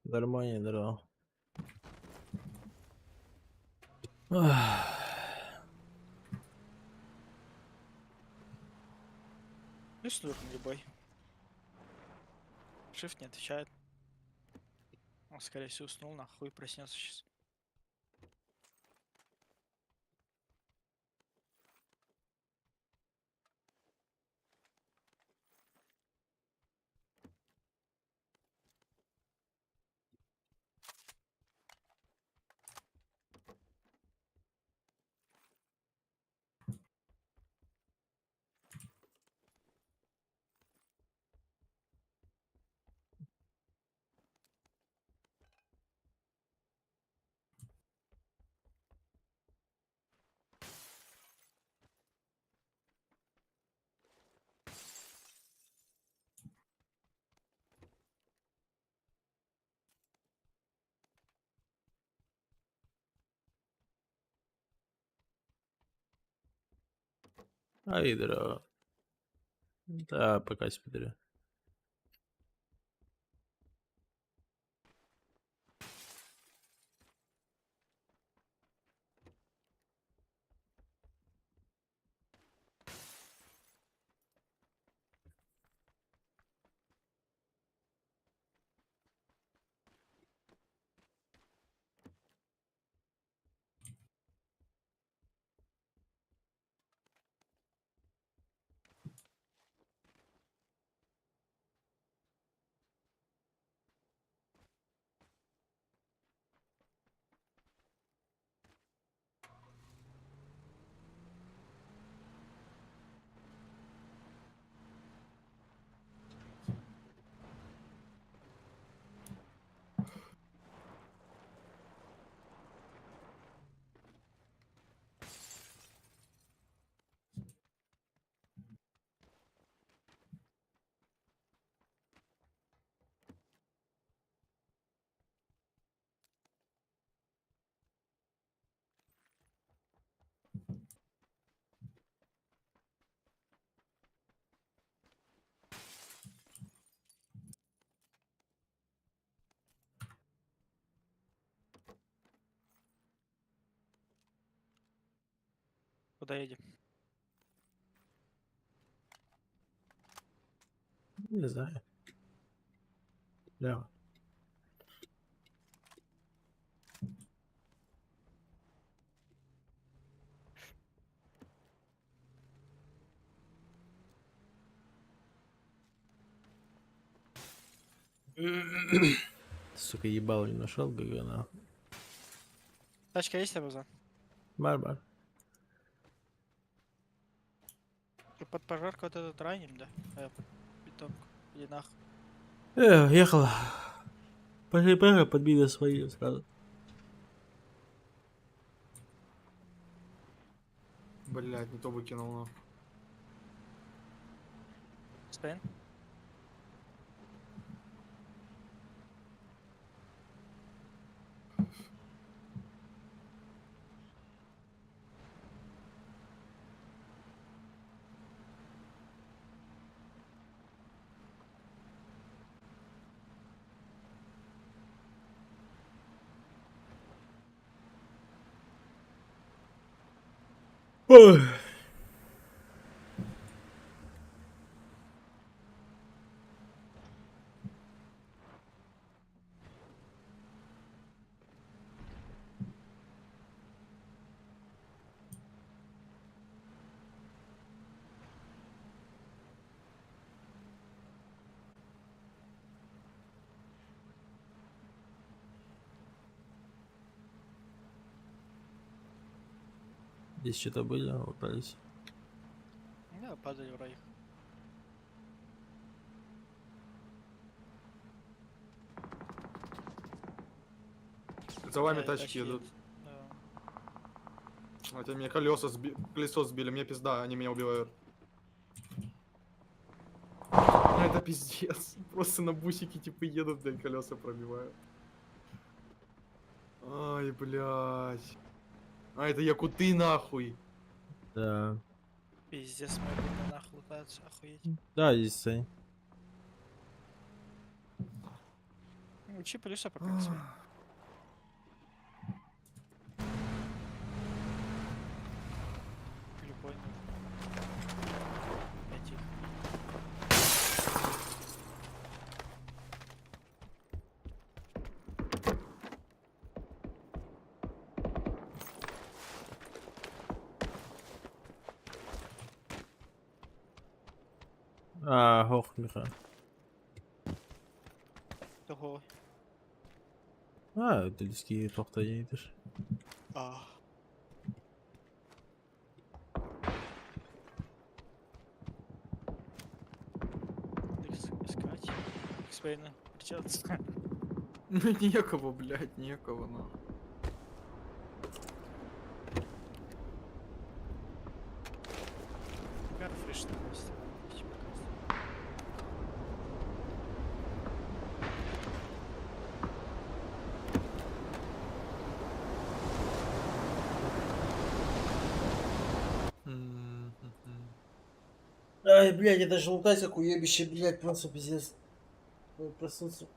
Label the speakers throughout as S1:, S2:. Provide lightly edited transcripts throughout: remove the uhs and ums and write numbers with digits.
S1: Нормально, здорово. Ах.
S2: Плюс нужен любой. Shift не отвечает. Он, скорее всего, уснул, нахуй проснется сейчас.
S1: Ай, здорово. Да, пока смотрю.
S2: Куда едем?
S1: Не знаю. Да. Сука, ебало не нашел бы ее на.
S2: Тачка есть, Абуза?
S1: Барбар.
S2: Под пожарку вот этот раним, да? Под бетонку. Иди нахуй.
S1: Ехала. Пошли, подбили свои сразу.
S3: Блять, не то выкинул, нахуй.
S2: Стоин.
S1: Ой. Здесь что-то были, убрались.
S2: Да, падали в рай.
S3: За вами тачки едут.
S2: Да.
S3: Хотя мне колесо сбили, мне пизда, они меня убивают. Ну это пиздец. Просто на бусики типа едут, блядь, колеса пробивают. Ай, блядь. А это якуты нахуй.
S1: Да.
S2: Пиздец, медленно нахуй лутаются, охуеть.
S1: Да, здесь стоит.
S2: Учи плюса по концу. Любой нужен. Найти.
S1: Hoch, Micha.
S2: Того.
S1: Du lyskije Tochter jedes.
S2: А. Искать. Экспейна. Причаться.
S3: Ну некого, блядь, некого, нахуй.
S2: Гарфриш на месте.
S1: Ай, блядь, это же лутать как уебище, блядь, просто пиздец. Ой, проснуться.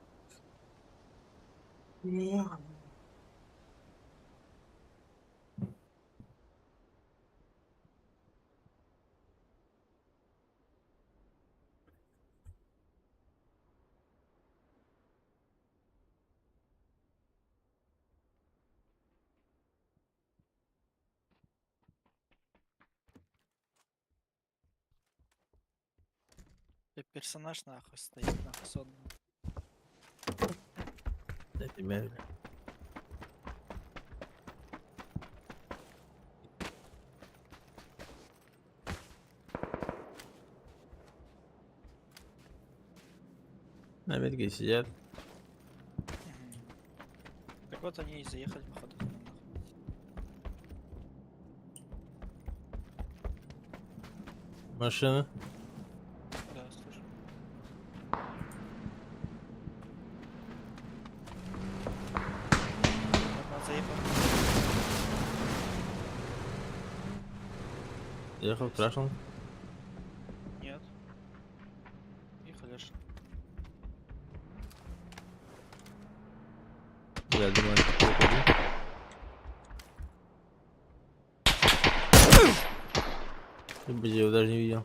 S2: Персонаж нахуй стоит, нахуй сонный.
S1: Да тебя, блядь. На ветке сидят.
S2: Так вот они и заехали, походу, туда, нахуй.
S1: Машина.
S2: Да, слышу. Одна заехала.
S1: Ехал, крашен.
S2: Нет. Ехали же.
S1: Я думаю, выходи. Блин, я его даже не видел.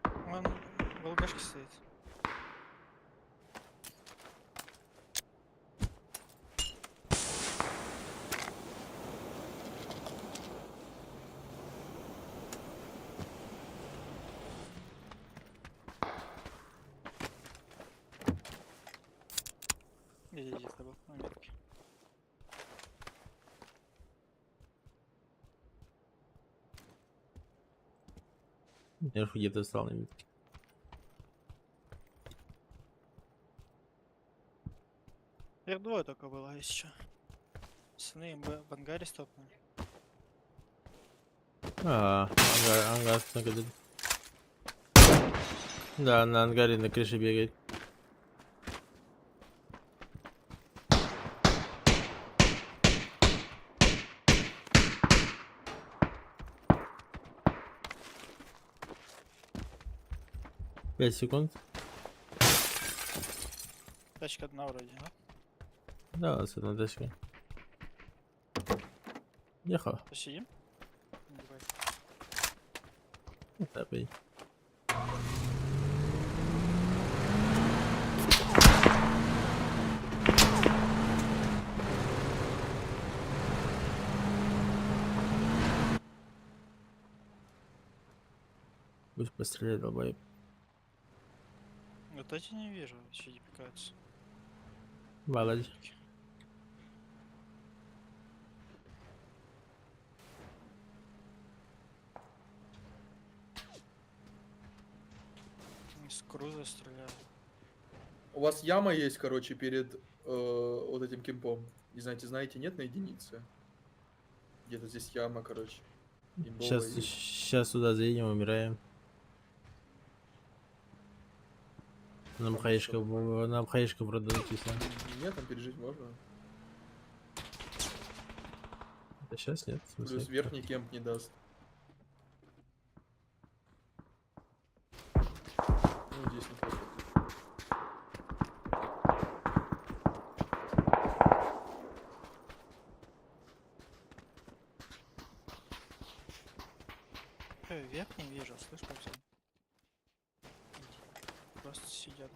S2: Он в ЛГшке стоит. Иди, где-то был на метке.
S1: Я где-то стал на митке.
S2: Их двое только было, если чё. Пацаны в ангаре стопнули.
S1: Ангар на году. Да, на ангаре на крыше бегает. Пять секунд.
S2: Тачка одна вроде, да?
S1: Да, с одной тачкой. Ехал.
S2: Посидим? Давай.
S1: Да, бей. Пусть постреляет, долбоеб.
S2: Вот эти не вижу, вообще не пикаются.
S1: Балади.
S2: Из круза стреляют.
S3: У вас яма есть, короче, перед вот этим кемпом. Не знаете, нет на единице? Где-то здесь яма, короче. Имбовая есть.
S1: Сейчас туда заедем, умираем. Нам
S3: Там
S1: хаешка,
S3: что-то
S1: нам хаешка продадут, если.
S3: Нет, там пережить можно.
S1: Да сейчас нет. в смысле.
S3: Плюс верхний кемп не даст. Ну, здесь не хватит.
S2: сидят.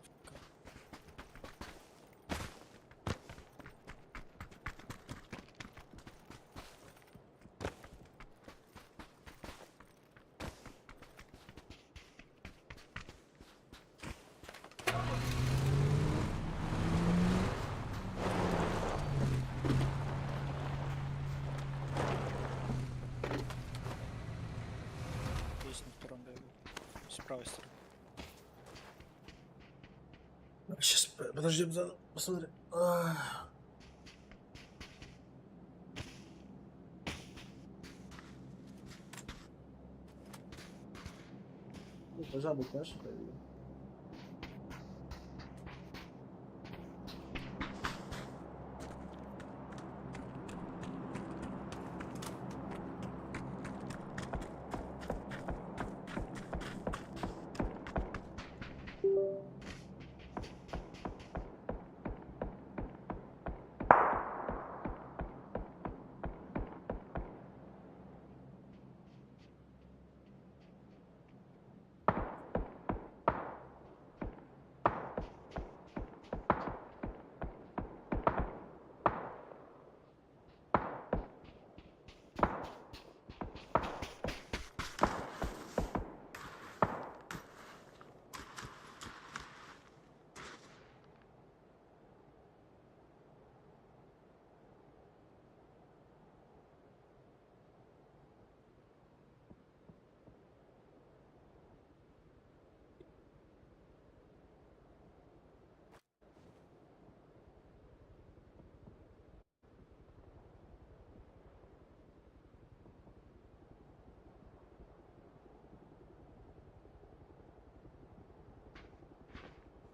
S2: Есть на втором бегу. С правой стороны.
S1: Сейчас, подожди, посмотри. Ах. Ну, должна быть наша, проверим.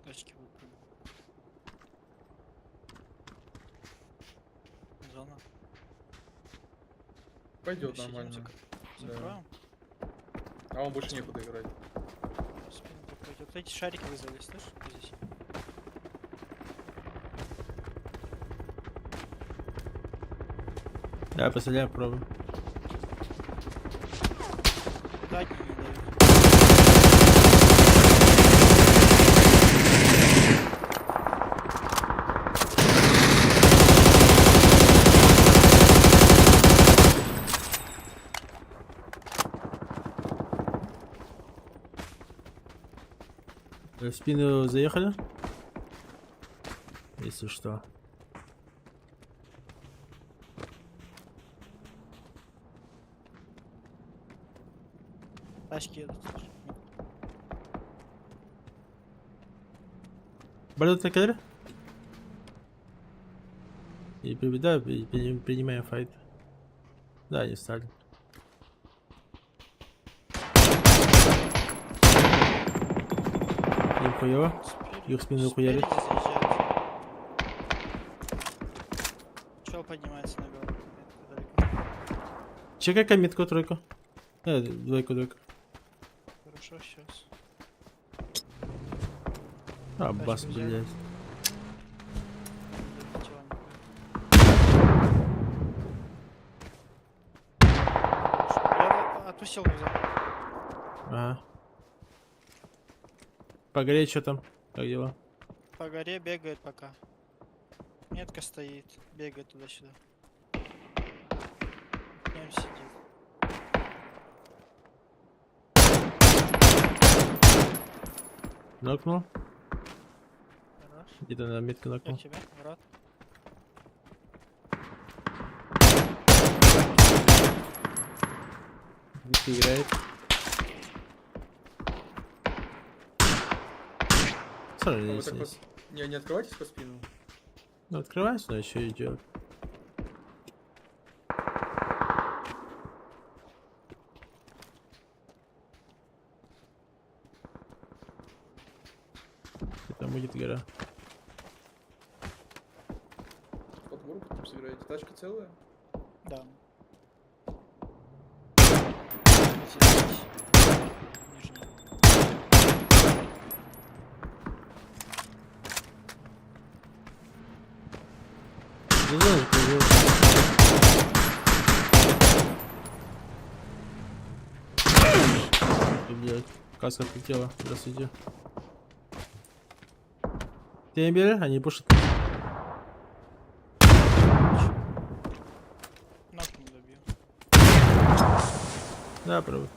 S2: Тачки выпрыгнул. Зона.
S3: Пойдет
S2: Сидим,
S3: нормально. Да.
S2: Закроем.
S3: А он больше некуда играть.
S2: Спину пойдет. Вот эти шарики вызвали, слышишь? Здесь.
S1: Да, постреляю, пробую.
S2: Дать не дают.
S1: В спину заехали? Если что.
S2: Тачки едут. слышишь?
S1: Болят на кадре? И да, принимаем файт. Да, они встали. Им хуёво. Их спину хуярит.
S2: Чел поднимается на голову. Далеко.
S1: Чекай метку тройку. Двойку.
S2: Хорошо, сейчас.
S1: А, бас,
S2: взяли.
S1: блядь.
S2: Я отпустил рюкзак.
S1: Ага. Погореть, что там? Как дела?
S2: По горе бегает пока. Метка стоит, бегает туда-сюда. Прям сидит.
S1: Нокнул?
S2: Хорош.
S1: Где-то на метку
S2: Я
S1: нокнул.
S2: к тебе, брат.
S1: Где играет?
S3: А
S1: Смотри,
S3: вы
S1: здесь
S3: так
S1: есть.
S3: не открывайтесь по спину.
S1: Ну, открывайся, но еще идет. И там будет гора.
S3: Под гору потом собираете. Тачка целая?
S2: Да. Здесь. Нижний.
S1: Не знаю, как делать. Каска отлетела. Здравствуйте. Тембель, они пушат.
S2: Ног не добил.
S1: Да, правда.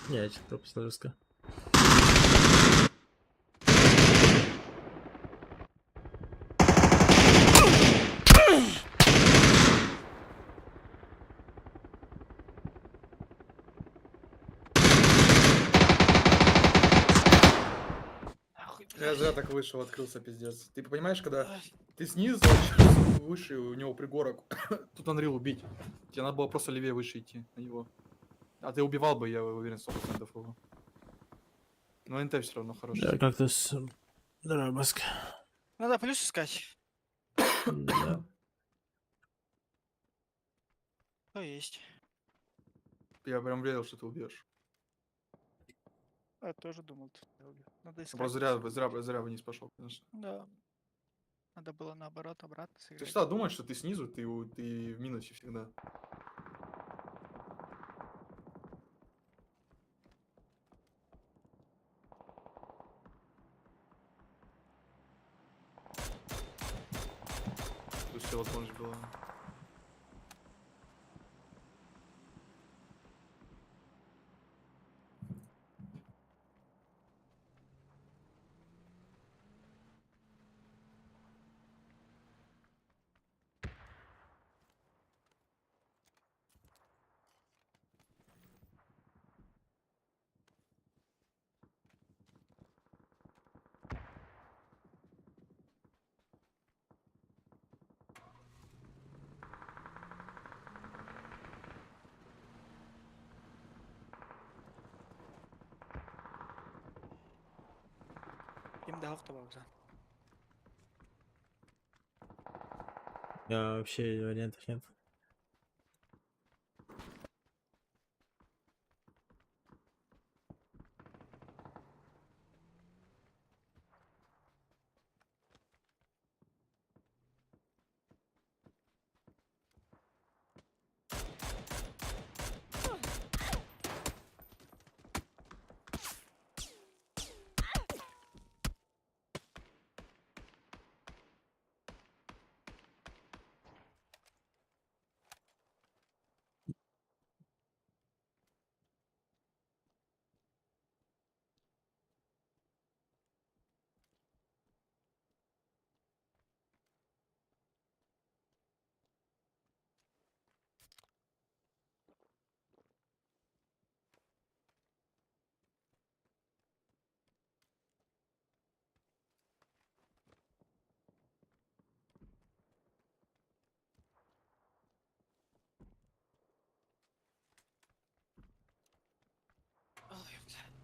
S1: Не, я что-то пропустил жестко.
S2: Нахуй,
S3: Я зря
S2: блядь.
S3: так вышел, открылся, пиздец. Ты понимаешь, когда
S2: Ай,
S3: ты снизу, а выше, у него пригорок. Тут Анрил убить. Тебе надо было просто левее выше идти на него. А ты убивал бы, я уверен, 100% его. Но НТ все равно хороший.
S1: Да, как-то с... Здорово, Баск.
S2: Надо плюс искать.
S1: Да.
S2: То есть.
S3: Я прям верил, что ты убьешь.
S2: Я тоже думал, ты меня убил. Надо искать.
S3: Просто зря вниз пошел, конечно.
S2: Да. Надо было наоборот обратно
S3: Ты
S2: сыграть.
S3: всегда думаешь, что ты снизу, ты в минусе всегда. Тут все возможность было.
S2: Їм до автобаза.
S1: Я вообще вариантов нет.
S2: Ой, бля.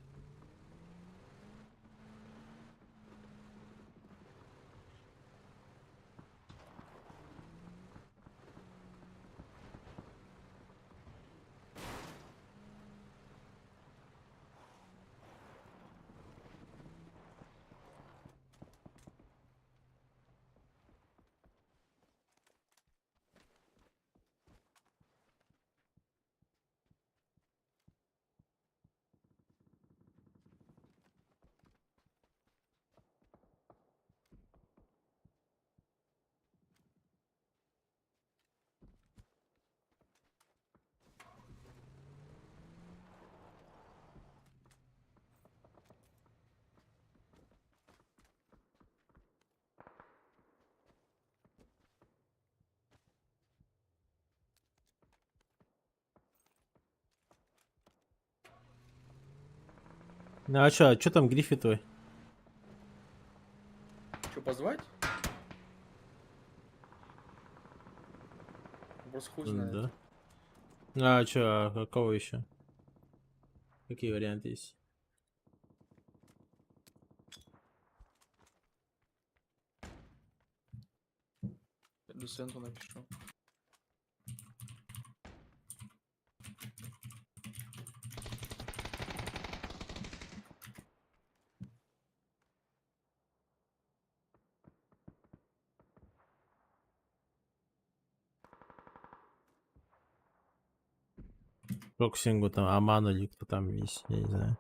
S1: Ну а чё там Гриффи твой?
S3: Че, позвать? Просто хуй знает.
S1: Да. А чё, а какого еще? Какие варианты есть?
S3: Люсенту напишу.
S4: Роксингу там Аман или кто там есть, я не знаю.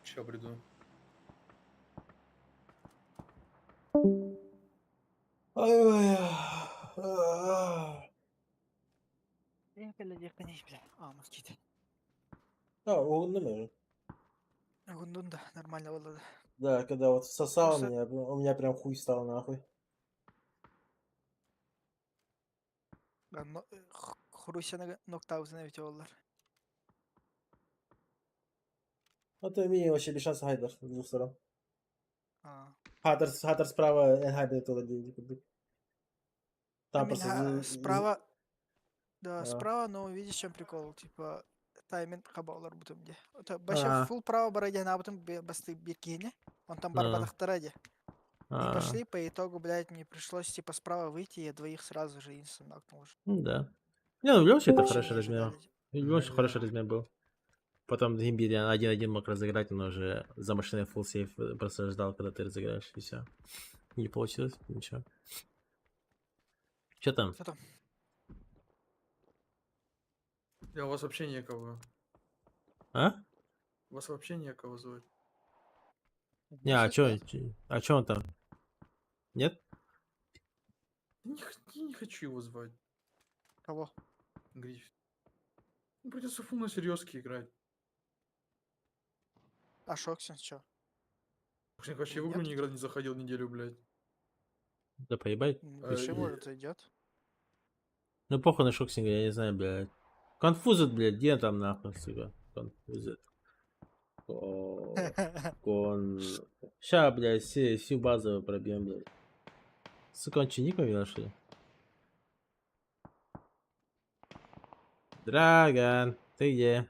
S3: Ща приду.
S1: Ай,
S2: Ехали, бля. А, москит.
S1: он номер.
S2: Гундун, да, нормально было, да.
S1: Да, когда вот сосал
S2: Просто-
S1: меня, у меня прям хуй стал нахуй.
S2: Хрусяны ноктаузены ведь олар.
S1: Ну то мені вообще без шанса Хайдер с двух сторон.
S2: А.
S1: Хаттер справа, Хайдер туда Там
S2: Амин,
S1: просто...
S2: справа, да,
S1: А.
S2: справа, но видишь, в чем прикол, типа, тайминг хабалар бутым де. Это баша
S4: А.
S2: фул право бараде на бутым басты биркине, он там
S4: А.
S2: барбадах ради. И
S4: А,
S2: пошли, по итогу, блядь, мне пришлось, типа, справа выйти, и я двоих сразу же инстом нокнул уже.
S4: ну да. Не, ну в любом случае это
S2: Вообще
S4: хороший
S2: не
S4: размер.
S2: ожидали.
S4: В любом случае хороший
S3: Да.
S4: размер был. Потом Гимби 1-1 мог разыграть, он уже за машиной full сейф просто ждал, когда ты разыграешь, и все. Не получилось, ничего. Че там?
S2: Что там?
S3: Я у вас вообще некого.
S4: А?
S3: У вас вообще некого звать.
S4: Не,
S2: Ну,
S4: а
S2: все
S4: чё,
S2: спят.
S4: а чё он там? Нет?
S3: Я не хочу его звать.
S2: Кого?
S3: Гриф. Ну, придется фул на серьезки играть.
S2: А Шоксин что?
S3: Пушник вообще
S2: Или
S3: в игру
S2: нет?
S3: не играл, не заходил неделю, блядь.
S4: Да поебать.
S2: Пиши,
S3: и-
S2: может, зайдет.
S4: Ну похуй на Шоксинга, я не знаю, блядь. Конфузит, блядь, где там нахуй, сука? Конфузит. Ща, блядь, всю базовую пробьем, блядь. Сука, он че, ник поменял, что ли? Драгон, ты где?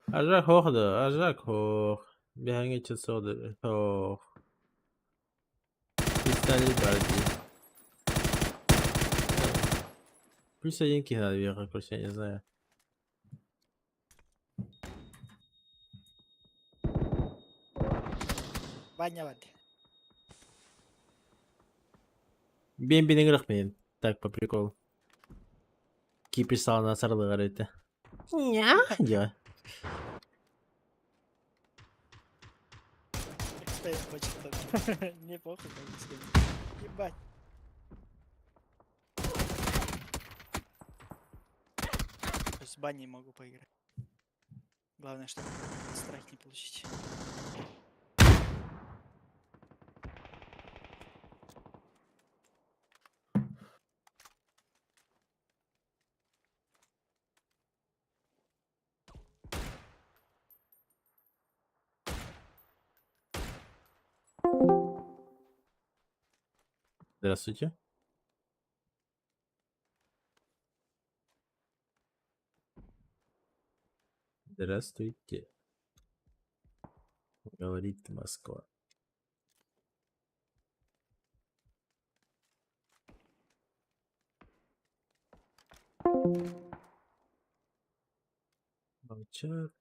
S4: Ажак хох, да, ажак хох. Бегай, че соды, хох. Пистолет, бальди. Плюс один ких надо вверх, короче, я не знаю.
S2: Ваня, Ваня.
S4: Бембинің рахмет. Так, по приколу. Кипиш салына сарлы қарайды. Ня, диyor.
S2: Эксперт почитал. Неплохо, конечно. Ебать. То есть с баней могу поиграть. Главное, чтобы страйк не получить.
S4: Здравствуйте. Здравствуйте. Говорит Москва. Молчат.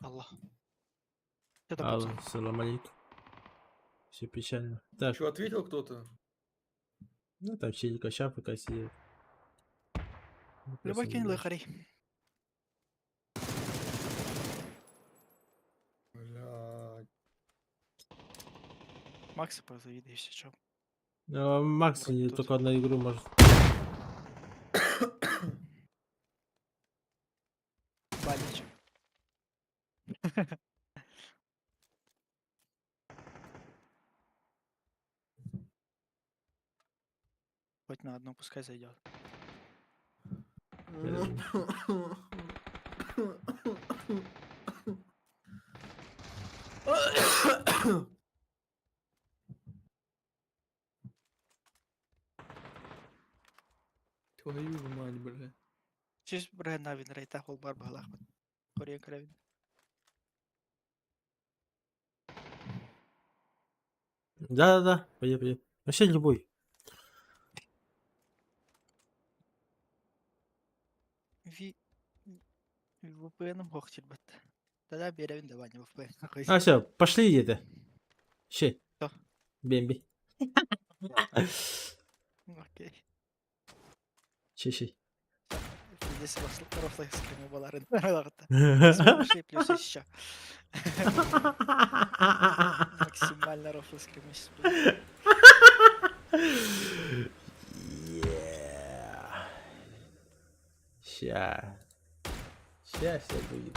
S2: Алло. Это
S4: Алло,
S2: пацан.
S4: салам алейкум. Все печально. Так,
S3: Что, ответил кто-то?
S4: ну там челика пока сидит. Ну, просто
S2: Любой кинь
S4: не
S2: лихарей.
S3: Блядь.
S2: Макса позови, да и все, чё.
S4: знаю. А, Макс
S2: Вроде
S4: не
S2: тут.
S4: только одну игру может.
S2: Банич. Хоть на одну, пускай зайдет.
S3: Твою мать, бля.
S2: Чиз бренда вин рейта хол бар баглах. Кория кровин.
S4: Да-да-да, пойдет, пойдет. Вообще любой.
S2: Ви... VPN хохтит бат. Тогда берем давай не VPN.
S4: А, все, пошли где-то. Че,
S2: Что?
S4: Бемби.
S2: Окей.
S4: Че.
S2: Здесь рофлы с баларын. Пошли плюс еще. Максимально рофлы с
S4: Ща. Ща все будет.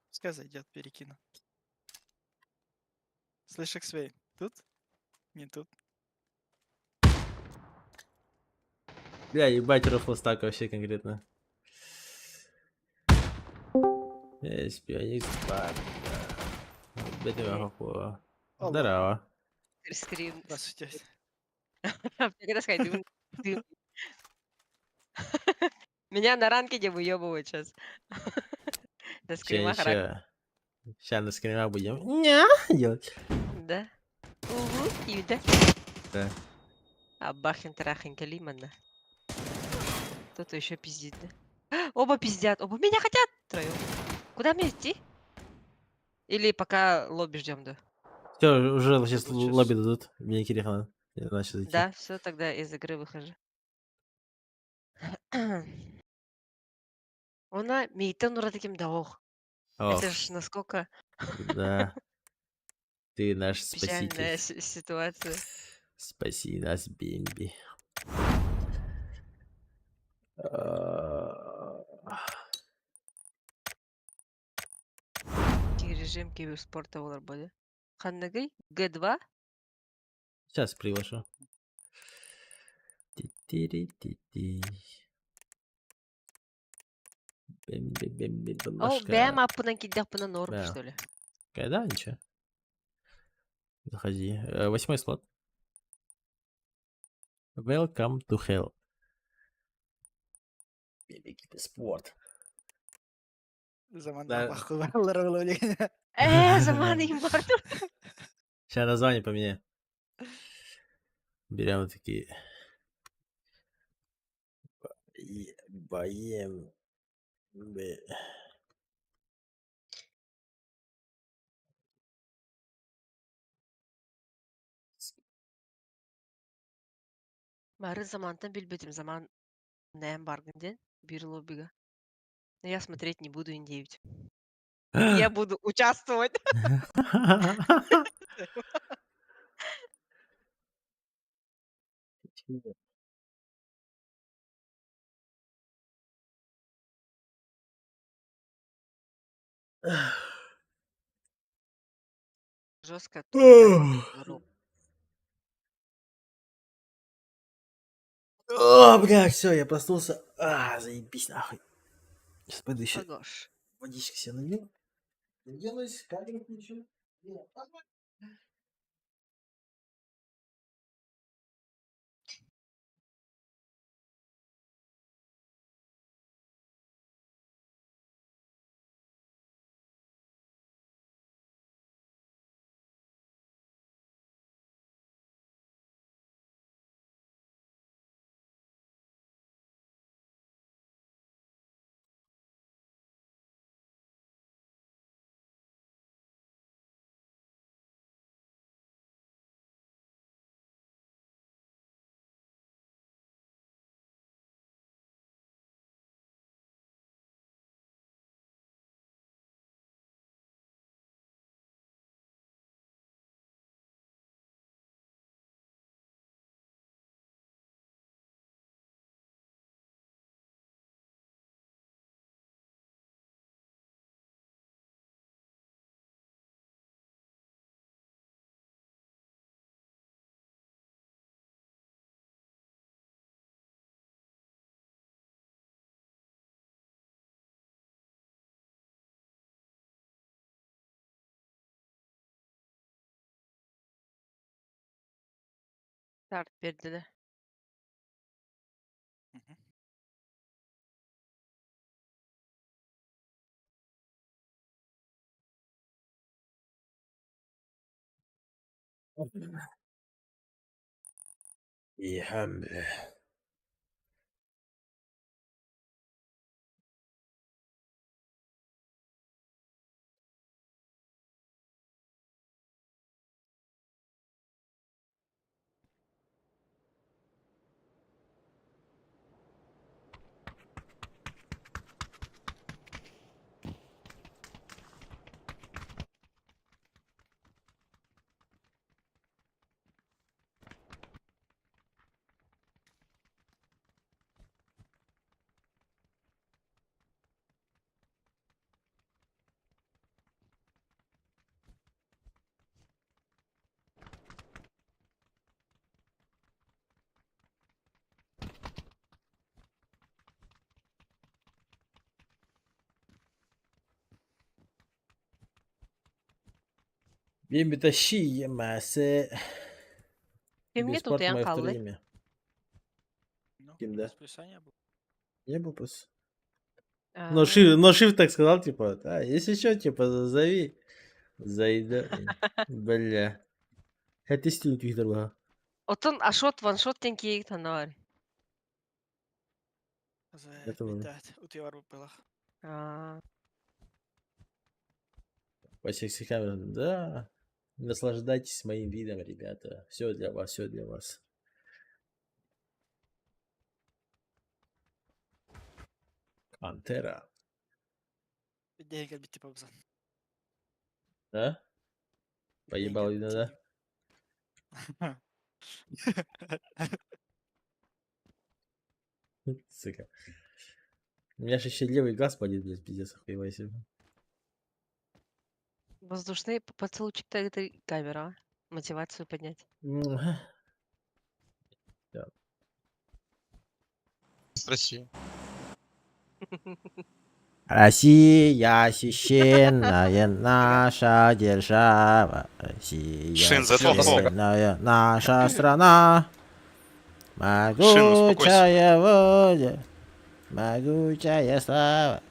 S2: Пускай зайдет, перекину. Слышь, Эксвей, тут? Не тут.
S4: Бля, ебать рофл стак вообще конкретно. Есть пианист бар. Бедный Махахуа.
S2: Алло.
S4: Здорово.
S5: Скрин.
S2: Здравствуйте.
S5: Я хотела сказать, дым. Меня на ранкеде выебывают сейчас. На
S4: Че,
S5: скримах рак.
S4: ничего. Сейчас на скримах будем. Ня делать.
S5: Да. Угу, и да.
S4: Да.
S5: А бахин трахин калимана. Кто-то еще пиздит, да? Оба пиздят, оба меня хотят втроем. Куда мне идти? Или пока лобби ждем, да?
S4: Все, уже сейчас
S2: Тут щас-
S4: лобби дадут. Мне Кирилл надо сейчас идти.
S5: Да, все, тогда из игры выхожу. Она мейтен ура таким даох.
S4: Ох,
S5: Это ж насколько
S4: да. Ты наш
S5: печальная
S4: спаситель.
S5: ситуация.
S4: Спаси нас, Бемби.
S5: Режим кибер спорта олар болды. Ханнагай Г2
S4: Сейчас приглашу. Ти-ти-ри-ти-ти. Бемби,
S5: О,
S4: бумажка.
S5: бәм апынан киддапына норм,
S4: Да.
S5: что ли?
S4: Когда? Ничего. Заходи. 8 слот. Welcome to hell. Бемби спорт.
S2: Заман
S4: Да.
S2: бахлар.
S5: Заман имбарту.
S4: Сейчас название поменяю. Берем вот такие. Боем.
S5: Бары замантан билбетим, заман näем баргынден, бир лоббига. Но я смотреть не буду индеевить. Я буду участвовать. Жестко.
S4: О, блядь, все, я проснулся. Заебись нахуй. Сейчас пойду еще
S5: Агош.
S4: водички себе налью. Делаюсь, камеру включу.
S5: Старт берділі.
S2: Мгм.
S4: Ехам. Бимби, тащи, Ямасе.
S5: Кімге тут
S4: Беспорт
S5: я
S4: мое
S5: калли.
S4: второе имя.
S2: Ну,
S4: Ким, да?
S2: расписание было.
S4: Не был просто.
S5: А,
S4: Но Шиф так сказал, типа, да, если что, типа, зови. Зайду. Бля. Это стиль Твиттер был.
S5: Отын ашот, ваншот тен кейк танар.
S2: За
S4: Это было.
S2: битать. Утивар было.
S5: А,
S4: По всех камерам. Да. Наслаждайтесь моим видом, ребята. Все для вас, все для вас. Антера.
S2: Деньги бити побза.
S4: А? Поебал, видно, да? Сука. У меня же еще левый глаз болит, блядь, пиздец, охуевай себе.
S5: воздушный поцелуйчик этой камера. Мотивацию поднять.
S4: Да.
S6: Россия.
S4: Россия священная наша держава. Россия
S6: Шин, зато плохо.
S4: священная наша страна.
S6: успокойся.
S4: Могучая воля, могучая слава.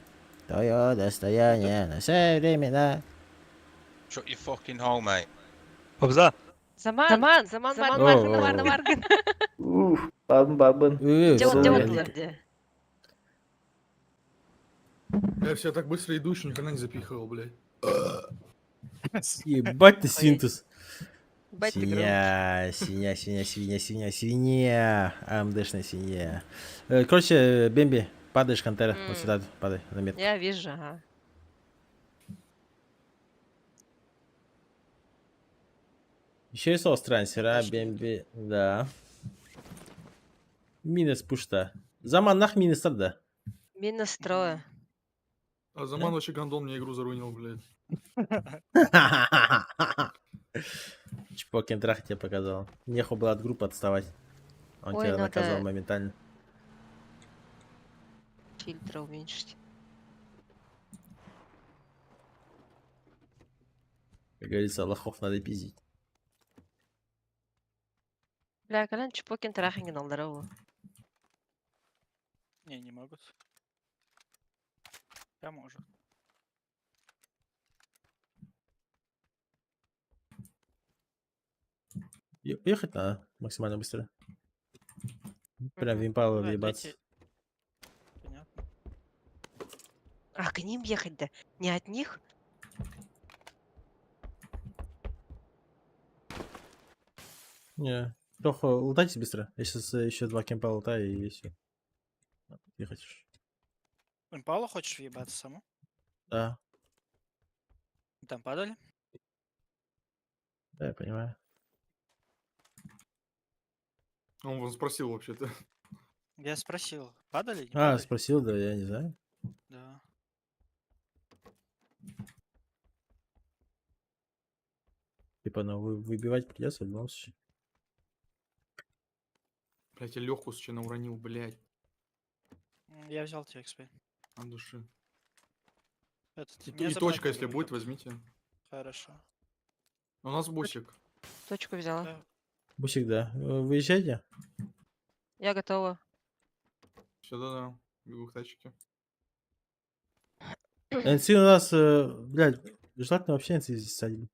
S4: Твое достояние на все времена.
S6: Shut your fucking hole, mate.
S7: Побза.
S5: Zaman
S4: О,
S5: vardı
S4: о,
S5: vargın.
S4: Бабын.
S5: Cevaplar diye.
S3: Я себя так быстро иду, еще никогда не запихивал, блядь.
S4: Ебать ты синтез.
S5: Бать ты
S4: Свинья, свинья, свинья, свинья, свинья, свинья. АМДшная свинья. Короче, Бемби, падаешь, Кантера. Вот сюда падай, на метку.
S5: Я вижу, ага.
S4: Еще и соус трансфера,
S2: Точно.
S4: Бемби, да. Минус пушта. Заман нах минус да.
S5: Минус трое.
S3: А Заман вообще гандон мне игру заруинил, блядь.
S4: Чпокин трах тебе показал. Неху было от группы отставать. Он
S5: Ой,
S4: тебя
S5: надо-
S4: наказал моментально.
S5: Фильтра уменьшить.
S4: Как говорится, лохов надо пиздить.
S5: Бля, кален чупокин трахинген алдырау.
S2: Не могут. Я может.
S4: Ехать надо максимально быстро. Прям в импалу
S2: Да,
S4: въебаться.
S2: третий. Понятно.
S5: А, к ним ехать, да? Не от них?
S4: Не. Тохо, лутайтесь быстро. Я сейчас еще 2 кемпа лутаю и все. Ехать.
S2: Импалу хочешь въебаться саму?
S4: Да,
S2: Там падали?
S4: да, я понимаю.
S3: Он вас спросил вообще-то.
S2: Я спросил, падали? Не
S4: А,
S2: падали?
S4: спросил, да, я не знаю.
S2: Да.
S4: Типа, ну, выбивать придется в любом случае.
S3: Блядь, я легкую случайно уронил, блядь.
S2: Я взял тебе XP.
S3: От души.
S2: Этот,
S3: И,
S2: меня
S3: и
S2: забрать
S3: точка,
S2: надо
S3: если будет,
S2: потом.
S3: возьмите.
S2: Хорошо.
S3: У нас бусик.
S5: Точку взяла.
S2: Да.
S4: Бусик, да. Выезжайте.
S5: Я готова.
S3: Все, да-да. Бегу к тачке.
S4: НС у нас, блядь, желательно вообще НС здесь садим.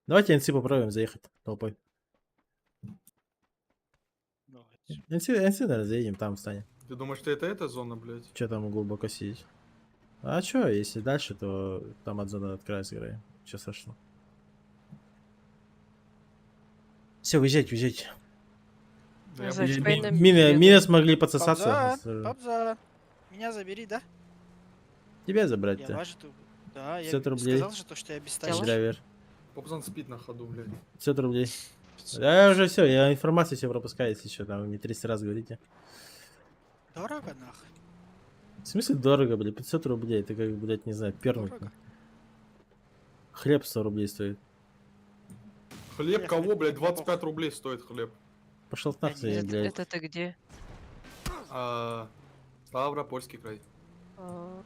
S4: Давайте НС попробуем заехать толпой.
S2: Давайте.
S4: НС, наверное, заедем, там встанем.
S3: Ты думаешь, что это эта зона, блядь?
S4: Че там глубоко сидеть? А чё, если дальше, то там от зоны открывается игра. Че страшного? Все, уезжайте.
S3: Да, я
S5: За
S3: буду-
S5: Шпейном
S4: Мины
S5: бегаю.
S4: смогли подсосаться.
S2: Папза, Папза. Меня забери, да?
S4: Тебя
S2: Я
S4: забрать-то.
S2: важу. Да, я
S4: 500 рублей.
S2: сказал же, то, что я без
S5: Делаешь?
S2: тачки.
S4: Драйвер.
S3: Попзан спит на ходу, блядь.
S4: 500 рублей. Я уже все, я информацию себе пропускаю, если что, там мне 300 раз говорите.
S2: Дорого, нахуй.
S4: В смысле дорого, блядь, 500 рублей, это как, блядь, не знаю, пернуть.
S2: Дорого.
S4: Хлеб 100 рублей стоит.
S3: Хлеб
S2: Я
S3: кого,
S2: хлеб
S3: блядь?
S2: не
S3: 25 рублей стоит хлеб.
S4: Пошел
S2: Я
S4: нахуй,
S2: не-
S4: блядь.
S5: Это ты где?
S3: Ставропольский край.
S5: А.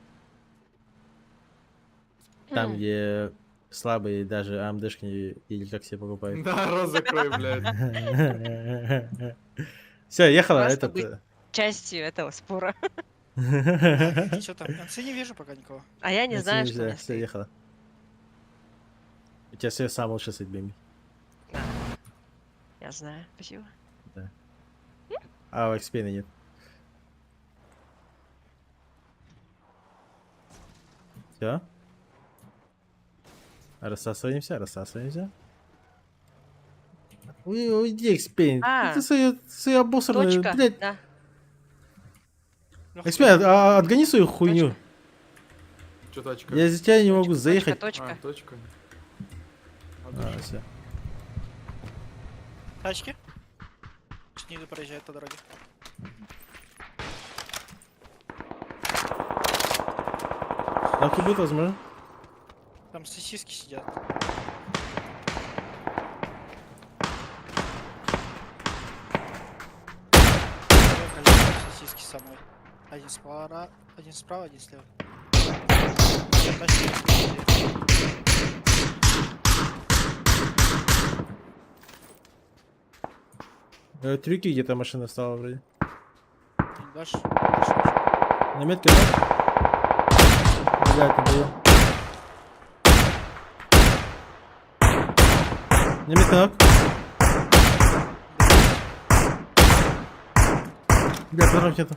S4: Там, где слабые даже АМДшки или как себе покупают.
S3: Да, рот закрой, блядь.
S4: Все, ехала
S5: Классно
S4: этот.
S5: быть. Частью этого спора.
S2: Что там? НЦ не вижу пока никого.
S5: А я не знаю, что у меня
S4: Все,
S5: стоит.
S4: ехала. У тебя все самое лучшее с этими.
S5: Я знаю, спасибо.
S4: А у Экспейна нет. Все? Рассасываемся. Уйди, Экспейн.
S5: А,
S4: Ты свои обосранные,
S5: Точка,
S4: блядь.
S5: да.
S2: Лёха,
S4: Экспейн, отгони свою хуйню.
S3: Че тачка?
S4: Я из-за тебя не могу
S5: Точка,
S4: заехать.
S5: Точка.
S3: Точка.
S4: Все.
S2: Тачки? Снизу проезжают по дороге.
S4: Давки будет возможно?
S2: Там сосиски сидят. Поехали, сосиски со мной. Один справа, один слева. Все тачки.
S4: Трюки где-то машина стала вроде.
S2: Дальше.
S4: Наметка, да? Блядь, не было. Наметка ног. Блядь, патронов нету.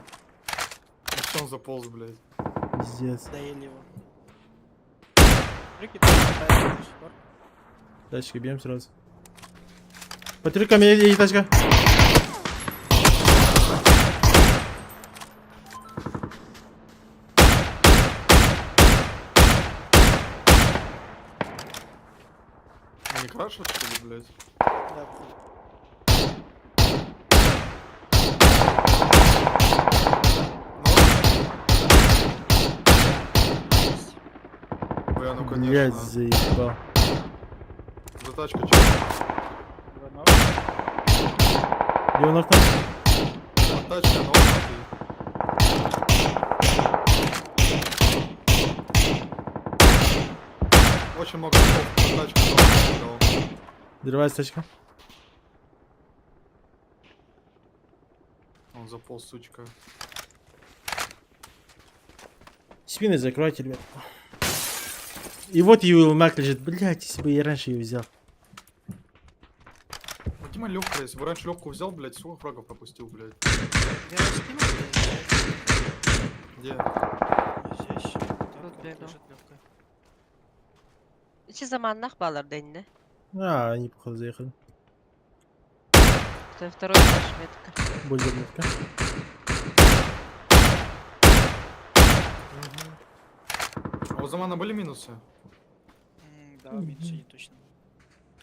S3: Ну что он заполз, блядь?
S4: Пиздец.
S2: Доели его. Трюки тоже хватает до сих пор.
S4: Тачки бьем сразу. По трюкам едет тачка.
S3: Они крашат, что ли, блядь?
S2: Да,
S3: Бля, ну
S4: Блядь,
S3: конечно.
S4: заебал.
S3: За тачка че?
S2: два ног.
S4: Его ног там?
S3: Тачка, но очень много слов про тачку, но
S4: Взрывается тачка.
S3: он заполз, сучка.
S4: Спины закройте, ребят. И вот его мак лежит. Блядь, если бы я раньше ее взял.
S3: Ну, Дима легкая, если бы раньше легкую взял, блядь, сколько фрагов пропустил, блядь.
S2: Я раскинул,
S3: Где?
S2: здесь.
S5: Тут бегал. İki zamanlıq bağlar denine.
S4: А, они походу заехали.
S5: Это второй этаж метка.
S4: Более метка.
S3: А у Замана были минусы?
S2: Да, минус не точно.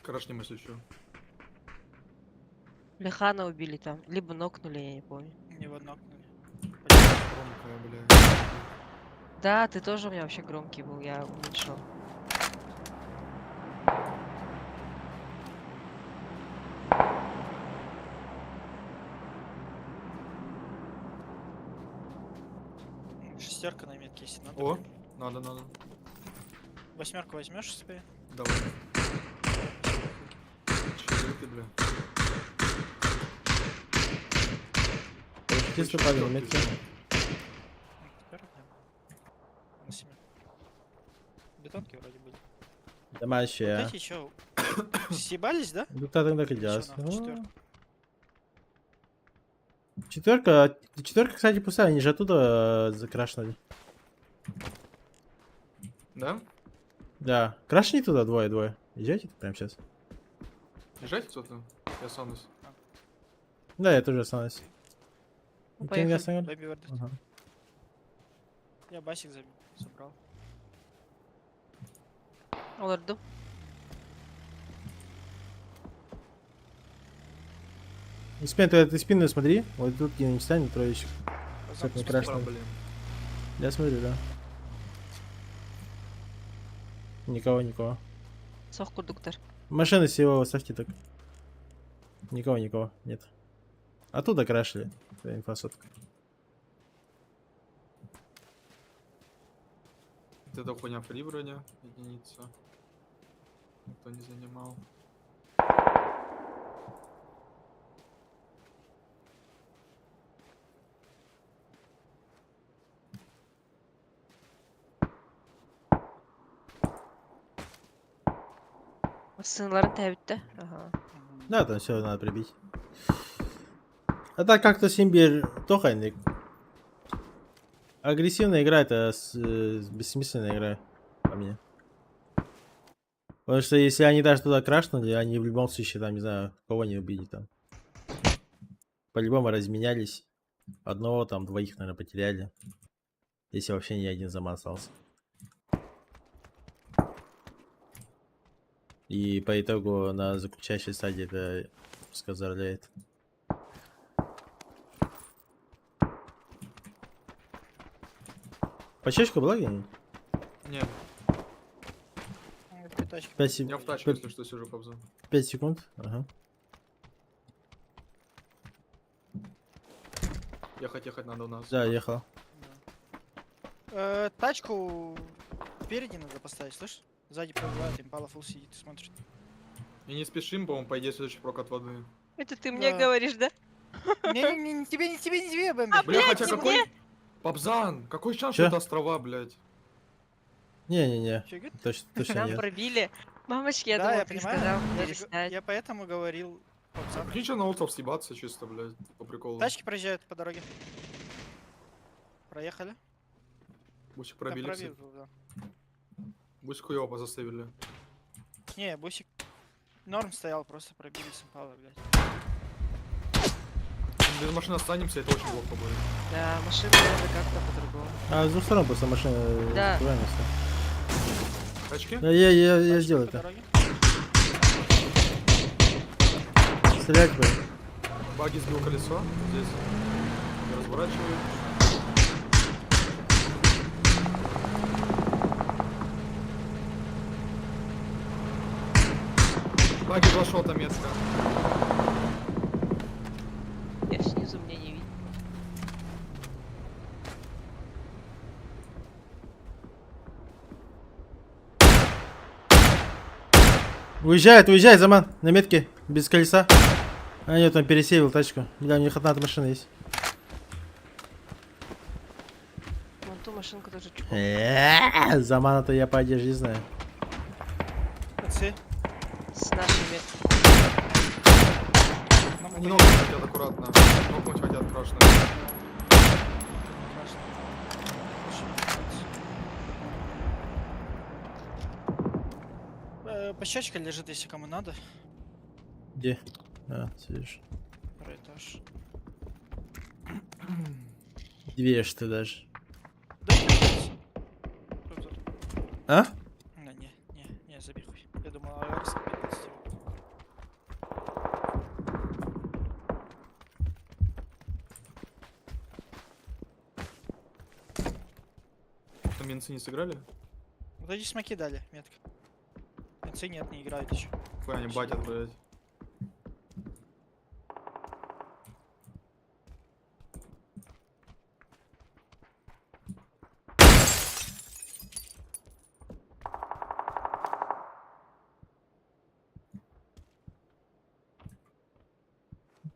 S3: Карашнем, если еще.
S5: Лихана убили там. Либо нокнули, я не помню.
S2: Его нокнули.
S3: Громкая, блядь.
S5: Да, ты тоже у меня вообще громкий был, я уменьшил.
S2: Шестерка на метке, если надо.
S3: О, надо.
S2: Восьмерку возьмешь себе?
S3: Давай. ты, бля?
S4: Чисто по метке.
S2: На 7. Бетонки вроде были.
S4: Дома еще.
S2: Эти чё? Съебались, да?
S4: Ну тогда так и
S2: Всё,
S4: делать.
S2: нахуй, четвёрка.
S4: Четверка, кстати, пустая, они же оттуда закрашнули.
S3: Да?
S4: Да. Крашни туда двое. Езжайте прямо сейчас.
S3: Езжайте кто-то? Я останусь.
S4: Да, я тоже останусь.
S5: Ну,
S4: Ты не
S5: поехали.
S4: останешь?
S2: Бэби вердит.
S4: Ага.
S2: Я басик забрал.
S5: Оларду.
S4: Ты спину смотри. Вот тут где-нибудь станет троечек. Кстати, не крашеный.
S3: Проблем.
S4: Я смотрю, да. Никого.
S5: Сох курдуктар.
S4: Машины всего ставьте так. Никого. Нет. Оттуда крашили. Это инфосотка.
S3: Вот это хуйня фри броня. Единица. Никто не занимал.
S5: Сынларын тәбітті. Ага.
S4: Да, там все надо прибить. А так как-то Симбир тохайник. Агрессивная игра это бессмысленная игра по мне. Потому что если они даже туда крашнули, они в любом случае там, не знаю, кого не убили там. По-любому разменялись. Одного там, двоих, наверное, потеряли. Если вообще ни один заман остался. И по итогу на заключающей стадии это пускай зарляет. Почечка была где-нибудь?
S3: Не,
S2: Две тачки.
S4: 5,
S3: я в тачке, если что, сижу кобзу.
S4: 5 секунд. Ага.
S3: Ехать надо у нас.
S4: Да, ехал.
S2: Тачку впереди надо поставить, слышишь? Сзади пробивает, импала фул сидит и смотрит.
S3: И не спешим, по-моему, по идее, следующий прокат воды.
S5: Это ты мне
S2: Да.
S5: говоришь, да?
S2: Не тебе, Бэмби.
S3: Бля,
S5: блядь,
S3: хотя
S5: не
S3: какой... Пабзан, какой шанс,
S4: Чё?
S3: что это острова, блядь?
S4: Не-не-не.
S2: Чё, говорит?
S4: Точно
S5: Нам
S4: нет.
S5: пробили. Мамочки, я
S2: Да,
S5: думала,
S2: я
S5: ты
S2: понимаю.
S5: сказал
S2: Я же
S5: перестать.
S2: я поэтому говорил. пацан.
S3: Прикинь, что на улцов съебаться чисто, блядь, по приколу.
S2: Тачки проезжают по дороге. Проехали.
S3: Бусик
S2: Там
S3: пробили
S2: пробил
S3: все.
S2: был, да.
S3: Бусик хуёво позаставили.
S2: Не, бусик. Норм стоял, просто пробили с импала, блядь.
S3: Без машины останемся, это очень плохо будет.
S5: Да, машина надо как-то по-другому.
S4: А с двух сторон просто машина
S5: Да.
S4: закрываемая.
S3: Тачки?
S4: Да, я
S2: Тачки
S4: сделаю
S2: по
S4: это.
S2: дороге.
S4: Стрелять бы.
S3: Баги сбил колесо. Здесь. Я разворачиваю. Баги 2 шота метка.
S5: Я снизу мне не видно.
S4: Уезжает, Заман, на метке, без колеса. А нет, он пересеял тачку. Бля, у них одна машина есть.
S5: Вон ту машинку тоже чук.
S4: Замана-то я по одежде знаю.
S2: Отцы.
S5: С нашей меткой.
S2: Нам
S3: Много хотят аккуратно. Много хотят крашно.
S2: Пощечка лежит, если кому надо.
S4: Где? А, сидишь.
S2: Второй этаж.
S4: Две ж ты даже.
S2: Да, тут, тут.
S4: А?
S2: Да, не, забей хуй. Я думал, Аэрос опять сделал.
S3: Там менцы не сыграли?
S2: Вот эти смоки дали, метка. Концы нет, не играют еще.
S3: Хуй они батят, блядь.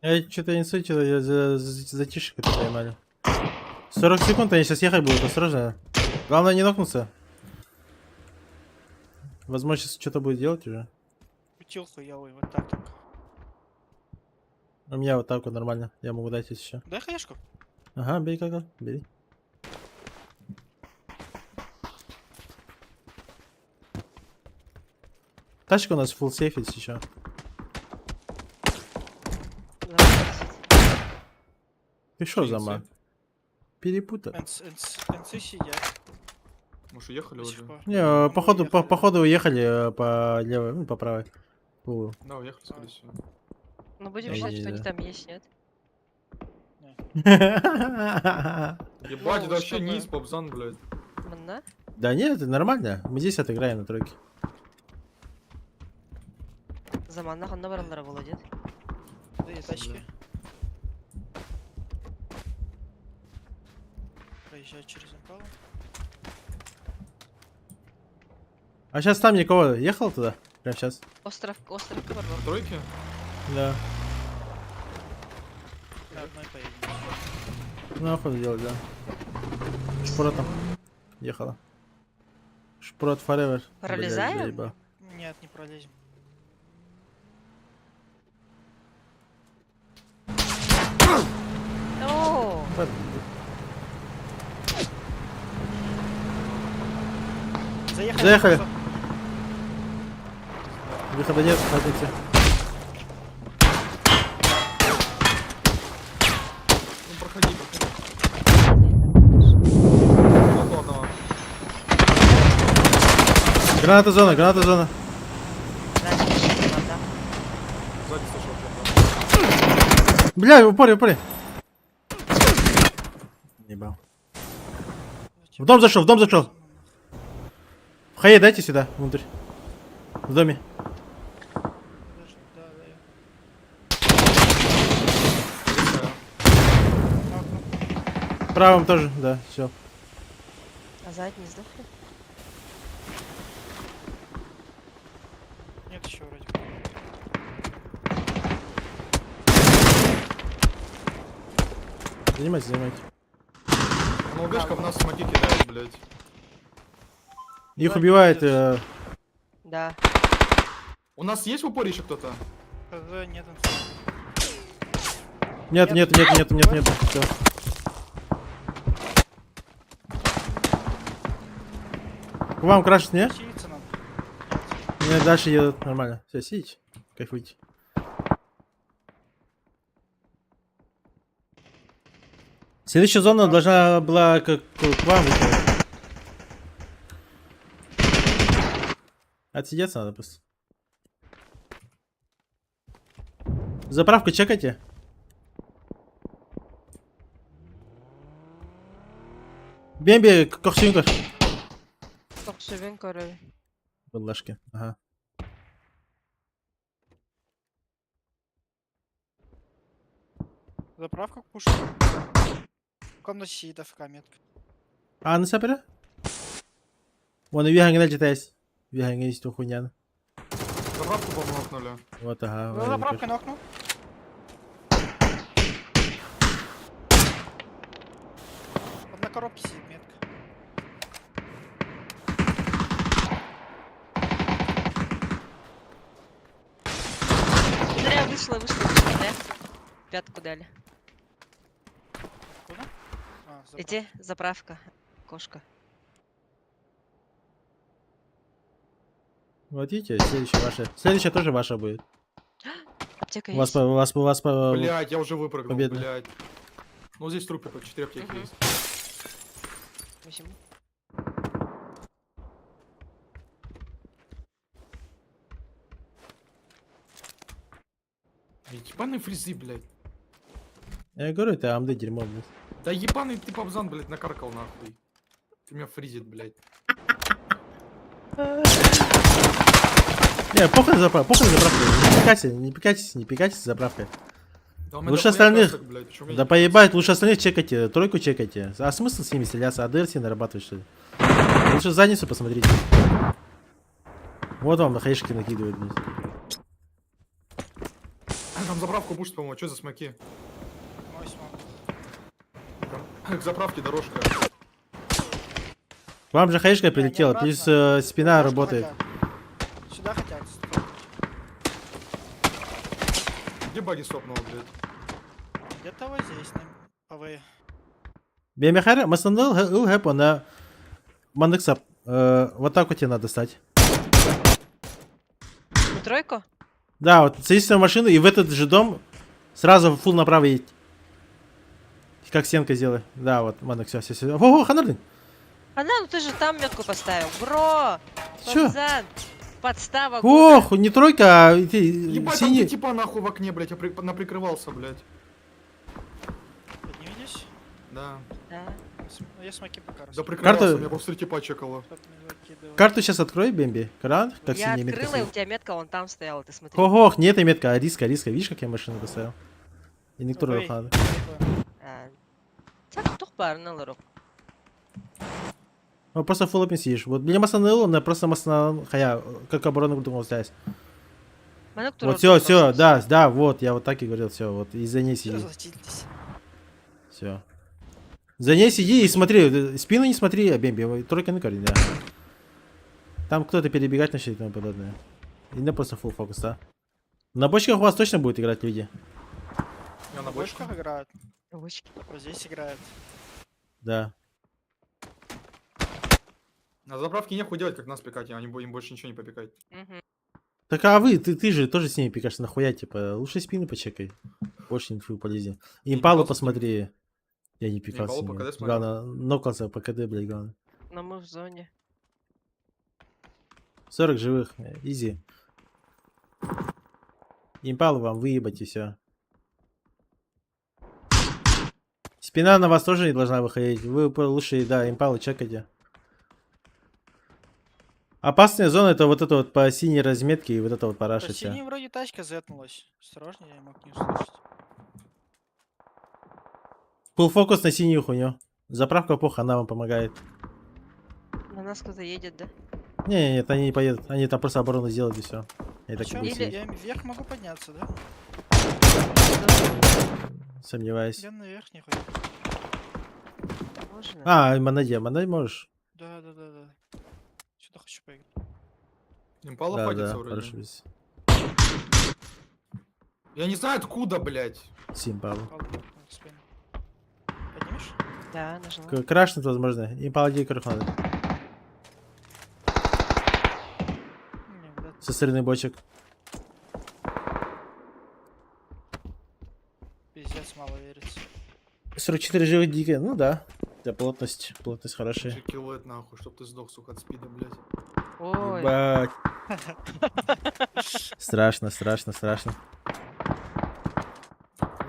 S4: Я что-то не слышу, я затишек это поймали. 40 секунд, они сейчас ехать будут, осторожно. Главное не нокнуться. Возможно, сейчас что-то будет делать уже.
S2: Утил хуёвый, вот так только.
S4: У меня вот так вот нормально. Я могу дать еще.
S2: Дай хаешку.
S4: Ага, бери как, бери. Тачка у нас full сейф еще. Ты шо, Зама? Перепутал.
S2: НЦ сидят
S3: Может, уехали
S2: до
S3: уже?
S2: сих пор.
S4: Не,
S2: Ну,
S4: походу,
S2: уехали.
S4: походу уехали по левой, ну, по правой. Полу.
S3: Да, уехали, скорее всего.
S5: Ну будем
S4: Не,
S5: считать,
S4: не,
S5: что они
S4: да.
S5: там есть, нет?
S3: Ебать,
S2: Ну,
S3: это вообще
S2: чтобы-
S3: низ, попзан, блядь.
S5: Мна?
S4: Да нет, это нормально. Мы здесь отыграем на тройке.
S5: Заманнах он набрал владет.
S2: Да и тачки. Проезжать через Импалу.
S4: А сейчас там никого ехал туда? Прям сейчас?
S5: Остров Кубарбор.
S3: На тройке?
S4: Да.
S2: На одной поедем.
S4: Ну, охоту делать, да. Шпура там ехала. Шпурот forever.
S5: Пролезаем?
S4: Блядь, заебал.
S2: Нет, не пролезем.
S5: О,
S2: Заехали.
S4: Заехали.
S2: сразу.
S4: Выхода нет, хотите.
S3: Ну, проходи, проходи. Нету одного.
S4: Граната зона, граната зона.
S5: дальше пошли, ладно.
S3: Сзади слышал, прям,
S4: Бля, в упоре, в упоре. Ебал. В дом зашел, в дом зашел. В хае дайте сюда, внутрь. В доме.
S2: Подожди, да, даю.
S3: да.
S2: Нокну.
S4: Правым тоже, да, все.
S5: А задний сдохли?
S2: Нет еще вроде.
S4: Занимайте, занимайте.
S3: Ну, убежка в нас смоки кидает, блядь.
S4: Их
S2: Да,
S4: убивает.
S2: пиздец.
S5: Да.
S3: У нас есть в упоре еще кто-то?
S2: ХЗ нет инфы.
S4: Нет, нет, нет, нет, нет, нет. Все. К вам крашит, не?
S2: Сидится надо.
S4: Нет, дальше едут нормально. Все, сидите. Кайфуйте. Следующая зона должна была к вам выходить. Отсидеться надо просто. Заправку чекайте. Бемби, кохсюнкер.
S5: Как сувен король.
S4: Бадлашки. Ага.
S2: Заправка пушит. В комнате сидит АФК метка.
S4: А, не сапера? Вон и виганг нальчитайс. Виганг есть у хуйнян.
S3: Заправку помогнули.
S4: Вот, ага.
S2: Ну,
S4: вон
S2: заправка
S4: они
S2: нокнул. Вот на коробке сидит метка.
S5: Зря вышла, да? Пятку дали.
S2: Откуда? А, заправка.
S5: Иди, заправка. Кошка.
S4: Вот видите, следующая ваша. Следующая тоже ваша будет.
S5: Аптека
S4: У вас,
S5: есть?
S4: у вас,
S3: Блядь, я уже выпрыгнул,
S4: Победно.
S3: блядь. Ну, здесь трупы, 4 аптеки
S5: Мгм.
S3: есть.
S5: Возьму.
S3: Ебаные фризы, блядь.
S4: Я говорю, это амды дерьмо, блядь.
S3: Да ебаный ты попзан, блядь, накаркал нахуй. Ты меня фризит, блядь.
S4: Не, похуй на заправку, похуй на заправку. Не пикайтесь с заправкой.
S3: Да у меня
S4: Лучше
S3: дохуя
S4: остальных.
S3: касок, блядь, почему я
S4: Да
S3: не
S4: поебать, лучше остальных чекайте, тройку чекайте. А смысл с ними стреляться, АДР себе нарабатывать, что ли? Лучше задницу посмотрите. Вот вам на хаешки накидывают, блядь.
S3: Там заправку пушит, по-моему. Что за смоки?
S2: Мой смог.
S3: Там к заправке дорожка.
S4: К вам же хаешка
S2: Не,
S4: прилетела,
S2: обратно.
S4: плюс спина
S2: Может,
S4: работает.
S2: хотят. Сюда хотят.
S3: Где баги стопнул, блядь?
S2: Где-то вот здесь, на ПВ.
S4: Бем яхара, масандал хэпо на мандексап. Вот так вот тебе надо стать.
S5: На тройку?
S4: Да, вот садись в машину и в этот же дом сразу фул направо едь. Как стенка сделай. Да, вот, мандек, все. Ого, ханардин.
S5: Ну ты же там метку поставил. Бро!
S4: Чё?
S5: Пацан! Подстава года.
S4: Ох, не тройка, а эти,
S3: Ебать, там
S4: синий.
S3: ты типа нахуй в окне, блядь, наприкрывался, блядь.
S2: Поднимитесь?
S3: Да.
S5: Да.
S2: Ну, я смоки пока
S3: Да
S2: раскрою.
S3: прикрывался,
S4: Карта-
S3: меня просто типа чекало.
S2: Чтоб не закидывать.
S4: Карту сейчас открой, Бемби. Кран, как
S5: Я
S4: синяя метка
S5: открыла, и у
S4: стоит.
S5: тебя метка вон там стояла, ты смотри.
S4: Ого, не эта метка, а риска. Видишь, как я машину поставил? И никто
S2: Ой,
S4: надо.
S5: Так, тухпарный ларок.
S4: Ну, просто фул опен сидишь. Вот для Масанелло, на просто Масана, хая, как оборону думал связь. Вот все, да, вот, я вот так и говорил, все, вот, и за ней
S2: Все,
S4: сиди,
S2: зачистись.
S4: все. За ней сиди и смотри, спину не смотри, Бемби, тройка на корень, да. Там кто-то перебегать начнет и тому подобное. И на просто фул фокус, да. На бочках у вас точно будут играть люди?
S3: Я на
S2: На
S3: бочку.
S2: бочках играют.
S5: Ручки.
S2: Вот здесь играют.
S4: Да.
S3: На заправке нехуй делать, как нас пикать, им больше ничего не попикать.
S5: Мгм.
S4: Так а ты же тоже с ней пикаешь, нахуя, типа, лучше спину почекай. Больше инфы полезен. Импалу
S3: пикался с ним?
S4: посмотри. Я не пикал с
S3: Импалу по
S4: ними.
S3: КД смотрел?
S4: Главное, нокался по КД, блядь, главное.
S5: Но мы в зоне.
S4: 40 живых, изи. Импалу вам выебать и все. Спина на вас тоже не должна выходить. Вы лучше, да, импалу чекайте. Опасная зона это вот это вот по синей разметке и вот это вот по
S2: По
S4: раше
S2: синей
S4: вся.
S2: вроде тачка зетнулась. Осторожнее, я мог не услышать.
S4: Фулл фокус на синюю хуйню. Заправка плохо, она вам помогает.
S5: На нас кто-то едет, да?
S4: Не, нет, они не поедут. Они там просто оборону сделают и все. И так и
S2: Чё,
S4: будет
S5: или-
S4: сидеть.
S2: я вверх могу подняться, да?
S4: Сомневаюсь.
S2: Я наверх не ходил.
S5: Можно?
S4: А, Монадь можешь?
S2: Да. Сюда хочу поиграть.
S3: Импала
S4: Да,
S3: файтится
S4: да,
S3: вроде.
S4: хорошо. без-
S3: Я не знаю откуда, блядь.
S4: Симпалу.
S2: Ладно, спину. Поднимешь?
S5: Да, нажала.
S4: Крашнет, возможно. Импала дикаров надо.
S2: Не, да.
S4: Со стороны бочек.
S2: Пиздец, мало верится.
S4: 44 живых дикие, ну да. Да, плотность хорошая.
S3: Килуэт нахуй, чтоб ты сдох, сука, от спида, блядь.
S5: Ой,
S4: Ебать. Страшно.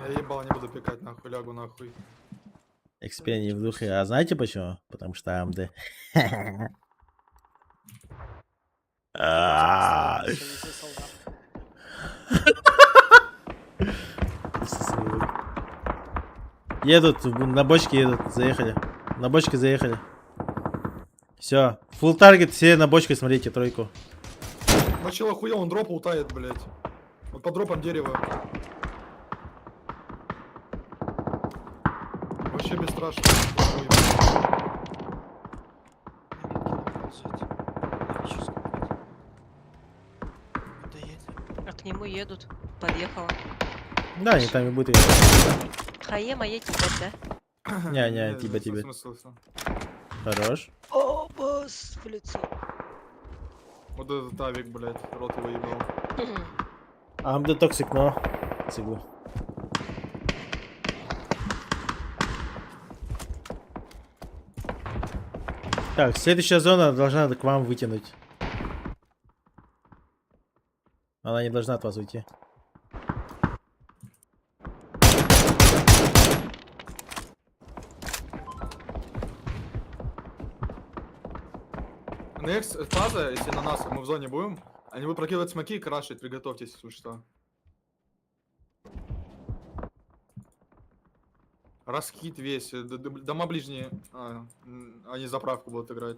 S3: Я ебал, не буду пикать, нахуй, лягу нахуй.
S4: XP не в духе. А знаете почему? Потому что АМД. А,
S2: Везде солдат.
S4: едут, на бочке едут, заехали. На бочке заехали. Все. Full таргет, все на бочке, смотрите, тройку.
S3: Мочил охуел, он дропа утает, блядь. Вот по дропам дерева. Вообще бесстрашно. Ой,
S5: а к нему едут. Подъехала.
S4: Да, они там и будут играть.
S5: Хаема едет, да?
S4: Не, тебя.
S3: смысл.
S4: Хорош.
S5: О, босс, в лицо.
S3: Вот этот авик, блядь, рот его ебал.
S4: АМД токсик, но. Цигу. Так, следующая зона должна к вам вытянуть. Она не должна от вас уйти.
S3: Next фаза, если на нас, мы в зоне будем, они будут прокидывать смоки и крашить, приготовьтесь, если что. Раскид весь, дома ближние, они заправку будут играть.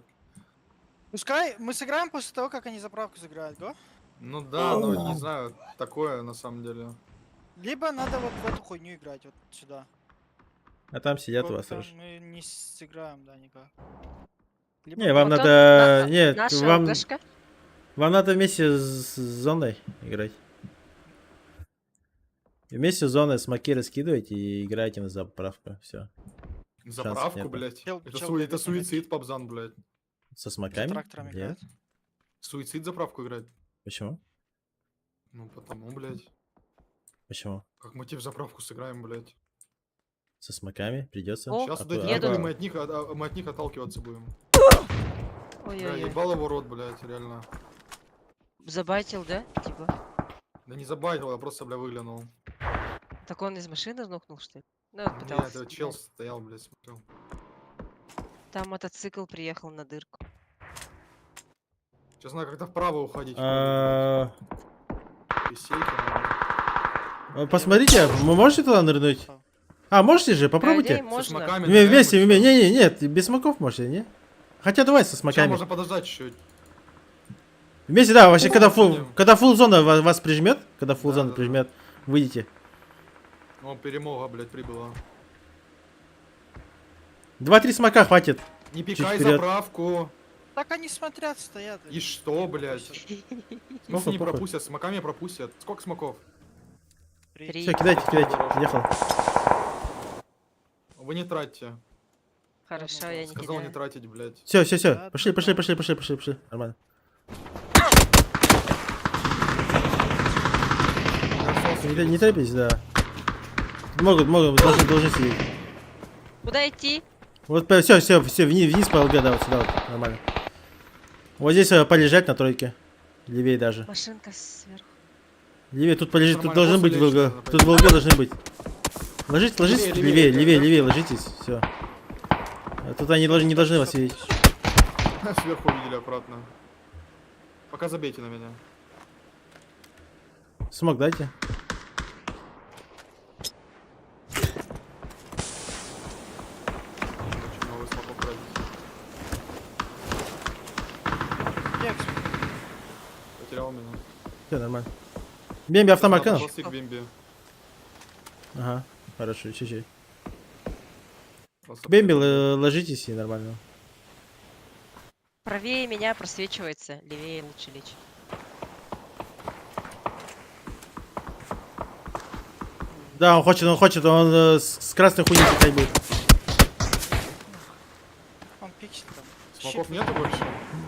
S2: Пускай мы сыграем после того, как они заправку сыграют, го?
S3: Ну да, но не знаю, такое на самом деле.
S2: Либо надо вот в эту хуйню играть, вот сюда.
S4: А там сидят у вас
S2: Там
S4: тоже.
S2: мы не сыграем, да, никак. Либо
S4: Не, вам
S5: Вот
S4: надо...
S5: он,
S4: Нет,
S5: Наша
S4: вам...
S5: ЛГшка.
S4: Вам надо вместе с зоной играть. Вместе с зоной смоки раскидывайте и играйте на заправку. Все.
S3: Заправку,
S4: нету.
S3: блядь.
S2: Чел-
S3: Это,
S2: чел
S3: это
S2: бегает на
S3: суицид, Пабзан, блядь.
S4: Со
S2: с
S4: смоками?
S2: трактором
S4: Нет.
S2: играет.
S3: Суицид заправку играть.
S4: Почему?
S3: Ну, потому, блядь.
S4: Почему?
S3: Как мы тебе в заправку сыграем, блядь.
S4: Со смоками придется.
S5: О,
S3: Сейчас
S4: А
S3: дойдем,
S5: едут.
S3: и мы от них отталкиваться будем. Бля,
S5: Ой-ой-ой.
S3: ебал его рот, блядь, реально.
S5: Забайтил, да? Типа.
S3: Да не забайтил, я просто, бля, выглянул.
S5: Так он из машины знухнул, что ли? Ну,
S3: Нет,
S5: пытался.
S3: это чел стоял, блядь, смотрел.
S5: Там мотоцикл приехал на дырку.
S3: Сейчас надо как-то вправо уходить.
S4: А,
S3: Сейки, наверное.
S4: Посмотрите, вы можете туда нырнуть? А, можете же,
S5: По идее,
S4: попробуйте.
S3: Со
S5: можно.
S3: смоками
S4: Вместе,
S3: ныряем, и всё.
S4: не, нет, без смоков можете, не? Хотя давай со
S3: Сейчас
S4: смоками.
S3: можно подождать чуть-чуть.
S4: Вместе, да, вообще,
S3: О,
S4: когда фулл зона вас прижмет, когда фулл
S3: Да,
S4: зона
S3: да, да.
S4: прижмет, выйдите.
S3: О, перемога, блядь, прибыла.
S4: 2-3 смока хватит.
S3: Не пикай
S4: вперед.
S3: заправку.
S2: Так они смотрят, стоят.
S3: И что, блядь?
S4: Похуй,
S3: Не
S4: похуй.
S3: пропустят, смоками пропустят. Сколько смоков?
S5: Три.
S4: Все, кидайте, ехал.
S3: Вы не тратьте.
S5: Хорошо, я не
S3: Сказал не
S5: кидаю.
S3: тратить, блядь.
S4: Все,
S2: Да,
S4: пошли,
S2: да,
S4: пошли,
S2: да.
S4: пошли, пошли, пошли, пошли. Нормально. Не торопитесь, да. Могут, должны сидеть.
S5: Куда идти?
S4: Вот, все, вниз по ЛГ, да, вот сюда, вот, нормально. Вот здесь полежать на тройке. Левее даже.
S5: Машинка сверху.
S4: Левее, тут полежит, тут
S3: Нормально,
S4: должны быть в
S3: просто лечь
S4: ЛГ.
S3: надо,
S4: Тут в ЛГ должны быть. Ложитесь,
S3: Левее,
S4: левее,
S3: левее,
S4: ложитесь, все. Тут они не должны вас видеть.
S3: Сверху увидели аккуратно. Пока забейте на меня.
S4: Смог дайте.
S3: Очень много смоков тратить.
S2: Текст.
S3: Потерял меня.
S4: Все, нормально. Бемби автомат
S3: Надо
S4: кинул?
S3: пластик бимби.
S4: Ага, хорошо, чуть-чуть.
S3: Просто
S4: Бемби,
S3: потерял.
S4: ложитесь и нормально.
S5: Правее меня просвечивается. Левее лучше лечь.
S4: Да, он хочет, он с красной хуйней пихать будет.
S2: Он пиксит там.
S3: Смоков
S2: Щит
S3: нету больше?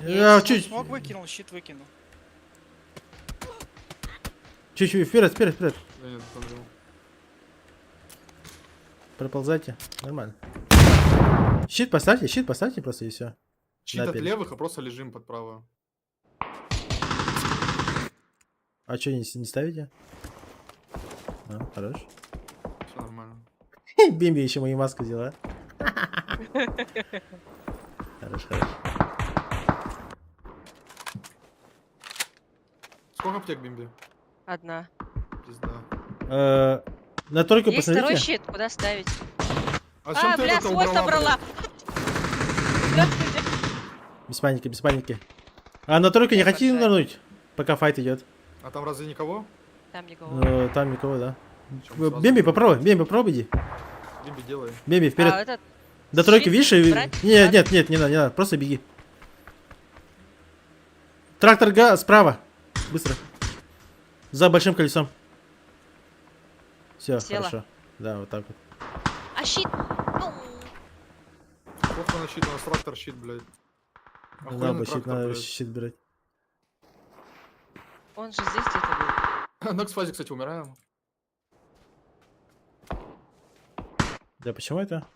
S4: Я
S2: выкинул.
S4: чуть,
S2: Смог выкинул, щит выкинул.
S4: чуть-чуть, вперед.
S3: Да нет, смотрел.
S4: Проползайте, нормально. Щит поставьте просто и все.
S3: Щит от
S4: Напили.
S3: левых, а просто лежим под правую.
S4: А что, не ставите? А, хорош.
S3: Все нормально.
S4: Бимби еще мою маску взяла. Хорош.
S3: Сколько аптек бимби?
S5: Одна.
S3: Пизда.
S4: На тройку
S5: Есть второй
S4: посмотрите.
S5: щит, куда ставить?
S3: А зачем
S5: А,
S3: ты
S5: бля,
S3: это
S5: свой собрала.
S4: Без паники. А на тройку не хотите
S5: Обожаю.
S4: нырнуть? Пока файт идет.
S3: А там разве никого?
S5: Там никого.
S4: Там никого, да.
S3: Чё, мы сразу
S4: Бемби,
S3: нырнем?
S4: попробуй иди.
S3: Бимби делай.
S4: Бемби, вперед.
S5: А, этот...
S4: До тройки,
S5: щит
S4: видишь? и-
S5: брать?
S4: Нет, не надо, просто беги. Трактор справа. Быстро. За большим колесом. Все,
S5: Села.
S4: хорошо. Да, вот так вот.
S5: А щит? Ну,
S3: Просто на щит, у нас трактор щит, блядь.
S4: Надо
S3: Охуенный
S4: бы щит,
S3: трактор,
S4: надо
S3: блядь.
S4: щит брать.
S5: он же здесь где-то был.
S3: На фазе, кстати, умираем.
S4: Да почему это?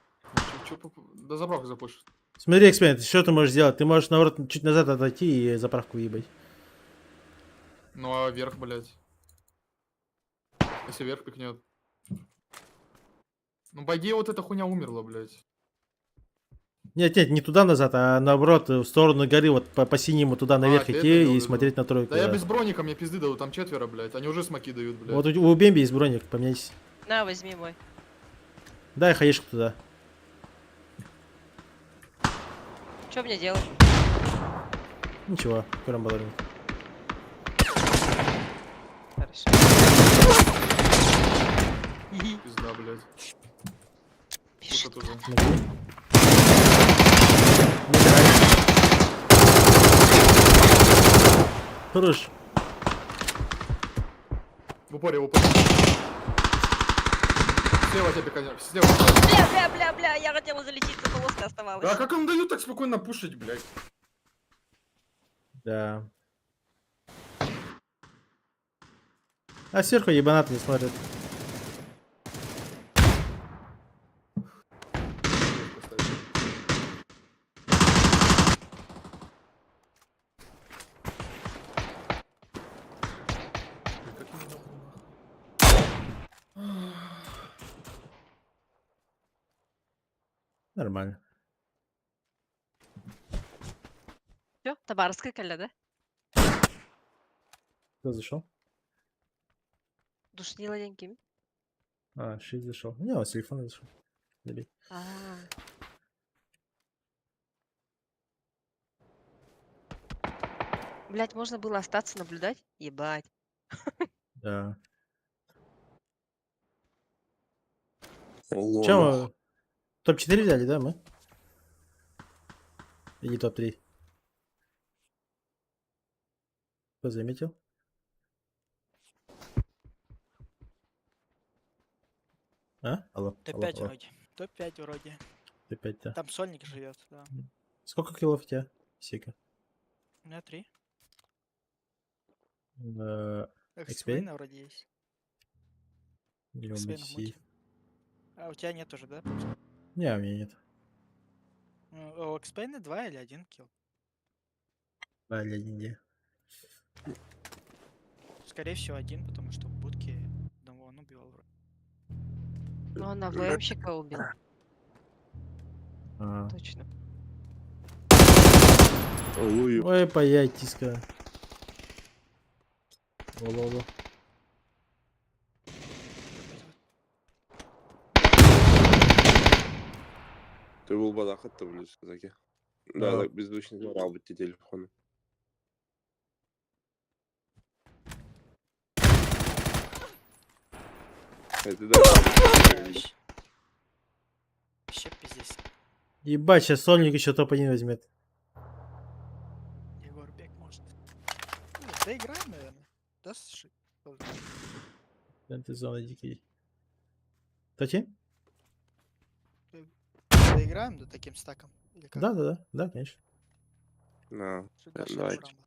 S3: До заправки запушит.
S4: Смотри, эксперимент, что ты можешь сделать? Ты можешь, наоборот, чуть назад отойти и заправку ебать.
S3: Ну а вверх, блядь. Если вверх пикнет. Ну, по идее, вот эта хуйня умерла, блядь.
S4: Нет, не туда назад, а наоборот, в сторону горы, вот по синему туда наверх
S3: ты это
S4: идти
S3: имел в
S4: и
S3: виду?
S4: смотреть на тройку.
S3: Да я
S4: да.
S3: без броника, мне пизды дают, там 4, блядь. Они уже смоки дают, блядь.
S4: Вот у Бемби есть броник, поменяйтесь.
S5: На, возьми мой.
S4: Дай хаешку туда.
S5: Что мне делать?
S4: Ничего, карамбаларин.
S5: Хорошо.
S3: блядь.
S5: Пишет.
S3: Тут уже.
S4: Смотри. Выбирай. Хорош.
S3: В упоре, в упоре. Слева тебе, конечно. Слева.
S5: Бля, я хотела залететь, но полоска оставалась.
S3: Да как он дают так спокойно пушить, блядь?
S4: Да. А сверху ебанат не смотрит.
S3: Блин, как ему нахуй?
S4: Нормально.
S5: Все, Табарская коля, да?
S4: Кто зашел?
S5: Душнила деньги.
S4: А, 6 зашел. Не, он с телефона зашел. Забей.
S5: А, блять, можно было остаться наблюдать? Ебать.
S4: Да.
S7: Лох.
S4: Чем мы? Топ-4 взяли, да, мы? Или топ-3? Кто заметил? А? Алло, алло,
S2: Топ-5
S4: алло.
S2: вроде. Топ-5 вроде.
S4: Ты 5-то.
S2: Там сольник живет, да.
S4: Сколько киллов у тебя, Сика?
S2: У меня 3.
S4: XP?
S2: Экспейна вроде есть.
S4: Или
S2: Экспейн в
S4: OBC?
S2: муте. А у тебя нет уже, да?
S4: Не, у меня нет.
S2: У Экспейна 2 или 1 килл?
S4: Да, или один где.
S2: Скорее всего 1, потому что в будке одного он убивал вроде.
S5: Ну, он АВМщика убил.
S4: А.
S5: Точно.
S7: Ой,
S4: Ой, паять, тиска. Лололо.
S7: ты был бадахат-то, блядь, казаки. Да,
S4: Да.
S7: так беззвучный забрал бы те телефоны. Это да.
S2: Вообще пиздец.
S4: Ебать, сейчас сольник еще топ-1 возьмет.
S2: Егор Бек может. Ну, доиграем, наверное. Да, слушай.
S4: Ты зона дикий. Кстати?
S2: Доиграем, да, таким стаком? Или как?
S4: Да, конечно.
S7: На.
S2: Что дальше
S7: давайте.
S2: Рамбл?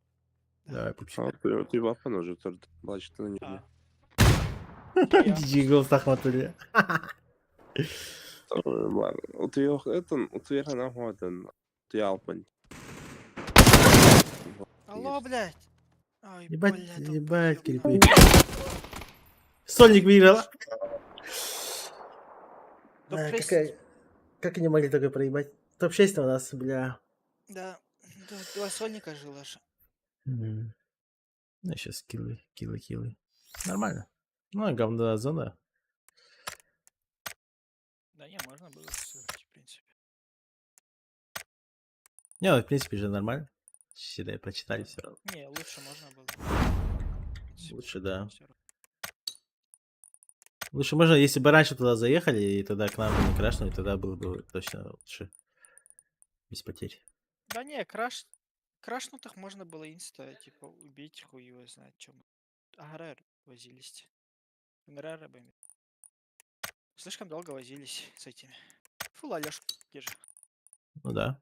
S4: Давай, пупсик.
S7: А, ты вапан уже, торт. Бачите на небе.
S4: Диджей голос ахматули.
S7: Бар. Утуяха нахуатан. Утуялпан.
S2: Алло, блядь. Ой,
S4: Ебать,
S2: бля,
S4: ебать,
S2: долбоёб.
S4: крипы. Сольник выиграл.
S2: Топ-6.
S4: Как они могли такое проебать? Топ-6 у нас, бля.
S2: Да, 2 сольника жило аж.
S4: Ну, сейчас киллы. Нормально. Ну, говно зона.
S2: Да не, можно было сыграть, в принципе.
S4: Не, ну, в принципе же нормально. Считай, прочитали все равно.
S2: Не, лучше можно было. В принципе,
S4: Лучше, да.
S2: всё равно.
S4: Лучше можно, если бы раньше туда заехали, и тогда к нам бы не крашнули, тогда было бы точно лучше. Без потерь.
S2: Да не, крашнутых можно было инста, типа, убить, хуй его знает, чем. АГР возились. МРР бы. Слишком долго возились с этими. Фул Алёшку держи.
S4: Ну да.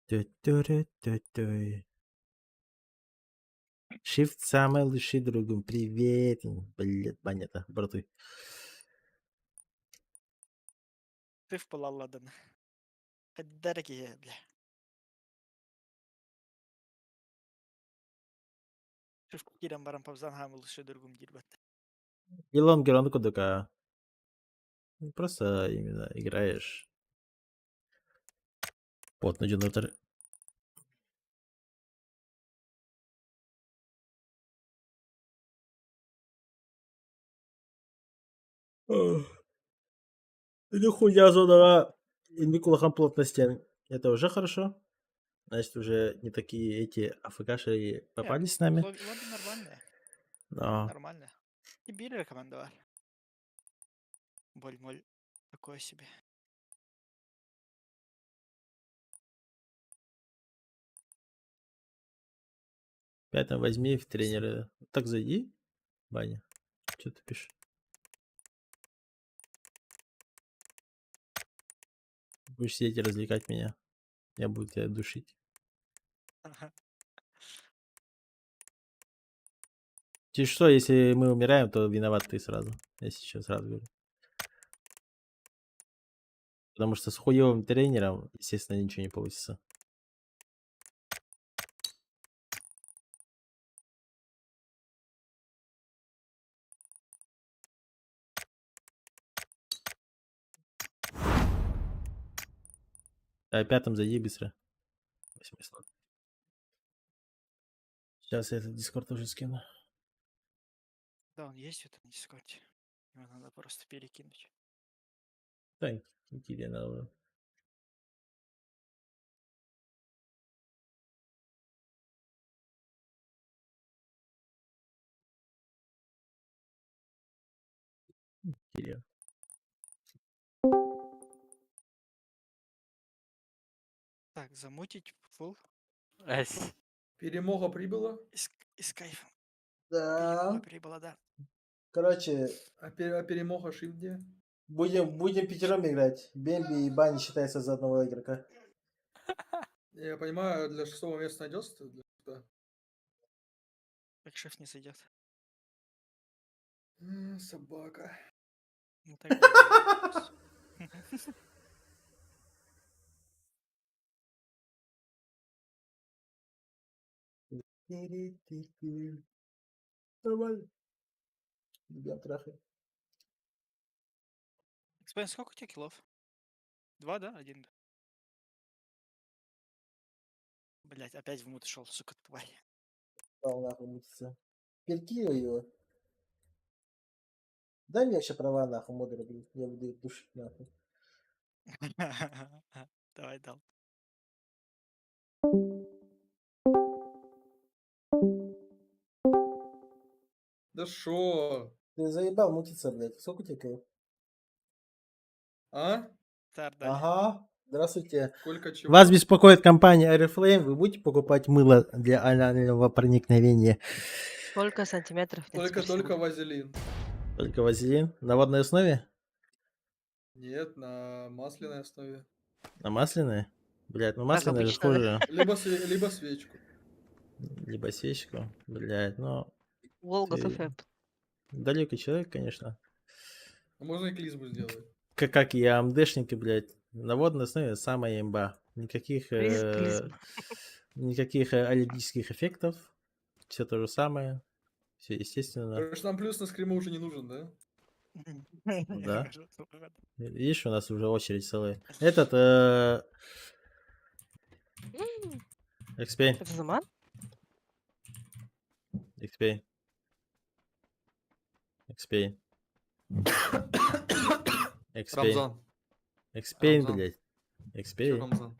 S4: Тю-тю-рю-тю-тю. Shift самый лучший другом. Привет. Блядь, банята, браты.
S2: Ты впала, ладно. Дорогие, бля. Шиф кирам барам павзан хам лучше другом дирбат.
S4: Гелон Герону Кудука. Просто именно играешь. Вот, на генератор. Или хуйня зона. И Никулахан плотности. Это уже хорошо. Значит, уже не такие эти АФКши попались с нами.
S2: Лобби нормальное.
S4: Но
S2: Нормально. И Билли рекомендовали. Боль-моль. Такое себе.
S4: пятом возьми в тренеры. Так зайди, Баня. Что ты пишешь? Будешь сидеть и развлекать меня. Я буду тебя душить. Чуть что, если мы умираем, то виноват ты сразу. Я сейчас сразу говорю. Потому что с хуевым тренером, естественно, ничего не получится. А пятом зайди быстро. Смысл. Сейчас я этот дискорд уже скину.
S2: Да, он есть в этом дискорде. Его надо просто перекинуть.
S4: Так, тебе надо. Кирилл.
S2: Так, замутить фул
S3: Перемога прибыла,
S2: и с кайфом.
S1: Да.
S2: Прибыла, да.
S1: Короче,
S3: а перемога шип где?
S1: будем пятером играть. Бемби и Бани считается за одного игрока.
S3: Я понимаю, для 6-го места найдется? Да.
S2: Как шеф не сойдет.
S3: Собака.
S2: Ну так бывает.
S1: Нормально. Любим трахать.
S2: Экспен, сколько у тебя киллов? 2, да? 1. Блять, опять в мут шел, сука, тварь.
S1: Стал нахуй мутиться. Перекидывай его. Дай мне вообще права нахуй, модера, блин. Я буду их душить нахуй.
S2: Давай, дал.
S3: Да шо?
S1: Ты заебал мутиться, блядь. Сколько у тебя килл?
S3: А?
S2: Стар, дали.
S1: Ага. Здравствуйте.
S3: Сколько чего?
S4: Вас беспокоит компания Airflame. Вы будете покупать мыло для анального проникновения?
S5: Сколько сантиметров? Нет,
S3: Только
S5: спросила.
S3: вазелин.
S4: Только вазелин? На водной основе?
S3: Нет, на масляной основе.
S4: На масляной? Блядь, ну
S5: Как
S4: масляная же
S5: обычно, да?
S4: хуже.
S3: Либо свечку.
S4: Либо свечку. Блядь, ну...
S5: Волга
S4: Ты
S5: ФФ.
S4: далекий человек, конечно.
S3: А можно и клизму сделать.
S4: Как и АМДшники, блядь. На водной основе самая имба. Никаких...
S5: Клизм.
S4: никаких аллергических эффектов. Все то же самое. Все естественно.
S3: Короче, нам плюс на скриму уже не нужен, да?
S4: Да. Видишь, у нас уже очередь целая. Этот... XP.
S5: Это Заман?
S4: XP. XP. XP.
S3: Рамзан.
S4: XP,
S3: Рамзан.
S4: блядь.
S3: Чё,
S4: XP.
S3: Рамзан?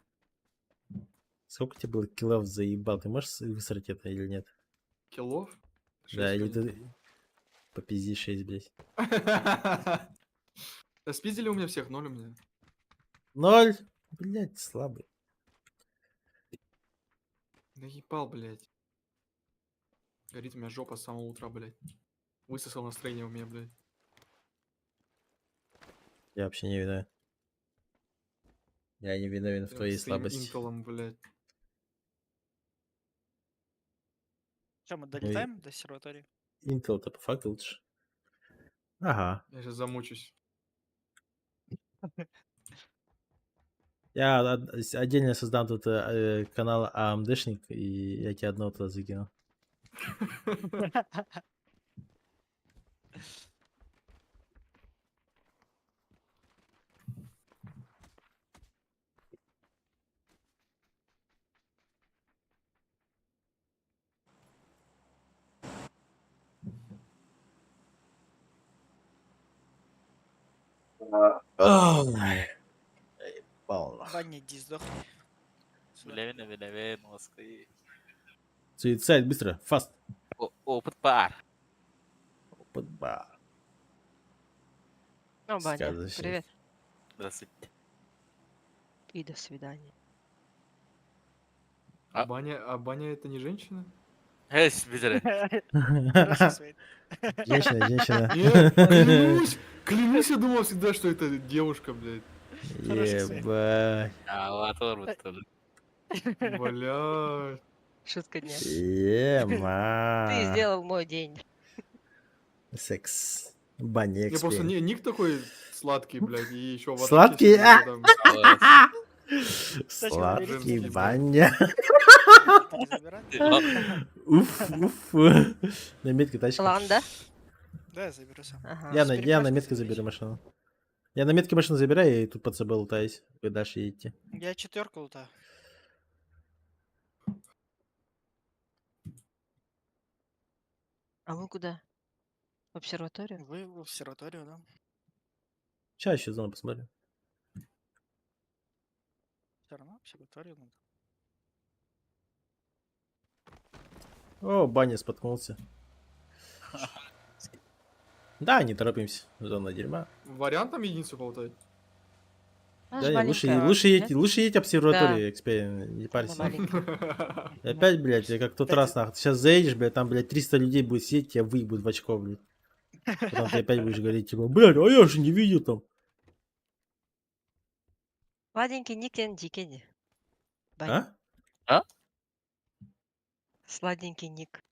S4: Сколько тебе было киллов заебал? Ты можешь высрать это или нет?
S3: Киллов?
S4: Да, или
S3: 6
S4: ты попизди 6, блядь.
S3: Да спиздили у меня всех, 0 у меня.
S4: 0? Блядь, слабый.
S3: Да ебал, блядь. Горит у меня жопа с самого утра, блядь. Высосал настроение у меня, блядь.
S4: Я вообще не виновен. Я не виновен в
S3: Я
S4: твоей
S3: с своим
S4: слабости.
S3: интелом, блядь.
S2: Что, мы долетаем до серватории?
S4: Intel-то по факту лучше. Ага.
S3: Я сейчас замучусь.
S4: Я отдельно создам тут канал AMDшник, и я тебе одного туда закину. Ой. Ебал нахуй.
S2: Баня, иди сдохни. Сюда.
S8: Билевин, Москвы.
S4: Суицид, быстро, фаст.
S8: Опыт бар.
S4: Подба.
S5: О, Баня,
S4: Сказочный.
S5: привет.
S8: Здравствуйте.
S5: И до свидания.
S3: А
S8: А?
S3: Баня это не женщина?
S8: Эй, Питер.
S2: Хороший свет.
S4: Женщина, женщина.
S3: Нет, клянусь, я думал всегда, что это девушка, блядь.
S2: Хороший свет.
S4: Ебать.
S8: Аллатор, betul.
S3: Блядь.
S5: Шутка дня. Ты
S4: Ема.
S5: сделал мой день.
S4: Секс. Баня
S3: Не, просто
S4: экспириенс.
S3: ник такой сладкий, блядь, и еще в
S4: Сладкий?
S3: атаке
S4: Сладкий
S3: Женский,
S4: баня.
S2: Так забирать?
S4: Уф, уф. На метке тачка.
S5: Ладно, да?
S2: Да, я заберу сам.
S5: Ага.
S4: Я
S2: С
S4: на
S2: переправкой
S4: метке
S2: заберите.
S4: заберу машину. Я на метке машину забираю и тут под собой лутаюсь. Вы дальше едете.
S2: Я 4 лутаю.
S5: А вы куда? В обсерваторию?
S2: Вы в обсерваторию, да?
S4: Сейчас еще зону посмотрим.
S2: Все равно обсерваторию надо.
S4: О, баня споткнулся. Да, не торопимся. Зона дерьма.
S3: Вариант там единицу полутать?
S5: Она
S4: Да,
S5: ж
S4: не,
S5: маленькая вообще, нет?
S4: лучше едь обсерваторию, экспириенс, не
S5: Она
S4: парься.
S5: маленькая.
S4: И опять, блядь, как тот раз, нахуй. Ты сейчас заедешь, блядь, там, блядь, 300 людей будет сидеть, тебя выебут в очко, блядь. Потом ты опять будешь говорить, типа, блядь, а я же не видел там.
S5: Сладенький Никен Дикени. Баня.
S4: А?
S5: Сладенький ник.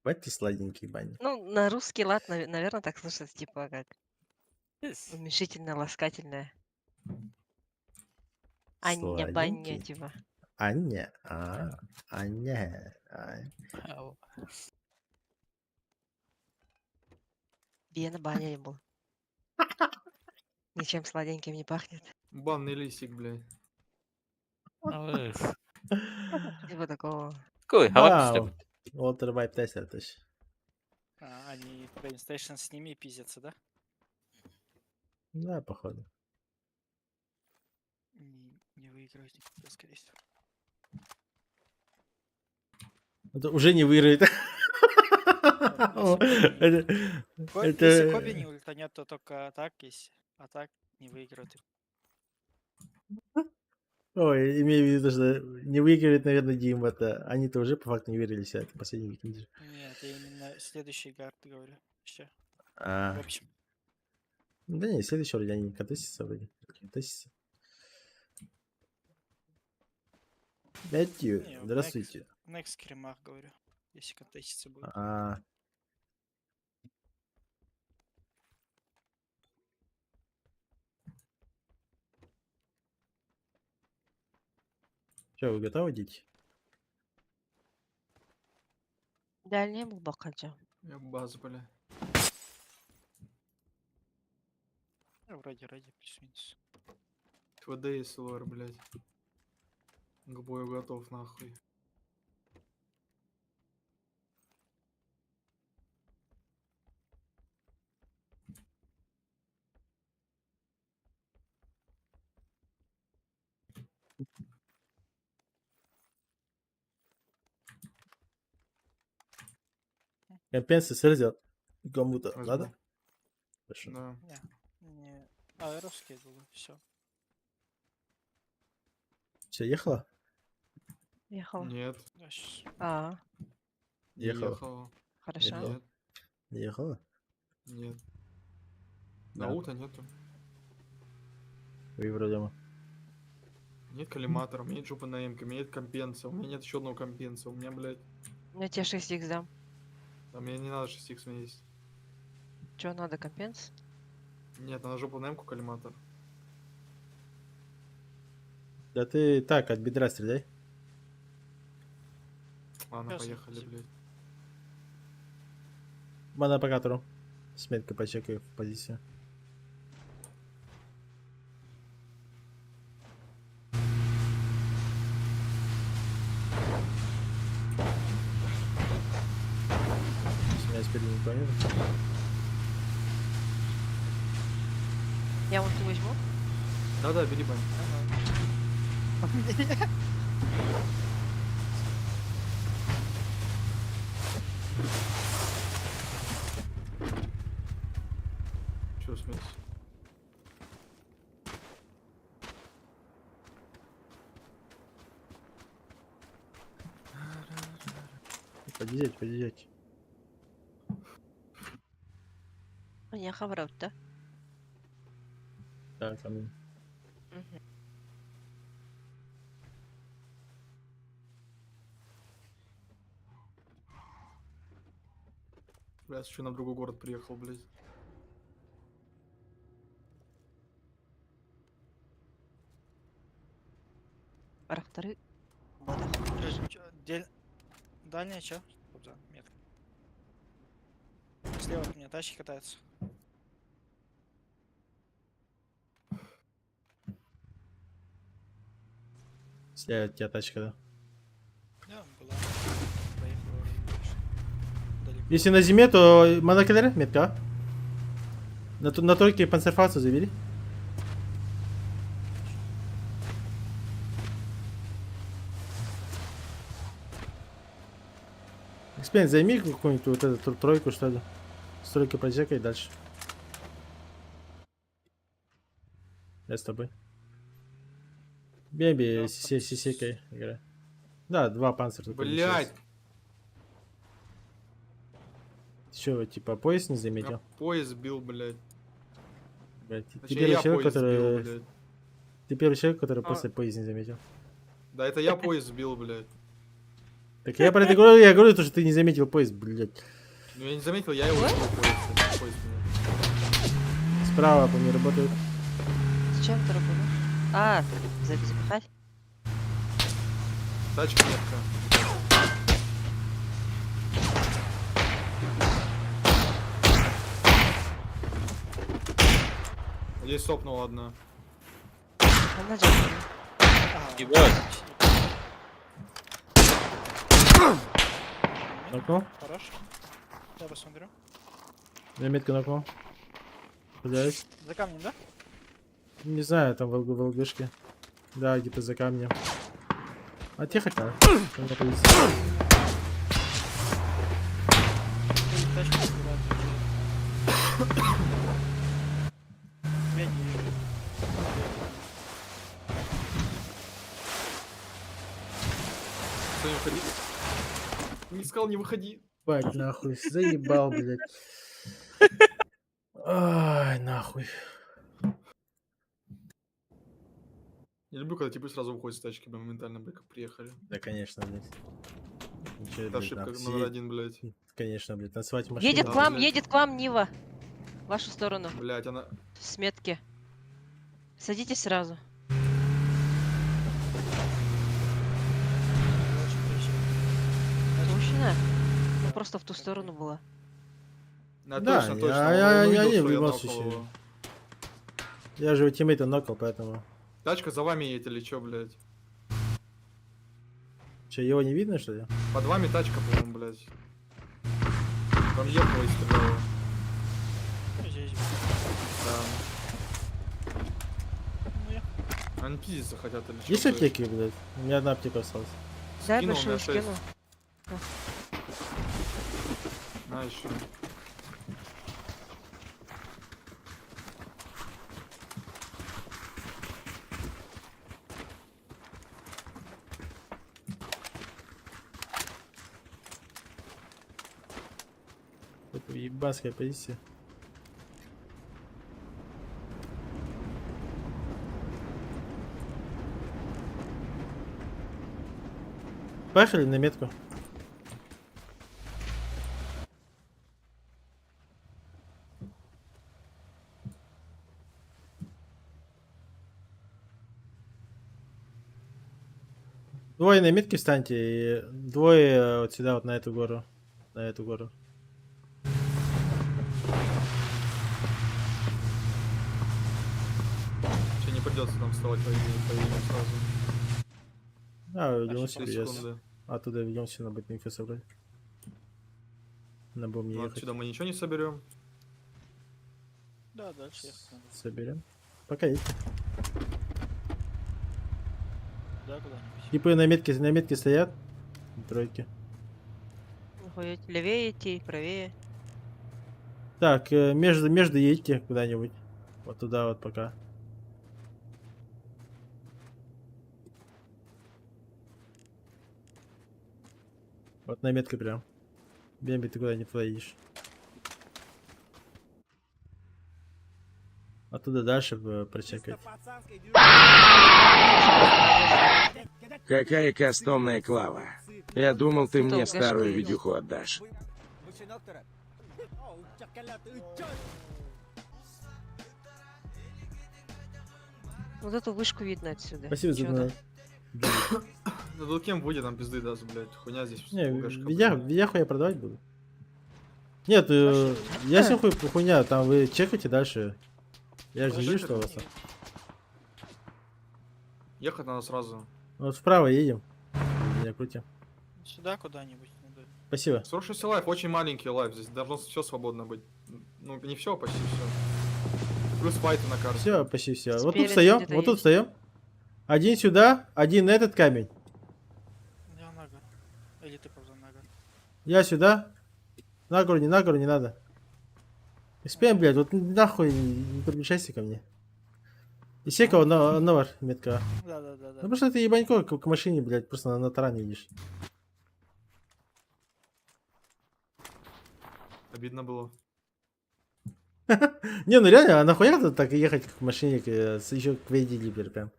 S4: Бать ты сладенький, баня.
S5: Ну, на русский лад, наверное, так слышится, типа, как уменьшительно ласкательное. Аня, баня,
S4: Сладенький.
S5: типа.
S4: Аня, Аня.
S5: Бена баня ему. Ничем сладеньким не пахнет.
S3: Банный листик, блядь.
S5: Типа такого.
S8: Кой,
S4: Вау. Water Vibe Tester, точно.
S2: Они PlayStation с ними пиздятся, да?
S4: Да, походу.
S2: Не выигрывать никогда, скорее всего.
S4: Это уже не выиграет.
S2: Если Коби не ультанет, то только так есть. А так не выиграют.
S4: Ой, имею в виду, что не выиграет, наверное, Дим. Это они-то уже по факту не верили себя. Это последний викинг.
S2: Нет, я именно следующий гард говорю. Еще. В
S4: А,
S2: общем.
S4: да не, следующий вроде они не контестятся вроде. Контестятся. Мэтью,
S2: Не, в
S4: здравствуйте.
S2: Next скримах говорю. Если контеститься будет.
S4: А. Че, вы готовы, дети?
S5: Дальний был бакаджа.
S3: Я база, бля.
S2: Вроде ради плюс-минус.
S3: ТВД и СЛР, блядь. К бою готов, нахуй.
S4: Компенсы срезал кому-то.
S3: Возьму.
S4: Надо? Хорошо.
S3: Да.
S2: Не. Аэровский было. Все.
S4: Все, ехала?
S5: Ехал.
S3: Нет.
S2: Да, щас.
S5: А,
S3: Не
S4: Ехала.
S3: ехала.
S5: хорошо.
S4: Ехала.
S3: Нет.
S4: Не ехала?
S3: Нет.
S4: Да.
S3: Наута нету.
S4: Вы вроде бы.
S3: Нет коллиматора, у меня нет жопы на эмке, у меня нет компенса, у меня нет еще одного компенса, у меня, блядь,
S5: Я тебе 6х дам.
S3: а мне не надо 6 х, у меня есть.
S5: Че надо, компенс?
S3: Нет, надо жопу на эмку коллиматор.
S4: Да ты так, от бедра стреляй.
S3: Ладно,
S2: Ясно,
S3: поехали,
S2: спасибо.
S3: блядь.
S4: Мана по катору. С меткой почекаю в позицию. Если меня спереди не поймет.
S5: Я вот возьму.
S3: Да-да, бери бань. Чё смесь?
S4: Подъезжать, подъезжать.
S5: Я хаврот, да?
S4: Так, там.
S5: Мгм.
S3: Блядь, что на другой город приехал, блядь.
S5: Арахтары. Вода.
S2: Дальняя чё? Куда? Метка. Слева от меня тачки катаются.
S4: Слева от тебя тачка, да?
S2: Да, была. Проехала вроде дальше. Далеко.
S4: Если на зиме, то монокидер, метка. А? На тройке панцерфауста забери. Эксперимент, займи какую-нибудь вот эту тройку, что ли. Стройки прочекай дальше. Я с тобой. Беби,
S2: Да,
S4: сисекай игра. Да, 2 панциря только
S3: Блядь,
S4: лишилось. Чё, типа поезд не
S3: меня
S4: заметил?
S3: поезд сбил, блядь.
S4: Блядь, ты
S3: Точнее,
S4: первый
S3: я
S4: человек,
S3: поезд сбил,
S4: который...
S3: блядь.
S4: Ты первый человек, который
S5: А.
S4: просто поезд не заметил.
S3: Да это я поезд сбил, блядь.
S4: Так я про это говорю, я говорю, то, что ты не заметил поезд, блядь.
S3: Ну я не заметил, я его сбил, поезд. Поезд меня.
S4: Справа по мне работает.
S5: Зачем ты работаешь? А, запихать?
S3: Тачка метка. Здесь сопнула одна.
S5: Она же-
S8: Ебать.
S4: Нокнул?
S2: Хорош. Я посмотрю.
S4: Я метко нокнул. Пытаюсь.
S2: За камнем, да?
S4: Не знаю, там волгышки. Да, где-то за камнем. Отъехать надо. Там на позиции.
S2: Ой, тачка сбивает. Я не вижу.
S3: Что, не выходи? Не сказал, не выходи.
S4: Бать, нахуй, заебал, блядь. Ай, нахуй.
S3: Не люблю, когда типы сразу выходят с тачки, мы моментально, блядь, как приехали.
S4: Да, конечно, блядь. Ничего,
S3: Это
S4: блядь,
S3: ошибка
S4: нахуй,
S3: номер
S4: сидеть.
S3: один, блядь.
S4: Конечно, блядь, танцевать в машине.
S5: Едет к вам Нива. В вашу сторону.
S3: Блядь, она...
S5: С метки. Садитесь сразу. Точно? Ну просто в ту сторону была.
S3: Да,
S4: Да,
S3: точно,
S4: я-
S3: точно.
S4: я-
S3: Он
S4: я
S3: увидел,
S4: не
S3: что
S4: в
S3: я
S4: любом
S3: нокнул
S4: случае.
S3: его.
S4: Я же его тиммейта нокал, поэтому...
S3: Тачка за вами едет или чё, блядь?
S4: Че, его не видно, что ли?
S3: Под вами тачка, по-моему, блядь. Там ехала и стреляла.
S2: Здесь.
S3: Да.
S2: Ну, я.
S3: Они пиздиться хотят или чё?
S4: Есть
S3: блядь?
S4: аптеки, блядь? У меня одна аптека осталась.
S5: Дай
S3: Скинул
S5: большую
S3: мне 6.
S5: скину.
S3: На еще.
S4: Это ебанская позиция. Поехали на метку. Двое на метке встаньте, и двое вот сюда, вот на эту гору. На эту гору.
S3: Че не придется там вставать по имени сразу.
S4: А, ведемся
S3: 3
S4: без.
S3: секунды.
S4: Оттуда ведемся, надо будет инфу собрать. Надо было мне
S3: Ну,
S4: ехать.
S3: отсюда мы ничего не соберем.
S2: Да, дальше ехать надо.
S4: Соберем. Пока едь.
S2: сюда куда-нибудь.
S4: Типы на метке стоят. Тройки.
S5: Охуеть. Левее идти, правее.
S4: Так, между едьте куда-нибудь. Вот туда вот пока. Вот на метке прям. Бемби, ты куда не туда едешь. Оттуда дальше прочекать.
S9: Какая кастомная клава. Я думал, ты мне
S5: Что,
S9: старую
S5: гашки?
S9: видюху отдашь.
S5: Вот эту вышку видно отсюда.
S4: Спасибо за
S5: Чё
S4: донат.
S3: Да тут кем будет нам пизды даст, блядь. Хуйня здесь.
S4: Не,
S3: лугашка,
S4: видяху я продавать буду. Нет, я с хуйня, там вы чекайте дальше. Я же не вижу, что у вас там.
S3: Ехать надо сразу.
S4: Вот вправо едем. Меня крутим.
S2: Сюда куда-нибудь надо.
S4: Спасибо.
S3: 46 лайф, очень маленький лайф. Здесь должно все свободно быть. Ну, не все, почти все. Плюс файты на карте.
S4: Все, почти все. Вот тут
S5: Спереди
S4: встаем,
S5: где-то
S4: вот тут
S5: есть.
S4: встаем. Один сюда, один на этот камень.
S2: Я на гору. Или ты ползал на гору.
S4: Я сюда. На гору не надо. Спем, блядь, вот нахуй не подключайся ко мне. И секого на метка.
S2: Да.
S4: Ну потому что ты ебанько к машине, блядь, просто на таране едешь.
S3: Обидно было.
S4: Не, ну реально, а нахуя ты так ехать к машине, еще к Вейди Либер прям.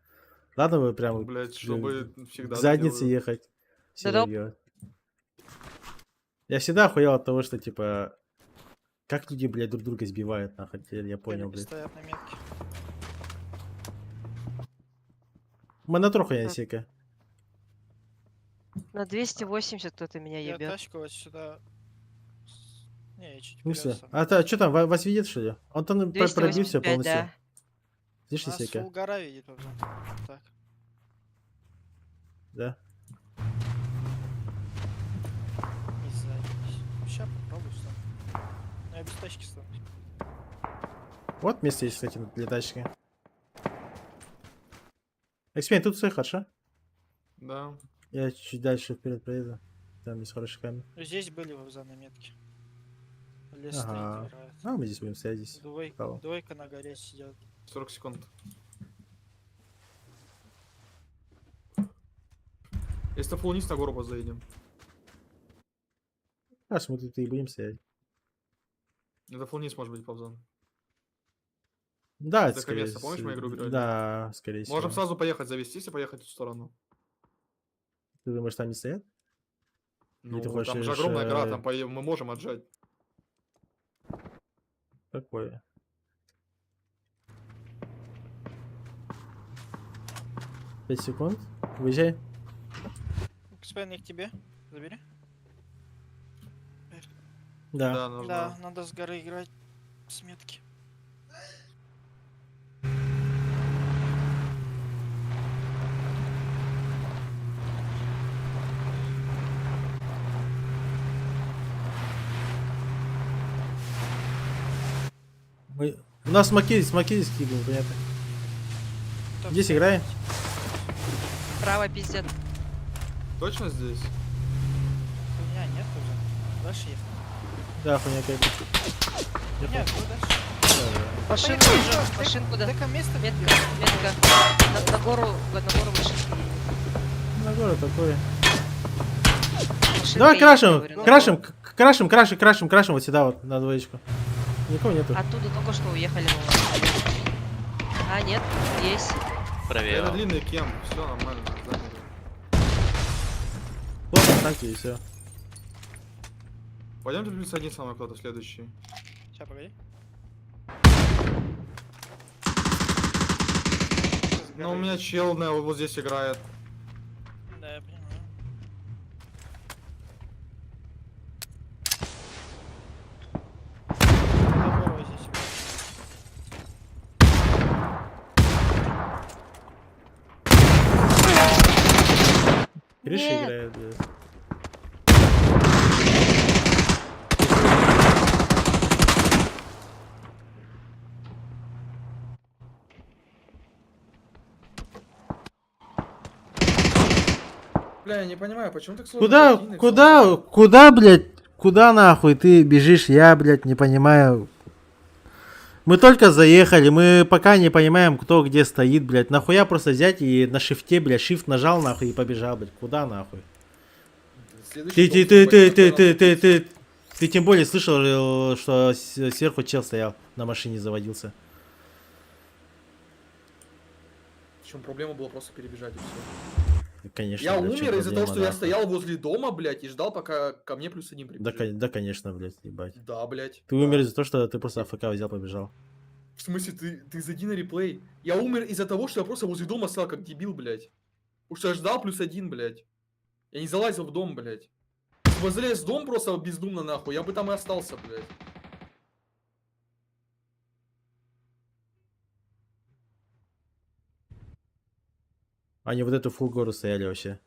S4: Ладно, вы прям
S3: Ну, блядь, чтобы всегда
S4: к
S3: так
S4: заднице
S3: делаю.
S4: ехать. Всегда
S5: Да-да.
S4: делать. Я всегда охуел от того, что типа... Как люди, блядь, друг друга сбивают, нахуй, теперь я понял,
S2: Пелики
S4: блядь.
S2: стоят на метке.
S4: Монотроху я не сека.
S5: На 280 кто-то меня
S2: Я
S5: ебет.
S2: тачку вот сюда. Не, я чуть
S4: Ну все.
S2: вперед
S4: А что там, вас видит, что ли? Он там пробил все
S5: 285,
S4: полностью.
S5: да.
S4: Слышишь,
S2: Нас
S4: сека?
S2: фул гора видит, Павзан. Так.
S4: Да.
S2: И сзади. Сейчас попробую встать. Но я без тачки стану.
S4: Вот место есть, кстати, для тачки. Эксперимент, тут все хорошо.
S3: Да.
S4: Я чуть дальше вперед проеду. Там есть хороший камень.
S2: Здесь были Павзан на метке. Лес
S4: Ага.
S2: стоит, играет.
S4: А, мы здесь будем стоять здесь. Право.
S2: Двойка на горе сидят.
S3: 40 секунд. Если фул вниз, на гору заедем.
S4: Раз мы тут и будем стоять.
S3: Это фул вниз может быть, Павзан.
S4: Да,
S3: Это
S4: это скорее
S3: место, помнишь, мы игру играли?
S4: Да, скорее всего.
S3: Можем сразу поехать завестись и поехать в ту сторону.
S4: Ты думаешь, там не стоят?
S3: Ну,
S4: ты
S3: там
S4: хочешь,
S3: же огромная гора, там мы можем отжать.
S4: Такое. Пять секунд. Выезжай.
S2: Экспен, к тебе. Забери.
S4: Да.
S3: Да, нужно.
S2: Да, надо с горы играть. С метки.
S4: У нас смоки скидываем, понятно.
S2: Топ
S4: Здесь
S2: стоит.
S4: играем.
S5: Право пиздец.
S3: Точно здесь?
S2: Хуйня, нет уже. Дальше ехать.
S4: Да, хуйня опять.
S2: Нет, ну дальше.
S5: Машинку
S2: Поехали,
S5: уже,
S2: Жор,
S5: машинку, да.
S2: Дека место
S5: Метка, метка. На гору машинки.
S4: На гору такое.
S5: Машинка
S4: Давай
S5: едет,
S4: крашим,
S5: говорю, на гору.
S4: крашим вот сюда вот, на двоечку. Никого нету.
S5: Оттуда только что уехали. А, нет, есть.
S8: Правее.
S3: Это длинный кем, все нормально. заняли.
S4: Плотно станьте и все.
S3: Пойдемте плюс один со мной кто-то следующий.
S2: Сейчас, погоди.
S3: Ну, у меня чел вот здесь играет.
S2: Да, я понимаю. Здорово здесь.
S4: Крыша
S5: Нет.
S4: играет, блядь.
S3: Бля, я не понимаю, почему так сложно
S4: Куда,
S3: зайти на
S4: куда,
S3: всё это?
S4: куда, блядь, куда нахуй ты бежишь? Я, блядь, не понимаю. Мы только заехали, мы пока не понимаем, кто где стоит, блядь. Нахуя просто взять и на шифте, блядь, шифт нажал нахуй и побежал, блядь. Куда нахуй?
S3: Следующий дом съебать, нахуй надо тупиться.
S4: Ты тем более слышал, что сверху чел стоял, на машине заводился.
S3: Причем проблема была просто перебежать и все.
S4: Конечно,
S3: Я
S4: блядь, в чём
S3: умер из-за того,
S4: проблема,
S3: что я
S4: нахуй?
S3: стоял возле дома, блядь, и ждал, пока ко мне плюс один
S4: Да,
S3: прибежит.
S4: да, конечно, блядь, ебать.
S3: Да, блядь.
S4: Ты
S3: да.
S4: умер из-за того, что ты просто АФК взял, побежал.
S3: В смысле, ты зайди на реплей. Я умер из-за того, что я просто возле дома стоял как дебил, блядь. Потому что я ждал плюс один, блядь. Я не залазил в дом, блядь. Если бы залез в дом просто бездумно, нахуй, я бы там и остался, блядь.
S4: Они вот эту фул гору стояли вообще.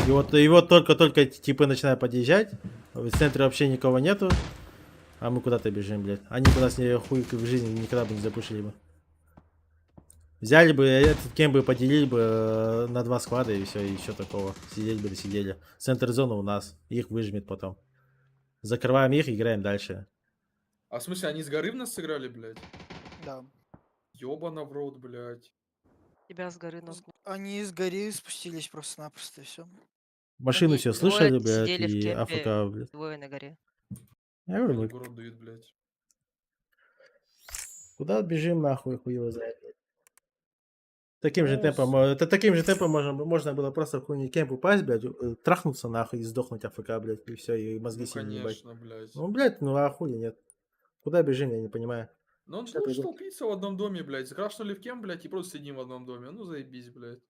S4: И вот только-только типы начинают подъезжать. В центре вообще никого нету. А мы куда-то бежим, блядь. Они бы нас не хуй в жизни никогда бы не запушили бы. Взяли бы этот кем бы поделили бы на 2 склада и все, и еще такого. Сидеть бы сидели. Центр зоны у нас. Их выжмет потом. Закрываем их, играем дальше.
S3: А в смысле, они с горы в нас сыграли, блядь?
S2: Да.
S3: Ёбана в рот, блядь.
S5: Тебя с горы ног.
S2: Они с горы спустились просто-напросто, и все.
S4: Машину
S5: Они
S4: все
S5: двое
S4: слышали, блядь,
S5: сидели в
S4: и
S5: кемпе,
S4: АФК, блядь.
S5: двое на горе.
S4: Я говорю,
S3: Они
S4: мы
S3: город дают, блядь.
S4: куда бежим нахуй, хуй его знает. Таким же
S3: Ну,
S4: темпом, это таким же темпом можно было просто в какой-нибудь кемп упасть, блядь, трахнуться нахуй и сдохнуть АФК, блядь, и все, и мозги
S3: ну,
S4: себе не ебать.
S3: конечно, блядь.
S4: Ну, блядь, ну а хули нет? Куда бежим, я не понимаю.
S3: Ну, он
S4: Ща
S3: лучше
S4: пойду.
S3: толпиться в одном доме, блядь. Закрашнули в кем, блядь, и просто сидим в одном доме. Ну, заебись, блядь.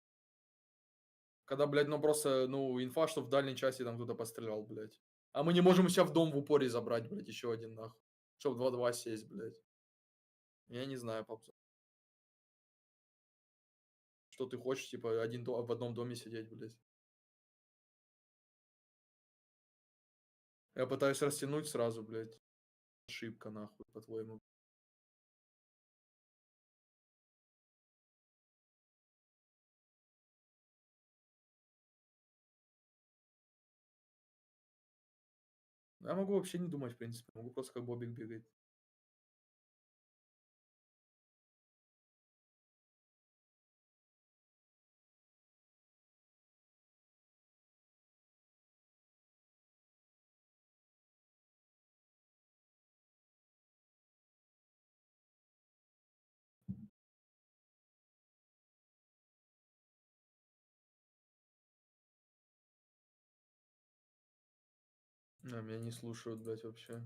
S3: Когда, блядь, ну просто, ну, инфа, что в дальней части там кто-то пострелял, блядь. А мы не можем себя в дом в упоре забрать, блядь, еще один, нахуй. Чтоб 2-2 сесть, блядь. Я не знаю, папа. Что ты хочешь, типа, в одном доме сидеть, блядь. Я пытаюсь растянуть сразу, блядь. Ошибка, нахуй, по-твоему. Я могу вообще не думать, в принципе. Могу просто как бобик бегать. А, меня не слушают, блядь, вообще.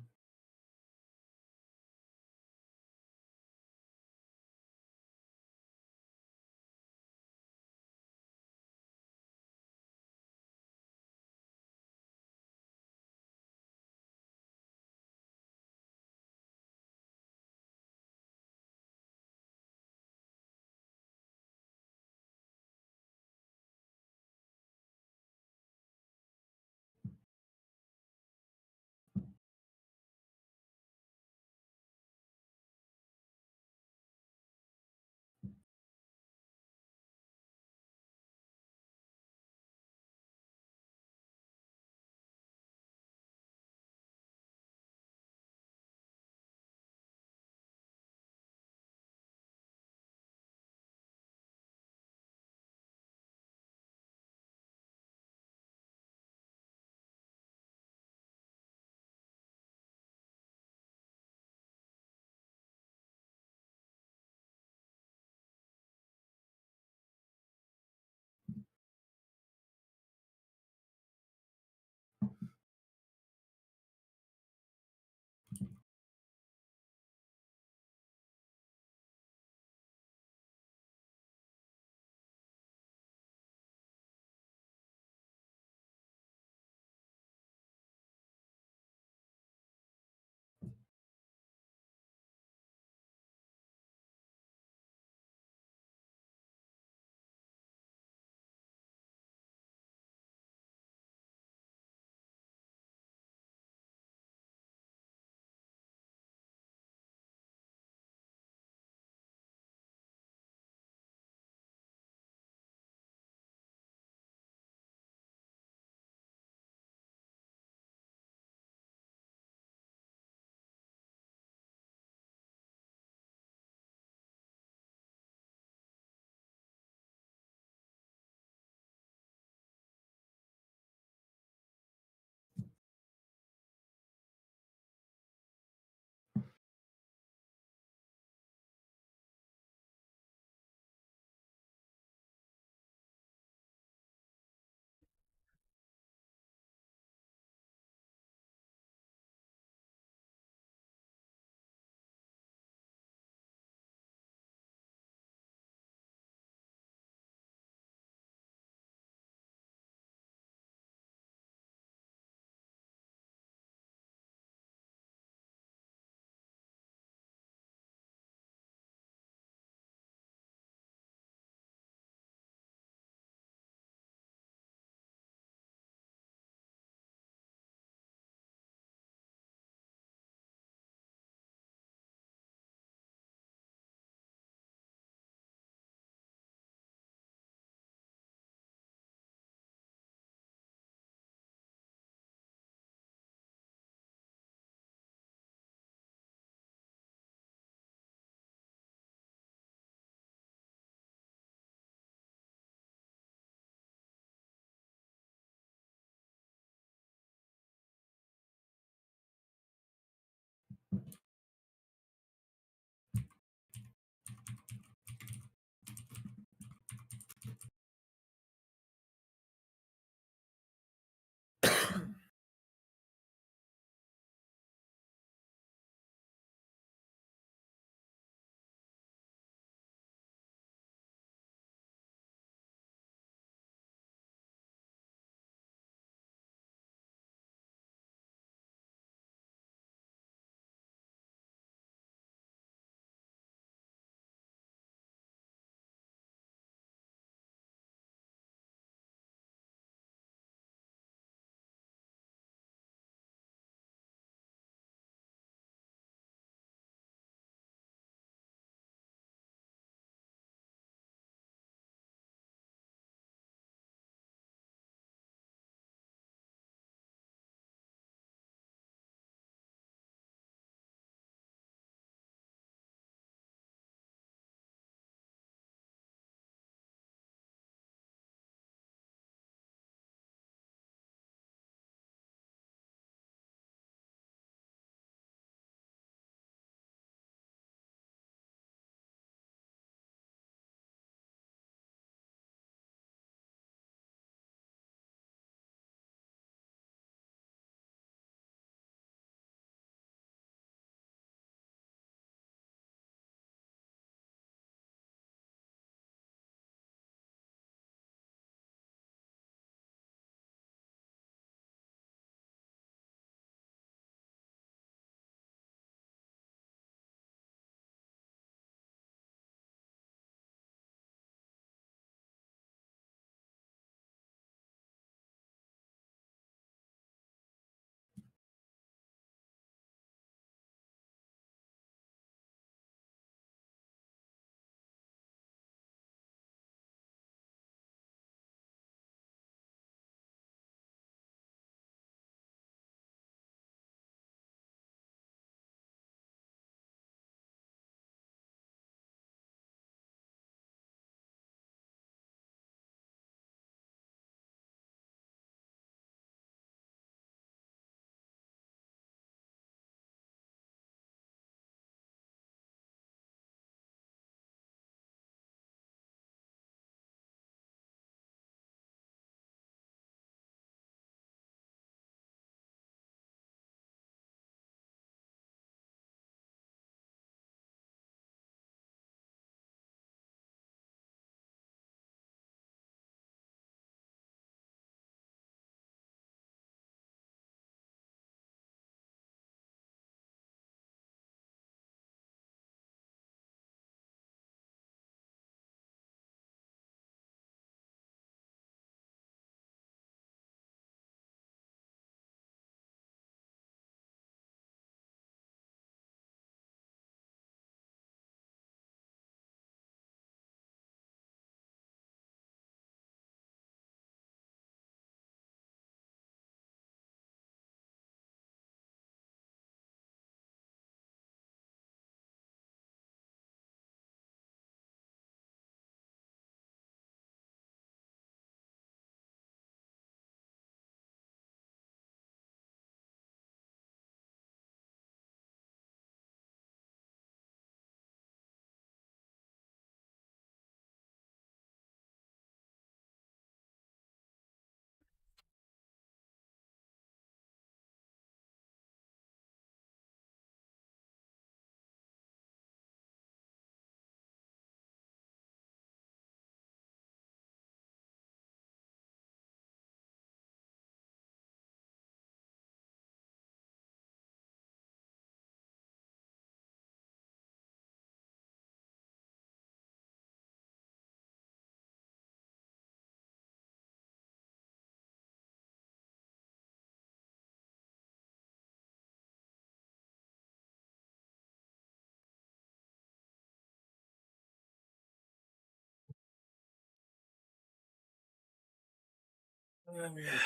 S1: Ой, блядь.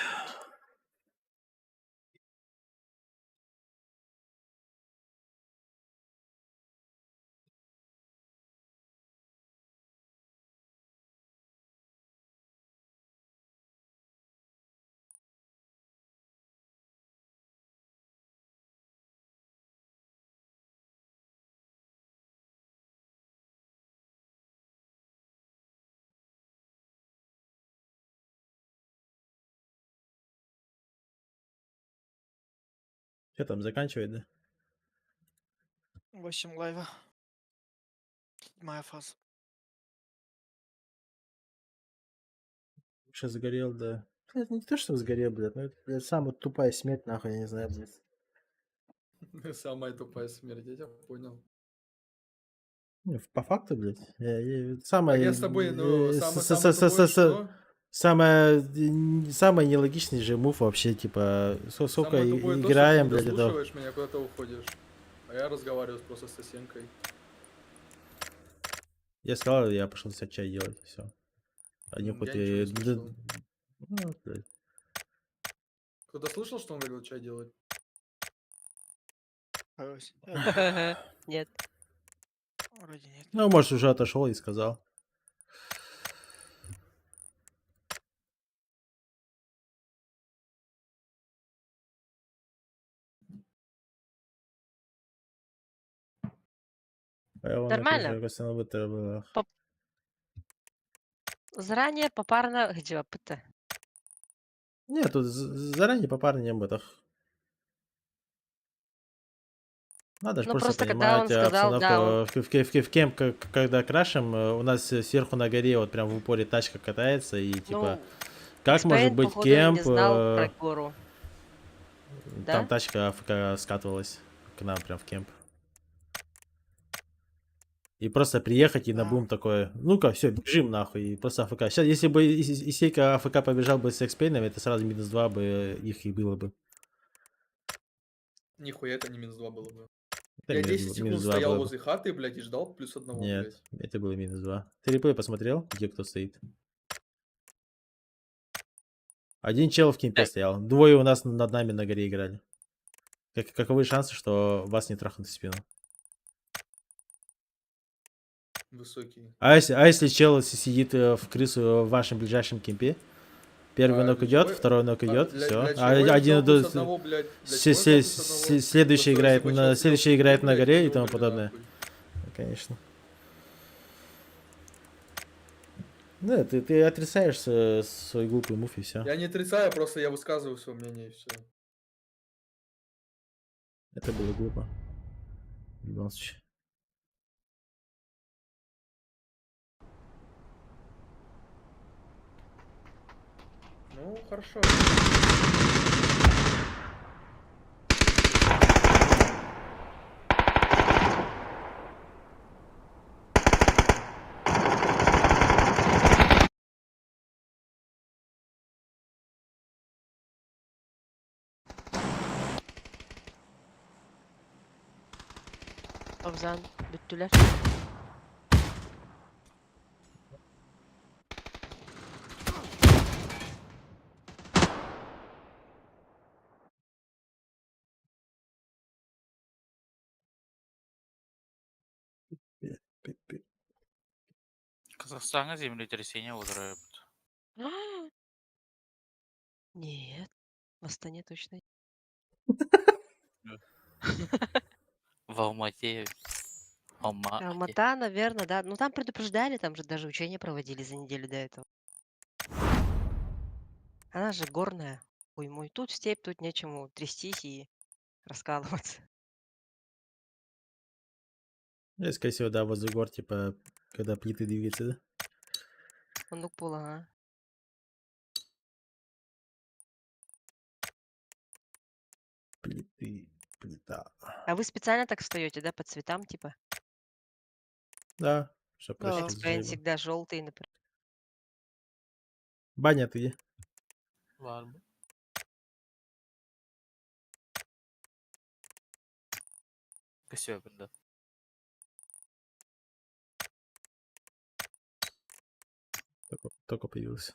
S4: Что там, заканчивает, да?
S2: 8 лайва. Моя фаза.
S4: Сейчас сгорел, да. Блядь, не то, что сгорел, блядь, но это, блядь, самая тупая смерть, нахуй, я не знаю, блядь.
S3: Самая тупая смерть, я тебя понял.
S4: Не, по факту, блядь.
S3: Так
S4: Самое...
S3: я с тобой, ну, самое тупое, что?
S4: Самый нелогичный же мув вообще, типа, сколько
S3: Самое тупое то, что ты
S4: играем,
S3: не
S4: блядь, это...
S3: дослушиваешь меня, куда-то уходишь. А я разговариваю просто с Сосенкой.
S4: Я сказал, я пошел себе чай делать, все. Они
S3: Я
S4: хоть
S3: ничего не
S4: и...
S3: слышал.
S4: Ну, блядь.
S3: Кто-то слышал, что он говорил чай делать?
S2: Ось.
S5: Нет.
S2: Вроде нет.
S4: Ну, может, уже отошел и сказал.
S5: Нормально. Заранее попарно где опыта.
S4: Нет, тут заранее по парным ботах. Надо же
S5: Ну,
S4: просто
S5: просто когда он
S4: понимать
S5: сказал, да, он-
S4: обстановку. В кемп, когда крашем, у нас сверху на горе вот прям в упоре тачка катается, и типа,
S5: Ну,
S4: как может
S5: Экспейн,
S4: быть
S5: походу, не
S4: кемп,
S5: знал про гору.
S4: там
S5: Да?
S4: тачка АФК скатывалась к нам прям в кемп. И просто приехать и на
S2: Да.
S4: бум такое, ну-ка, все, бежим нахуй, и просто АФК. Сейчас, если бы Исейка АФК побежал бы с экспейном, это сразу -2 бы их и было бы.
S3: Нихуя это не -2 было бы.
S4: Это
S3: Я 10 секунд
S4: -2
S3: стоял
S4: было бы.
S3: возле хаты, блядь, и ждал +1,
S4: Нет,
S3: блядь.
S4: это было -2. Ты реплей посмотрел, где кто стоит? Один чел в кемпе стоял. Двое у нас над нами на горе играли. Каковы шансы, что вас не трахнут в спину?
S3: Высокий.
S4: А если чел сидит в крысу в вашем ближайшем кемпе? Первый
S3: А
S4: нок
S3: для
S4: идет,
S3: чего-
S4: второй нок идет,
S3: для
S4: все.
S3: чего я взял
S4: Один
S3: +1, блядь? Для чего я взял +1?
S4: следующий
S3: Просто
S4: играет
S3: если бы чел сидел в
S4: следующий играет
S3: кемпе,
S4: на
S3: блядь,
S4: горе
S3: мы
S4: и
S3: бы
S4: тому
S3: убили
S4: подобное.
S3: нахуй.
S4: Конечно. Да, ты отрицаешь свой глупый мув и все.
S3: Я не отрицаю, просто я высказываю свое мнение и все.
S4: Это было глупо. В любом случае.
S3: Ну, хорошо.
S5: Обзан, бүттүлөр.
S8: Казахстанға землетрясение узрают.
S5: Нет, в Астане точно.
S8: В Алмате.
S5: Алмата, наверное, да. Ну там предупреждали, там же даже учения проводили за неделю до этого. Она же горная. Ой, мой, тут степь, тут нечему трястись и раскалываться.
S4: Ну, скорее всего, да, возле гор, типа, когда плиты двигаются, да?
S5: Ондук пола, ага.
S4: Плита.
S5: А вы специально так встаете, да, по цветам, типа?
S4: Да, чтоб
S2: Да.
S4: проще
S5: Экспейн
S4: различать было.
S5: всегда желтый, например.
S4: Баня ты где?
S8: Var mı? Көсебінде.
S4: Только появился.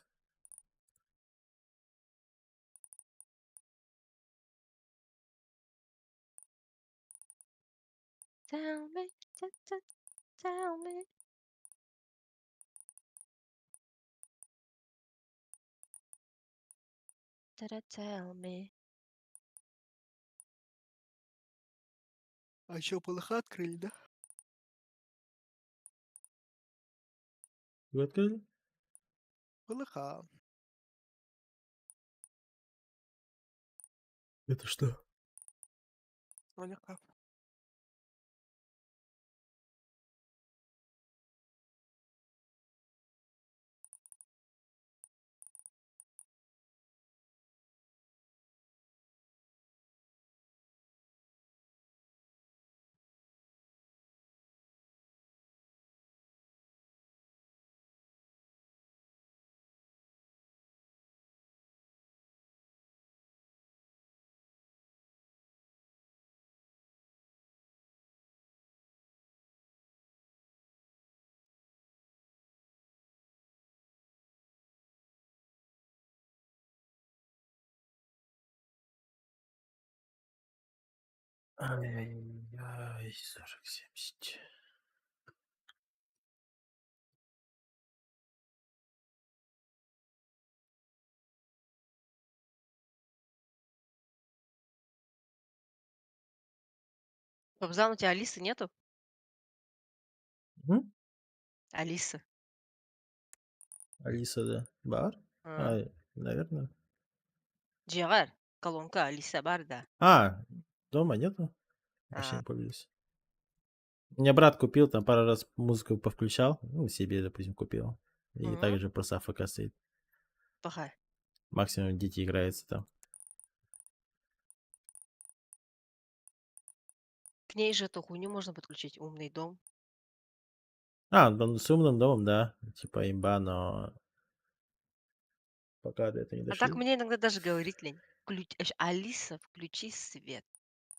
S5: Tell me, tell me. Tell me.
S2: А чё, полыха открыли, да?
S4: Вы открыли?
S2: Полыха.
S4: Это что?
S2: кролика.
S4: Ай-яй-яй, 40-70.
S5: Кобзан, у тебя Алисы нету?
S4: М?
S5: Алисы.
S4: Алиса, да. Бар?
S5: А.
S4: Наверное.
S5: Джигар. Колонка Алиса бар, да.
S4: Дома нету? Вообще
S5: А.
S4: не пользуюсь. У меня брат купил, там пару раз музыку повключал. Ну, себе, допустим, купил. И
S5: Мгм.
S4: также просто АФК стоит.
S5: Плохая.
S4: Максимум дети играются там.
S5: К ней же эту хуйню можно подключить. Умный дом.
S4: С умным домом, да. Типа имба, но пока до этого не
S5: А так
S4: дошли.
S5: мне иногда даже говорить лень. Алиса, включи свет.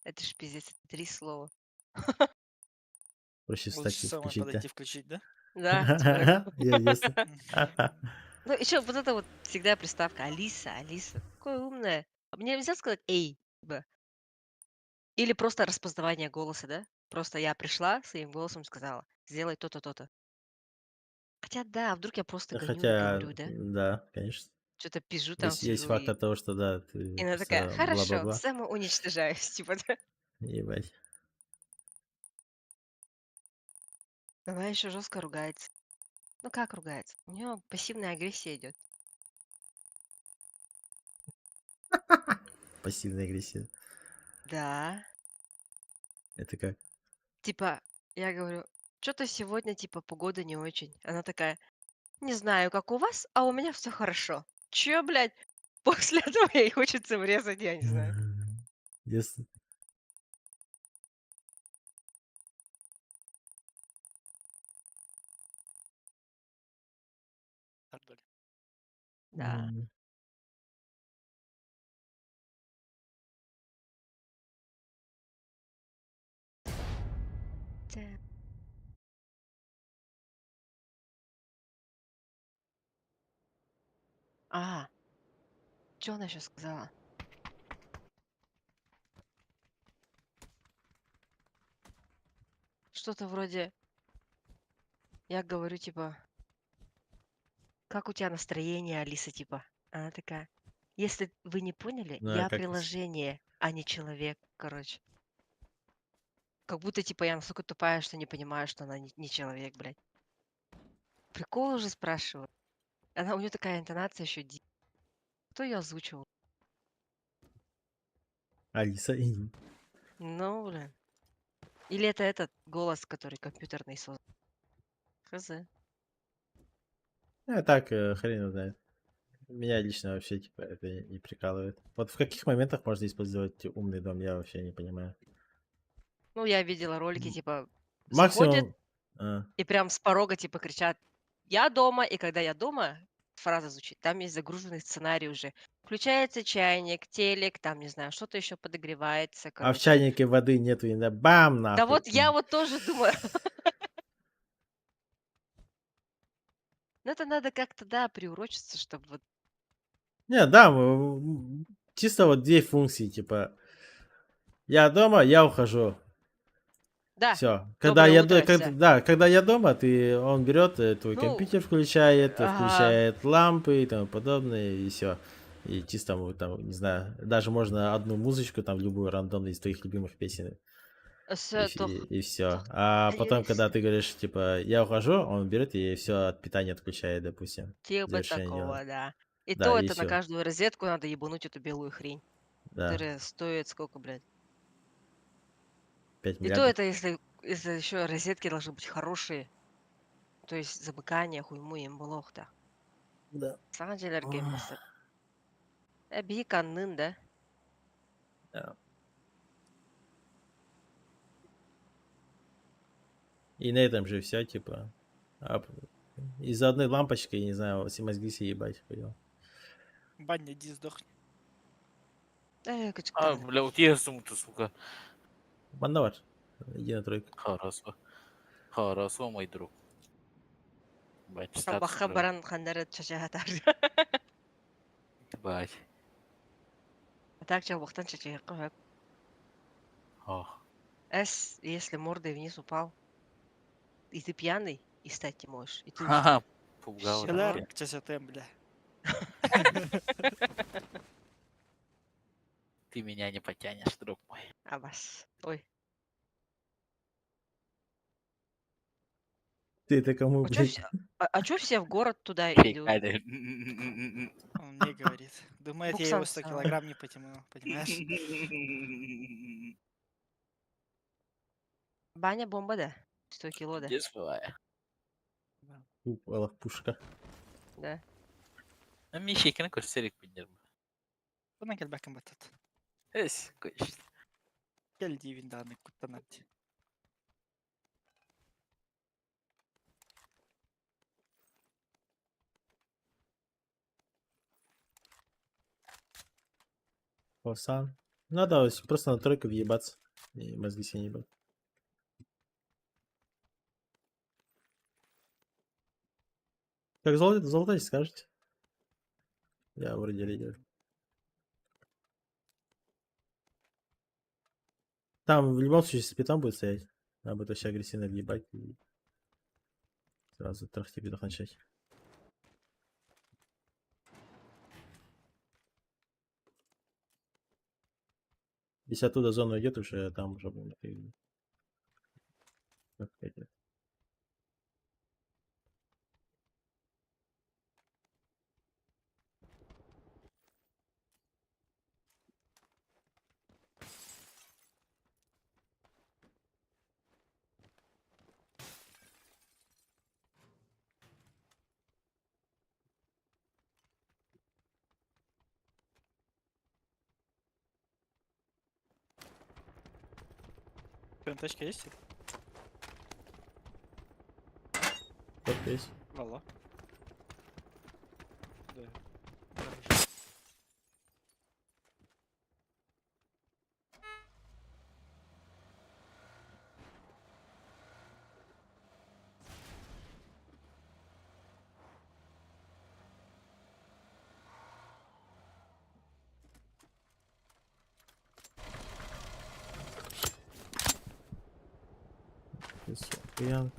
S5: Это ж пиздец, это 3 слова.
S4: Проще встать
S2: Лучше
S4: и
S2: самой
S4: включить, да?
S2: подойти включить, да?
S5: Да, типа такого.
S4: Ясно.
S5: Ну, еще вот это вот всегда приставка Алиса, Алиса. Какое умная. А мне нельзя сказать эй, типа. Или просто распознавание голоса, да? Просто я пришла, своим голосом сказала, сделай то-то, то-то. Хотя да, вдруг я просто гоню и
S4: Хотя,
S5: говорю, да?
S4: да, конечно.
S5: Что-то пижу там,
S4: Есть
S5: сижу,
S4: факт
S5: и
S4: того, что да,
S5: и
S4: ты
S5: она такая,
S4: просто
S5: хорошо,
S4: бла-бла-бла.
S5: самоуничтожаюсь, типа, да.
S4: Ебать.
S5: Она еще жестко ругается. Ну как ругается? У нее пассивная агрессия идет.
S4: Пассивная агрессия.
S5: Да.
S4: Это как?
S5: Типа, я говорю, что-то сегодня, типа, погода не очень. Она такая, не знаю, как у вас, а у меня все хорошо. Че, блядь? После этого ей хочется врезать, я не знаю.
S4: Ясно.
S2: Ардаль.
S5: Да.
S4: М.
S5: Да. А, что она сейчас сказала? Что-то вроде, я говорю, типа, как у тебя настроение, Алиса, типа? Она такая, если вы не поняли,
S4: Ну, а
S5: я
S4: как
S5: приложение, а не человек, короче. Как будто, типа, я настолько тупая, что не понимаю, что она не человек, блядь. Прикол уже спрашиваю. У нее такая интонация еще. Кто ее озвучивал?
S4: Алиса?
S5: Ну, блин. Или это этот голос, который компьютерный создан? Хз.
S4: Так, хрен его знает. Меня лично вообще, типа, это не прикалывает. Вот в каких моментах можно использовать умный дом, я вообще не понимаю.
S5: Ну, я видела ролики,
S4: М.
S5: типа, заходят
S4: Максимум... а,
S5: и прям с порога, типа, кричат «Я дома!» И когда «Я дома», фраза звучит, там есть загруженный сценарий уже. Включается чайник, телек, там, не знаю, что-то еще подогревается,
S4: в
S5: короче.
S4: чайнике воды нету, и бам,
S5: Да
S4: нахуй.
S5: вот я вот тоже думаю. Ну, это надо как-то, да, приурочиться, чтобы вот...
S4: Не, да, чисто вот две функции, типа, я дома, я ухожу.
S5: Да,
S4: Все.
S5: доброе утро, все.
S4: Когда я дома, он берет твой
S5: Ну,
S4: компьютер, включает,
S5: ага.
S4: включает лампы и тому подобное, и все. И чисто, там, не знаю, даже можно одну музычку, там, любую рандомную из твоих любимых песен,
S5: Тох,
S4: и все.
S5: тох,
S4: А потом, когда
S5: конечно.
S4: ты говоришь, типа, я ухожу, он берет и все от питания отключает, допустим.
S5: Типа
S4: Завершение дела.
S5: такого, да. И
S4: Да,
S5: то
S4: и
S5: это на
S4: все.
S5: каждую розетку надо ебануть эту белую хрень,
S4: Да.
S5: которая стоит сколько, блядь?
S4: 5
S5: И то
S4: миллиардов.
S5: это если еще розетки должны быть хорошие. То есть замыкание, хуйму им блох-то.
S1: Да.
S5: Санжелерге мастер. Би каннын, да?
S4: И на этом же все, типа. Из-за одной лампочки, я не знаю, все мозги себе ебать. Понял.
S2: Баня, иди сдохни.
S8: А,
S5: Качкан.
S8: бля, вот я сумку, сука.
S4: Мандавар. Иди на тройку.
S8: Хорошо. Хорошо, мой друг. Бать, статус
S5: Сабахқа
S8: прям.
S5: баран хандары чачагатар.
S8: Бать.
S5: А так чабахтан чачагатар.
S8: О.
S5: Если мордой вниз упал, и ты пьяный, и встать не можешь. И ты
S8: Ха-ха.
S5: устал.
S8: Пугал.
S5: Всё.
S2: Шелер, часятем, бля.
S8: Ты меня не потянешь, друг мой.
S5: Абас. Ой.
S4: Ты это кому,
S5: А чё,
S4: блядь?
S5: чё все в город туда
S8: Фиг,
S5: идут?
S8: Аля.
S2: Он мне говорит. Думает, я его 100
S5: Буксанца.
S2: килограмм не потяну, понимаешь?
S5: Баня бомба, да? 100 кило, да?
S8: Где своя?
S4: Упала пушка.
S5: Да.
S8: А мишейканы көрсерек бендермін.
S2: Бұдан кел бәкім батады.
S8: Эс, конечно.
S2: Кел дейвін даны күттанады.
S4: Пасан. Надо просто на тройку въебаться. И мозги себе не ебать. Как золотой скажете? Я вроде лидер. Там в любом случае спитом будет стоять. Надо будет вообще агрессивно въебать и сразу трахти бедах начать. Если оттуда зона идет, уже там уже будет. Как это?
S2: ПМТшка есть?
S4: Вот есть.
S2: Алло. Да.
S4: Пьян.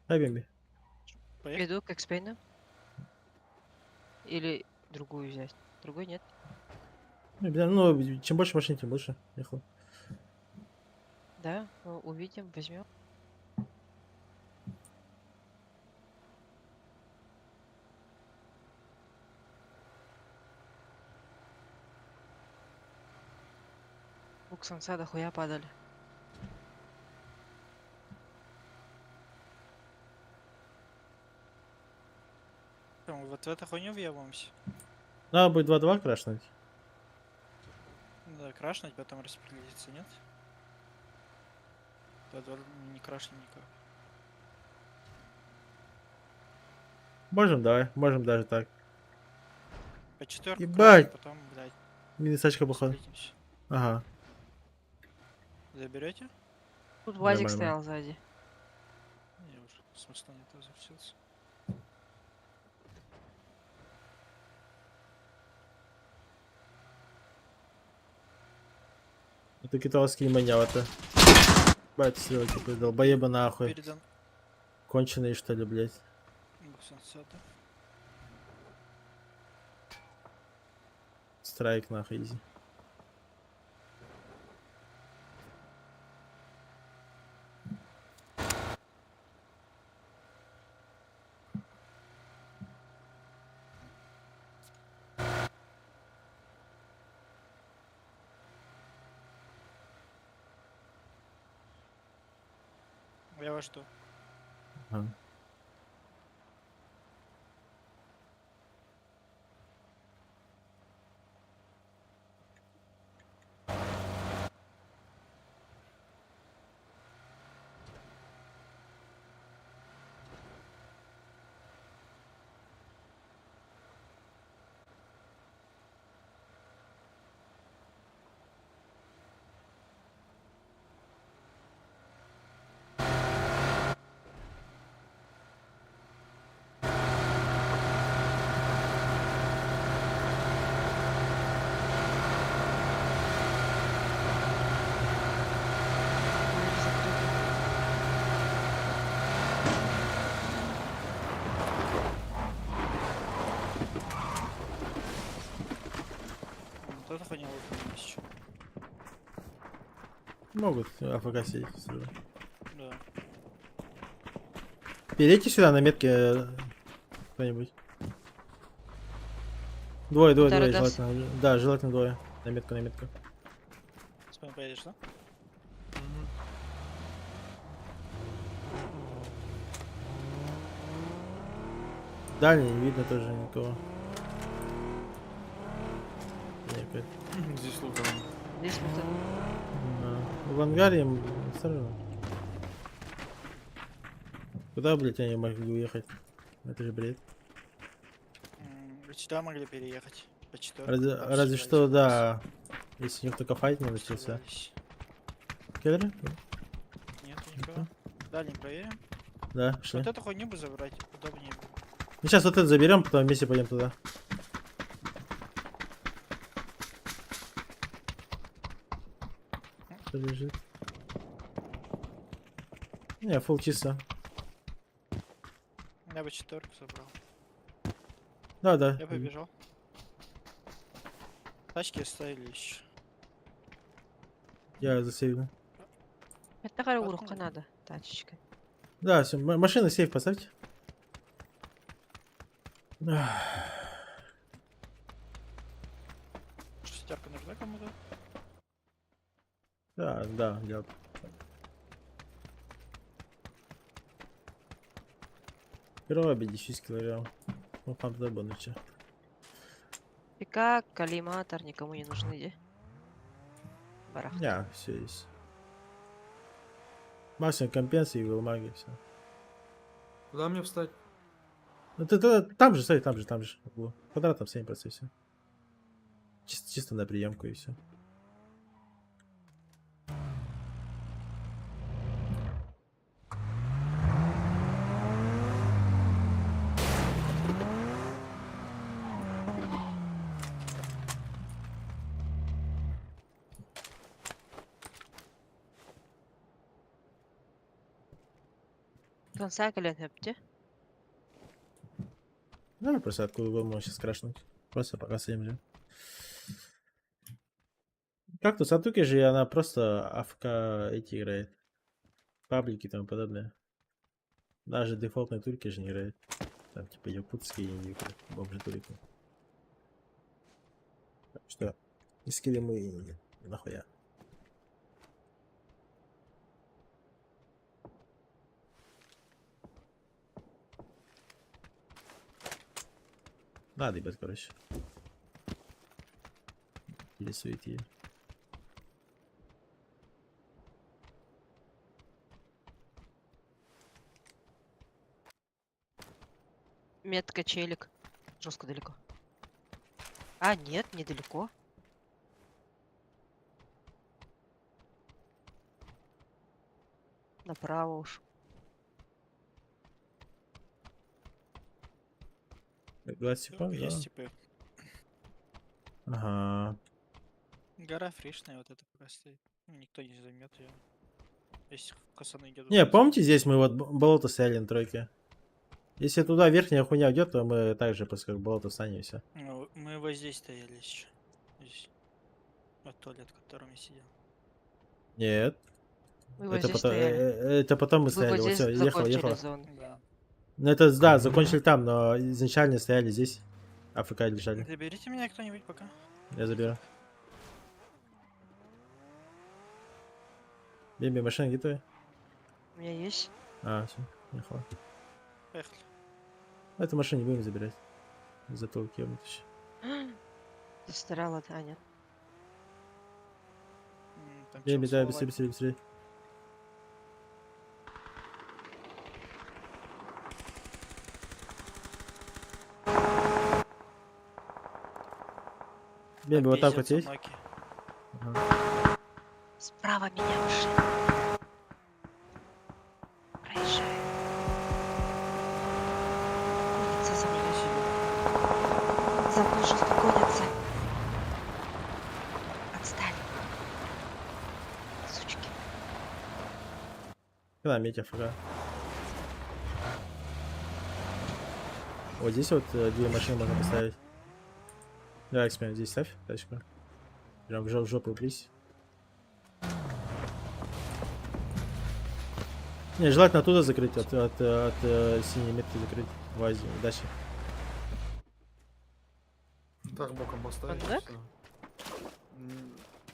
S4: Ай, Бэмби.
S2: Поехали.
S5: Иду к экспейну. Или другую взять. Другой нет.
S4: Ну, чем больше машин, тем лучше. Ехал.
S5: Да, ну, увидим, возьмем. Буксанца дохуя падали.
S2: Там, вот в эту хуйню въебаемся.
S4: Надо будет 2-2 крашнуть.
S2: Да, крашнуть, потом распределиться, нет? Тогда не крашнем никак.
S4: Можем, давай. Можем даже так.
S2: По четверку
S4: Ебать!
S2: крашнем, потом, блядь,
S4: Минусачка, походу.
S2: сплитимся.
S4: Ага.
S2: Заберете?
S5: Тут Вазик
S4: Нормально.
S5: стоял сзади.
S2: Я уже смысла нет, возвращаться.
S4: Это китайские манявы-то. Бать, все, типа, долбоеба нахуй.
S2: Передан
S4: Конченые, что ли, блядь.
S2: Буксанца, да?
S4: Страйк нахуй, изи.
S2: Я вас жду.
S4: Ага.
S2: Кто-то ходил в еще.
S4: Могут АФК сидеть. сразу.
S2: Да.
S4: Перейти сюда на метке кто-нибудь. Двое,
S5: Тарадас.
S4: желательно. Да, желательно двое. На метку, на метку.
S2: С вами поедешь, да?
S4: Дальний не видно тоже никого. Нет,
S3: Здесь лутано.
S5: Здесь мы там.
S4: в ангаре сразу. Куда, блять, они могли уехать? Это же бред.
S2: Сюда могли переехать. По 4.
S4: Разве что, да. Если у них только файт не начался. Киллеры?
S2: Нет, никого. Дальний проверим.
S4: Да, шли.
S2: Вот эту хуйню бы забрать, удобнее было.
S4: Ну сейчас вот это заберем, потом вместе пойдем туда. Кто лежит? Не, фул чисто.
S2: Я бы 4 забрал.
S4: Да, да.
S2: Я побежал. Тачки оставили еще.
S4: Я засейвлю.
S5: Это такая
S2: Потом-
S5: урка надо, тачечка.
S4: Да, все, машина сейф поставьте.
S2: Шестерка нужна кому-то?
S4: Да, да, я. Гроби 10 килограмм. Ну, там забаныча.
S5: Пика, коллиматор никому не нужны, где? Барах.
S4: Не, все есть. Максимум компенсации и вилмаги, все.
S3: Куда мне встать?
S4: Ну ты там же, стой, там же. в углу. Квадратом 7% все. Чисто на приемку и все.
S5: Конца колен хэпте.
S4: Давай просто откуда угодно можешь сейчас крашнуть. Просто пока съем. Как тут Сатуки же, она просто АФК эти играет. Паблики и тому подобное. Даже дефолтные турки же не играет. Там типа якутские и бомжи турики. Так что, и скилли мы нахуя. Надо, ребят, короче. Или суети.
S5: Метка челик. Жестко далеко. А, нет, недалеко. Направо уж.
S4: Гласипон, да?
S2: Есть типы.
S4: Ага.
S2: Гора фришная вот эта пока стоит. Ну, никто не займет ее. Если косаны идет.
S4: Не, помните, здесь мы вот болото стояли на тройке? Если туда верхняя хуйня уйдет, то мы также просто как болото встанем и все.
S2: Ну, мы вот здесь стояли еще. Здесь. Вот туалет, в котором я сидел.
S4: Нет.
S5: Мы вот
S4: Это
S5: здесь
S4: потом,
S5: стояли.
S4: это потом мы
S5: Вы
S4: стояли.
S5: вот
S4: Вот
S5: здесь
S4: все, ехала,
S5: закончили
S4: ехала.
S5: зону.
S2: Да.
S4: Ну это, да, закончили там, но изначально стояли здесь. АФК лежали.
S2: Заберите меня кто-нибудь пока.
S4: Я заберу. Бимби, машина готовы?
S5: У меня есть.
S4: А, все, нихуя.
S2: Поехали.
S4: Эту машину не будем забирать. Зато кем еще.
S5: Застряла, да, нет.
S2: Там
S4: Беби,
S2: чел
S4: да,
S2: слова.
S4: быстрее, быстрее. Беби, вот так вот
S2: Пиздец,
S4: есть?
S2: Амаки.
S4: Ага.
S5: Справа меня ушли. Проезжай. Гонится за мной. За мной жестко гонятся. Отстали. Сучки.
S4: Да, Митя, ФГ. Вот здесь вот две машины можно поставить. Давай, X-Men, здесь ставь тачку. Прям в жопу упрись. Не, желательно оттуда закрыть, от синей метки закрыть. В Азии, удачи.
S3: Так боком поставить. и
S5: Бэк?
S3: всё.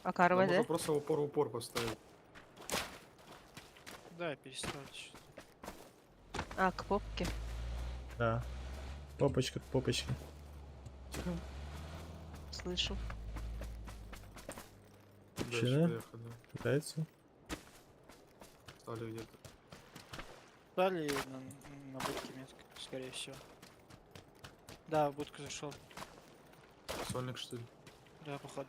S5: А
S3: Да
S5: карва,
S3: можно
S5: да?
S3: просто в упор поставить.
S2: Да, перестроить.
S5: А, к попке.
S4: Да. Попочка к попочке.
S5: Слышу.
S3: Дальше
S4: Мужчина?
S3: поехали.
S4: Пытается.
S3: Стали где-то.
S2: Дали на будке метка, скорее всего. Да, в будку зашел.
S3: Сольник, что ли?
S2: Да, походу.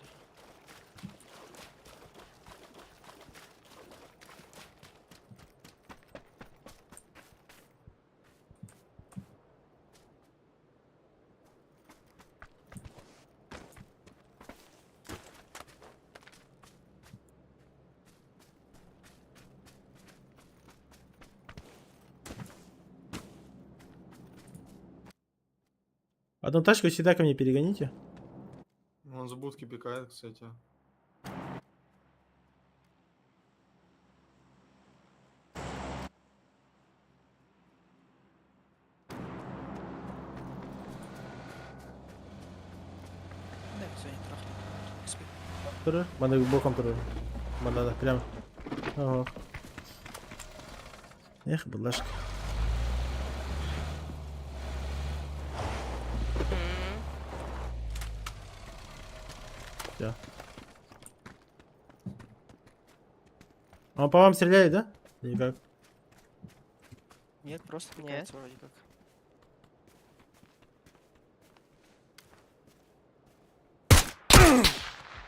S4: Одну тачку всегда ко мне перегоните.
S3: Он с будки пикает, кстати.
S2: Да, все, не трахнул. XP.
S4: Туры. Мана боком туры. Мана прям. Ого. Эх, бадлашка. Всё. Он по вам стреляет, да? Или как?
S2: Нет, просто пикается вроде как.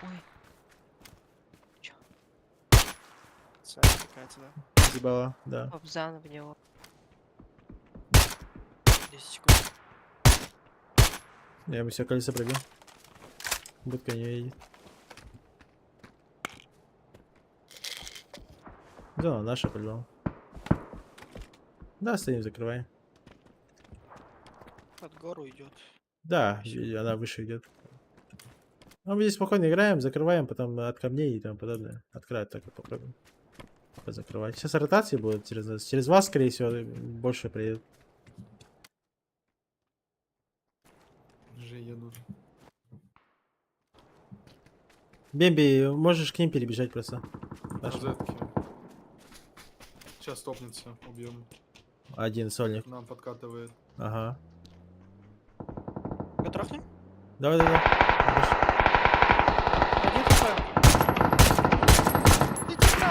S5: Ой.
S2: Сзади пикается, да.
S4: Зебала, да.
S5: Обзан в него.
S2: 10 секунд.
S4: Я ему все колеса пробил. Будка не едет. Да, наша по-любому. Да, стоим, закрываем.
S2: Под гору идет.
S4: Да, и она выше идет. Ну, мы здесь спокойно играем, закрываем, потом от камней и тому подобное. Открывать так вот попробуем. Закрывать. Сейчас ротации будут через нас. Через вас, скорее всего, больше приедут.
S3: Уже едут.
S4: Бемби, можешь к ним перебежать просто. Наш
S3: Розетки. Сейчас топнется, убьем.
S4: один сольник.
S3: Нам подкатывает.
S4: Ага.
S2: Го трахнем?
S4: Давай, давай.
S2: Один хп. Иди сюда.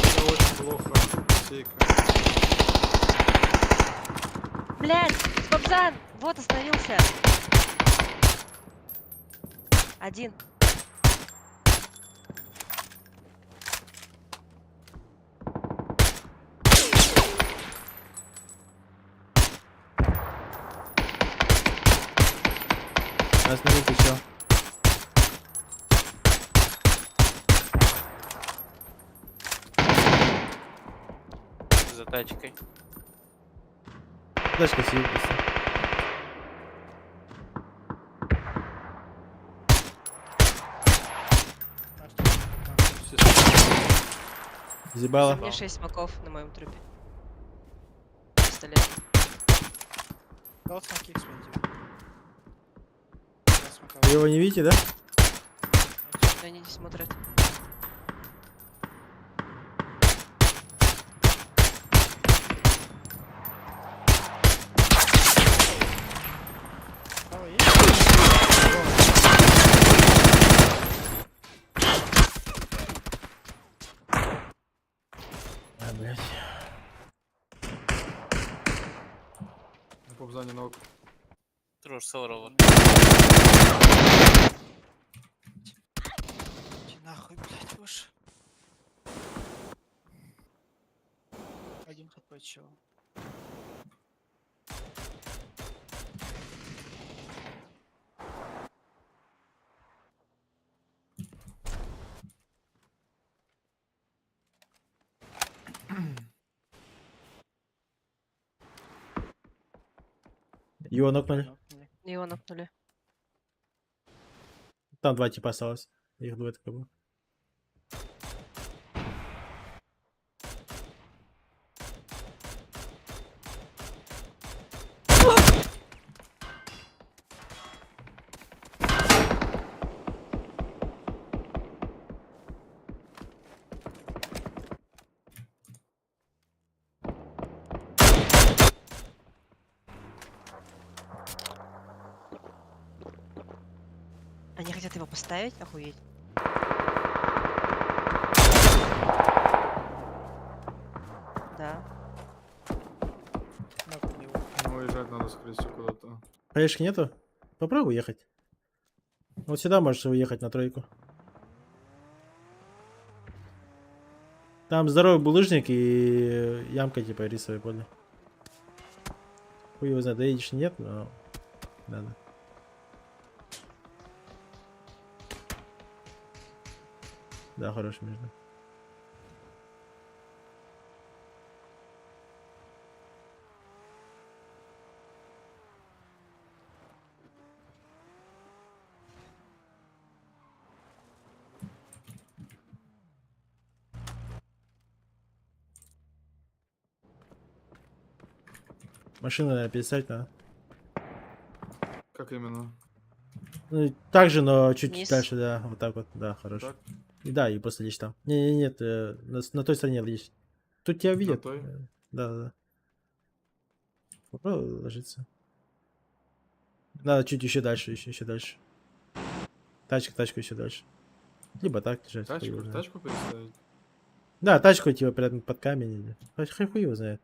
S3: Это очень плохо. Сейка.
S5: Блять, Бобзан! Вот остановился. Один.
S4: Нас минут еще.
S8: За тачкой.
S4: Дачка сидит просто. Зебала.
S5: Мне 6 смоков на моем трупе. Пистолет.
S2: Дал смоки экспендил.
S4: Вы его не видите, да?
S5: Они не смотрят.
S3: Здание ног.
S8: Труш, Сауровар.
S2: Иди нахуй, блядь, уж. Один хп чел.
S4: Его нокнули.
S2: Нокнули.
S5: Его нокнули.
S4: Там 2 типа осталось. Их двое только было.
S5: Они хотят его поставить? Охуеть. Да.
S2: Нокнули его.
S3: Ну, уезжать надо, скорее всего, куда-то.
S4: Хаешки нету? Попробуй уехать. Вот сюда можешь уехать на тройку. Там здоровый булыжник и ямка типа рисовое поле. Хуй его знает, доедешь нет, но надо. Да, хороший между. Машину, наверное, переставить надо.
S3: Как именно?
S4: Ну, так же, но чуть
S5: Вниз.
S4: дальше, да. Вот так вот, да, хорошо.
S3: Так?
S4: И да, и просто лечь там. Нет, на той стороне лечь. Тут тебя видят.
S3: той?
S4: Да. Попробуй ложиться. Надо чуть еще дальше, еще дальше. Тачку еще дальше. Либо так лежать. хуй его знает.
S3: Тачку переставить?
S4: Да, тачку типа прям под камень. Или... Хуй его знает.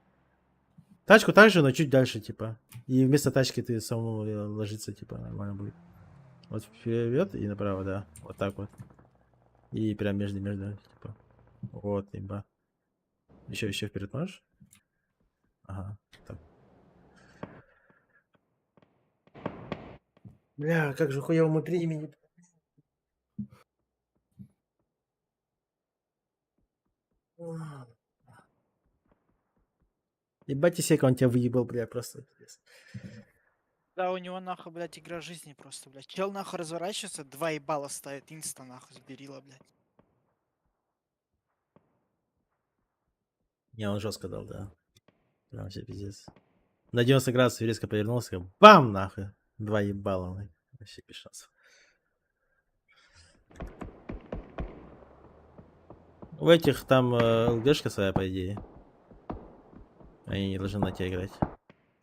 S4: Тачку так же, но чуть дальше, типа. И вместо тачки ты самому ложиться, типа, нормально будет. Вот вперед и направо, да. Вот так вот. И прям между, типа. Вот, имба. Еще вперед можешь? Ага, так. Бля, как же хуёво времени. Ебать, Исека, он тебя выебал, бля, просто. пиздец.
S2: Да, у него нахуй, блядь, игра жизни просто, блядь. Чел нахуй разворачивается, 2 ебала ставит, инста нахуй сберила, блядь.
S4: Не, он жестко дал, да. Прям вообще пиздец. На 90 градусов резко повернулся, бам, нахуй. 2 ебала, нахуй. Вообще без шансов. У этих там ЛГшка своя, по идее. Они не должны на тебя играть.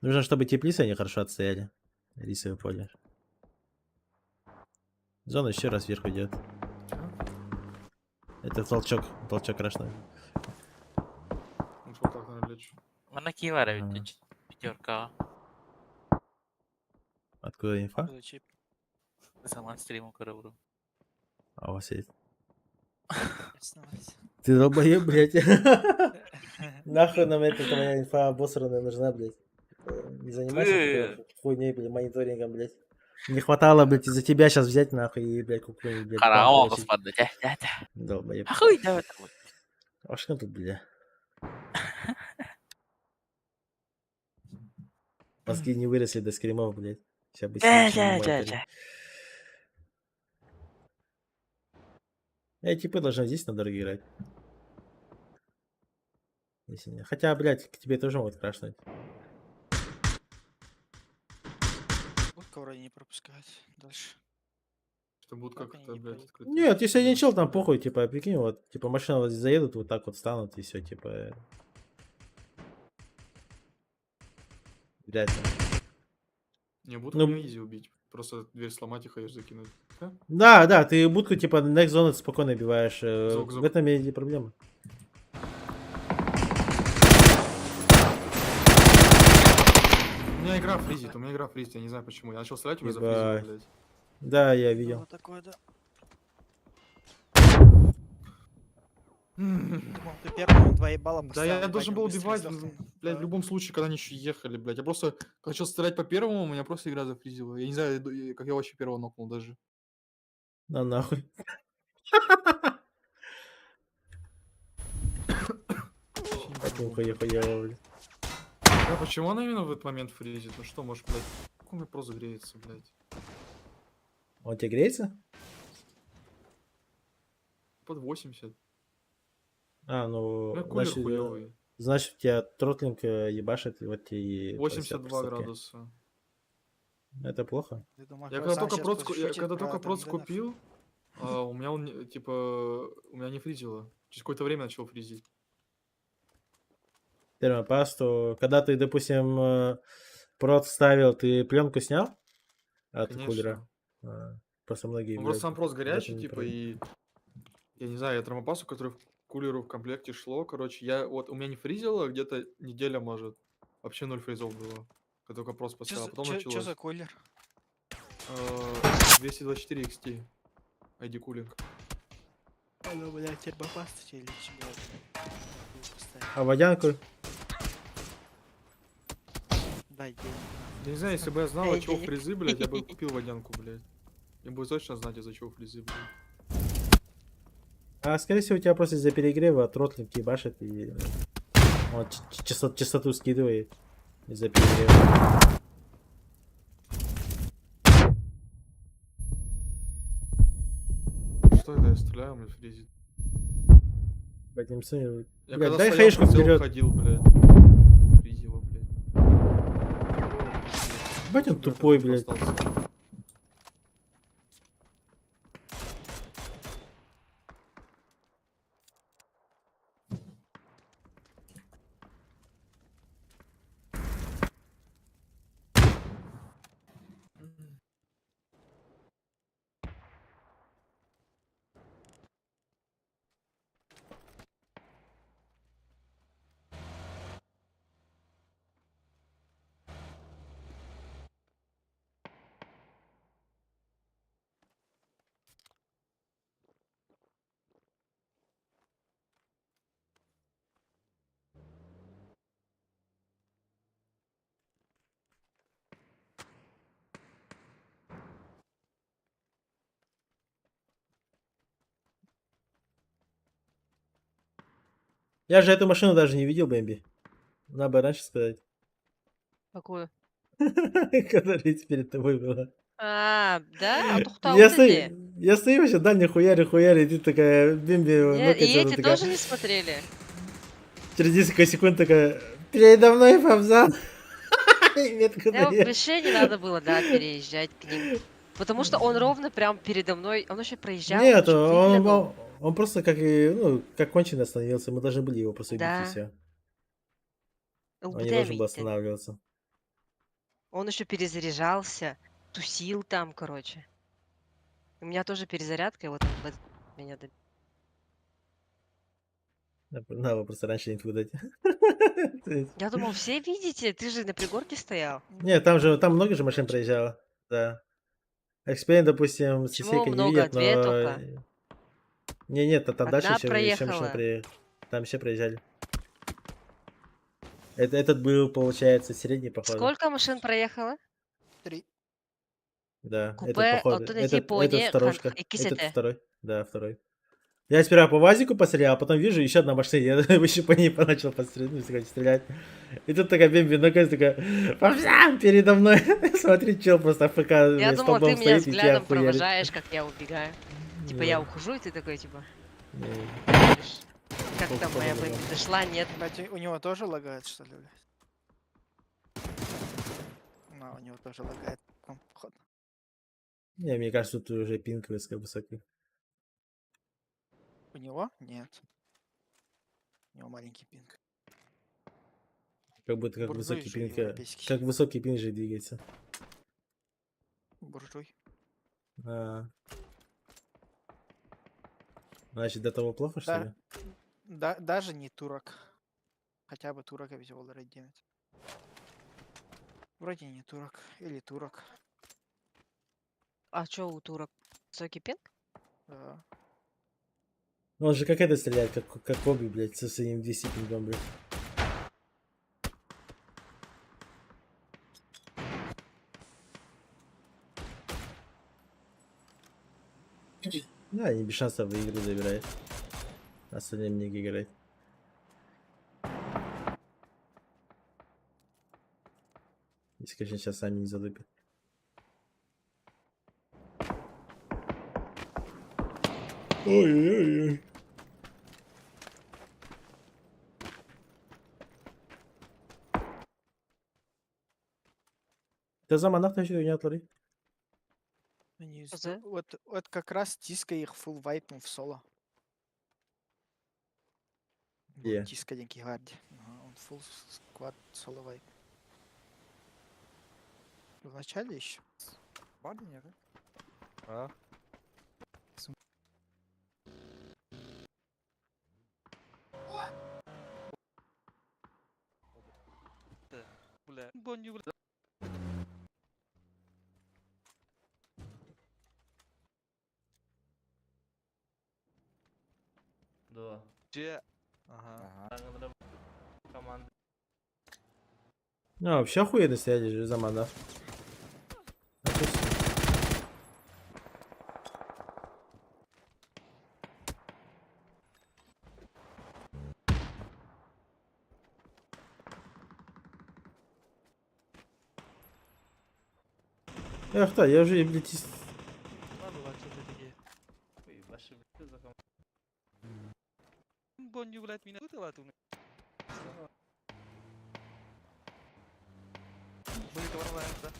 S4: Нужно, чтобы теплицы они хорошо отстояли. Рисовое поле. Зона еще раз вверх идет. Это толчок крашной.
S3: Ну, что так, наверное, лечу.
S8: Mana Кивара
S4: Ага.
S8: ведь пятерка.
S4: Откуда инфа?
S2: Был чип.
S8: Zaman стриму корабру.
S4: А у вас есть.
S2: Остановись.
S4: Ты долбоеб, блядь. Нахуй нам эта твоя инфа обосранная нужна, блядь. Не занимайся такой хуйней, блядь, мониторингом, блядь. Не хватало, блядь, из-за тебя сейчас взять, нахуй, и, блядь, какой-нибудь, блядь, план
S8: Карао
S4: получить.
S8: господа.
S4: Долбоеб.
S8: Ахуй, давай такой.
S4: А что тут, бля? Мозги не выросли до скримов, блядь. Сейчас бы
S8: Да.
S4: Эти типы должны здесь на дороге играть. Если не... Хотя, блядь, к тебе тоже могут крашнуть.
S2: Будка вроде не пропускает. Дальше.
S3: Что будет
S2: Как
S3: как-то,
S2: они не
S3: блядь,
S2: пойдут?
S3: открыто.
S4: Нет, если один чел, там похуй, типа, прикинь, вот, типа, машина вот здесь заедут, вот так вот встанут, и все, типа. Блядь.
S3: Не будут
S4: Ну,
S3: меня изи убить. Просто дверь сломать и хаешь закинуть.
S4: Да, да, ты будку, типа, next zone спокойно биваешь.
S3: Звук.
S4: В этом и проблема.
S3: Не, меня игра фризит, я не знаю почему. Я начал стрелять, у меня зафризило,
S4: Ебать.
S3: блядь.
S4: Да, я видел.
S2: Было такое, да.
S3: М.
S2: Думал, ты первому 2 ебала
S3: Да
S2: поставил,
S3: я
S2: ебать,
S3: должен
S2: он
S3: был
S2: быстрее
S3: убивать,
S2: сдохнет.
S3: блядь, в
S2: Да.
S3: любом случае, когда они еще ехали, блядь. Я просто хотел стрелять по первому, у меня просто игра зафризила. Я не знаю, как я вообще первого нокнул даже.
S4: На нахуй. Таким хуя-хуя, блядь.
S3: Да, почему она именно в этот момент фризит? Ну что, может, блядь, как у меня просто греется, блядь.
S4: Он тебе греется?
S3: Под 80.
S4: А,
S3: У
S4: ну,
S3: меня кулер
S4: значит,
S3: хуёвый.
S4: значит, у тебя тротлинг ебашит, и вот и
S3: 82 градуса.
S4: Это плохо.
S2: Ты думаешь,
S3: Я
S2: пацан
S3: когда только
S2: щас
S3: проц,
S2: пошутит
S3: когда
S2: про
S3: только проц
S2: там ДНФ?
S3: купил, у меня он, типа, у меня не фризило. Через какое-то время начал фризить.
S4: Термопасту. Когда ты, допустим, прот ставил, ты пленку снял от кулера?
S3: Конечно.
S4: А, просто многие,
S3: Ну, просто
S4: блядь,
S3: сам проц
S4: в
S3: горячий,
S4: этом не
S3: типа,
S4: правильно.
S3: и я не знаю, я термопасту, который в кулеру в комплекте шло, короче, я вот у меня не фризило где-то неделя, может. Вообще 0 фризов было. Когда только проц поставил, а потом
S2: Чё
S3: началось.
S2: за кулер?
S3: 224 XT. ID кулинг.
S2: Ну, блядь, термопаста тебе лечь, блядь. Поставь.
S4: А водянку?
S2: Дай денег.
S3: Я не знаю, если бы я знал,
S5: Эй,
S3: от чего
S5: денег.
S3: фризы, блядь, я бы купил водянку, блядь. Я бы точно знать, из-за чего фризы, блядь.
S4: А, скорее всего, у тебя просто из-за перегрева тротлинг ебашит и он частоту скидывает из-за перегрева.
S3: Что это я стреляю, блядь, фризит?
S4: Блядь, не писаю.
S3: Я
S4: Блядь,
S3: когда
S4: дай
S3: стоял,
S4: хаешку
S3: прицел
S4: вперед.
S3: ходил, блядь. Фризило, блядь.
S4: Блядь, он
S3: Лучше бы я
S4: тупой,
S3: так
S4: блядь.
S3: остался.
S4: Я же эту машину даже не видел, Бэмби. Надо бы раньше сказать.
S5: Какую?
S4: Которая перед тобой была.
S5: А, да?
S4: Я
S5: Тоқтауды де.
S4: стою, я стою вообще, дальний хуяри, и ты такая, Бэмби,
S5: Нет, и
S4: нокается,
S5: эти
S4: такая,
S5: тоже не смотрели.
S4: через несколько секунд такая, передо мной Фавзан. И метко
S5: Я
S4: доехал.
S5: вообще не надо было, да, переезжать к ним. Потому что он ровно прям передо мной, он вообще проезжал, он
S4: Нет,
S5: еще выглянул.
S4: он просто как и, ну, как конченый остановился. Мы должны были его просто убить и
S5: Да.
S4: все. Он не
S5: ЛБД
S4: должен был
S5: миттен.
S4: останавливаться.
S5: Он еще перезаряжался, тусил там, короче. У меня тоже перезарядка, и вот он в этот меня добил.
S4: Надо просто раньше инфу дать.
S5: Я думал, все видите, ты же на пригорке стоял.
S4: Нет, там много же машин проезжало. Да. Эксперимент, допустим,
S5: Почему
S4: Сисейка не
S5: много?
S4: видят,
S5: 2
S4: но...
S5: только.
S4: Нет, там дальше
S5: Одна
S4: еще машины
S5: проехала.
S4: приехали. Там все проезжали. Этот был, получается, средний, походу.
S5: Сколько машин проехало?
S2: 3.
S4: Да, этот,
S5: Купе,
S4: походу.
S5: оттуда типа
S4: Этот
S5: не
S4: вторушка. Этот
S5: кисете.
S4: второй. Да, второй. Я сперва по ВАЗику пострелял, а потом вижу еще одна машина. Я еще по ней начал стрелять. И тут такая Бэмби ногой такая, «Павзян!» передо мной. Смотри, чел просто АФК
S5: Я думала, ты
S4: столбом
S5: меня
S4: стоит и тебя
S5: взглядом
S4: хуярит.
S5: провожаешь, как я убегаю. Типа я ухожу, и ты такой, типа,
S4: Не.
S5: говоришь, как там
S4: Походу,
S5: моя
S4: да.
S5: Бэмби дошла, нет.
S2: Блядь, у него тоже лагает, что ли, блядь? Ну, у него тоже лагает. Там, походу.
S4: Не, мне кажется, тут уже пинг высокий.
S2: У него? Нет. У него маленький пинг.
S4: Как будто как
S2: Буржуй
S4: высокий
S2: же
S4: пинг.
S2: европейский.
S4: Как высокий пинг же двигается.
S2: Буржуй.
S4: А. Значит, до того плохо, что
S2: Да.
S4: ли?
S2: Даже не турок. Хотя бы турок я взял ради 9. Вроде не турок. Или турок.
S5: А чё у турок? Высокий пинг?
S2: Да.
S4: Ну, он же как это стреляет, как Коби, блядь, со своим 200 пингом, блядь. Да, они без шансов в игру забирают. Остальные мне играть. Если, конечно, сейчас сами не залупят. Ой-ой-ой. Ты за монах на не отвори.
S2: Они
S5: Зе?
S2: вот как раз Тиска их фул вайпнул в соло.
S4: Где?
S2: Вот Тиска деньги гарди. Ага, он фул сквад соло вайп. В начале еще.
S3: Бади нет, да?
S8: Бля. Бонни, бля.
S10: Да.
S8: Че? Ага.
S10: Команда.
S4: Ну, вообще охуенно стояли же за монах. А чё с ним? Эх, да, я уже, блядь,
S8: Ладно, ладно, что такие.
S10: Ой, ваши, блядь, за команда.
S8: Бонни, блядь, меня тут лату. Были товарваемся.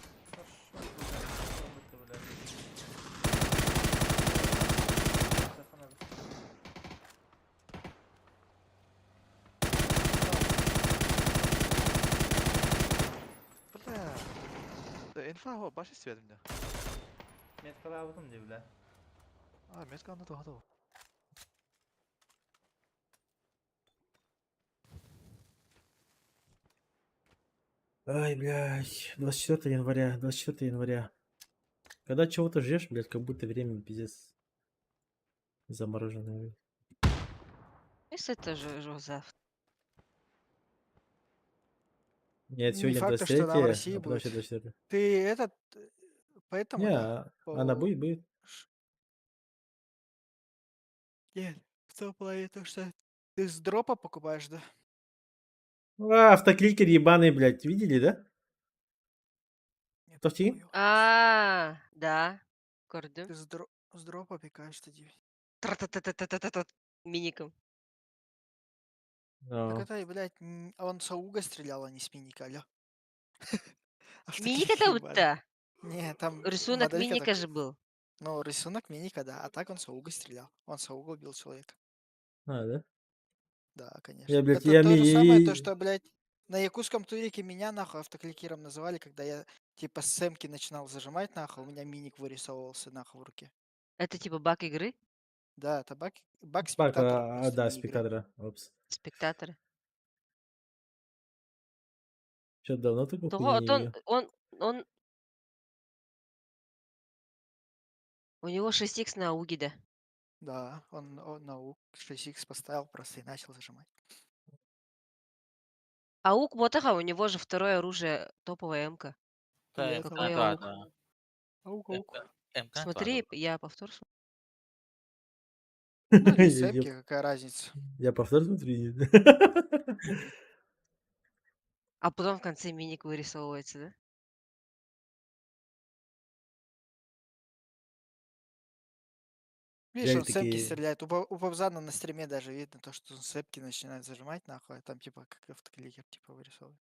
S8: Бля. Да, инфа, о, баши свет меня.
S10: Метка лаватым де, бля.
S8: А, метка на то готов.
S4: Ай, блядь, 24 января, 24 января. Когда чего-то ждешь, блядь, как будто время пиздец замороженное. Блядь.
S5: Если это же завтра.
S4: Нет,
S2: Не
S4: сегодня
S2: факт, что она в
S4: 23,
S2: России
S4: а потом еще
S2: будет.
S4: 24.
S2: Ты этот... Поэтому,
S4: Не,
S2: да?
S4: она будет.
S2: Нет, в том плане то, что ты с дропа покупаешь, да?
S4: А, автокликер ебаный, блядь, видели, да?
S2: Я
S4: Кто в тиме?
S2: понял.
S5: Да. Gördüm.
S2: Ты с дропа пикаешь тоді.
S5: Тра-та-та-та-та-та-та. Миником.
S2: Так
S4: А.
S2: это, блядь, он с ауга стрелял, а не с миника, алло.
S5: Миника
S2: Автоклик
S5: это
S2: ебаный.
S5: будто.
S2: Не, там
S5: Рисунок
S2: моделька
S5: миника
S2: так...
S5: же был.
S2: Ну, рисунок миника, да. А так он с ауга стрелял. Он с ауга убил человека.
S4: А, да?
S2: Да, конечно.
S4: Я, блядь,
S2: Это то же самое, то, что, блядь, на якутском турике меня, нахуй, автокликером называли, когда я, типа, с сэмки начинал зажимать, нахуй, у меня миник вырисовывался, нахуй, в руке.
S5: Это типа баг игры?
S2: Да, это баг
S4: Бак,
S2: спектатора просто,
S4: да,
S2: не игры.
S4: спектатора. Опс.
S5: Спектаторы.
S4: Что, давно такой
S5: То
S4: хуйни
S5: вот
S4: не
S5: он,
S4: видел?
S5: он... У него 6х на ауге, да.
S2: Да, он на УК 6х поставил просто и начал зажимать.
S5: Аук Ботаха, у него же второе оружие топовая МК.
S8: Да,
S2: Я
S5: Какой
S2: это
S8: да,
S5: аук?
S8: да.
S2: аук.
S8: МК
S5: Смотри, я повтор смотрю.
S2: Ну, или
S4: Я-
S2: сэмки, какая разница.
S4: Я повтор смотрю.
S5: А потом в конце миник вырисовывается, да?
S2: Видишь,
S4: Я
S2: он сэмки
S4: такие...
S2: стреляет. У Бобзана на стриме даже видно то, что он сэмки начинает зажимать, нахуй, а там, типа, как автокликер, типа, вырисовывает.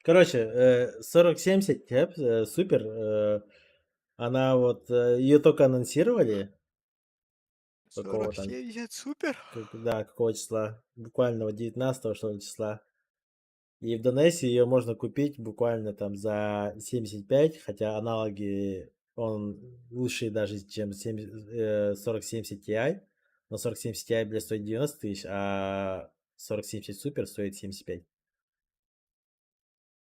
S4: Короче, 4070, супер. Она вот, ее только анонсировали. Какого там,
S2: 4070, супер.
S4: да, какого числа? Буквально вот 19 что ли числа. И в Донессе ее можно купить буквально там за 75, хотя аналоги он лучше даже, чем 4070 Ti. Но 4070 Ti, блядь, стоит 90 тысяч, а 4070 Super стоит 75.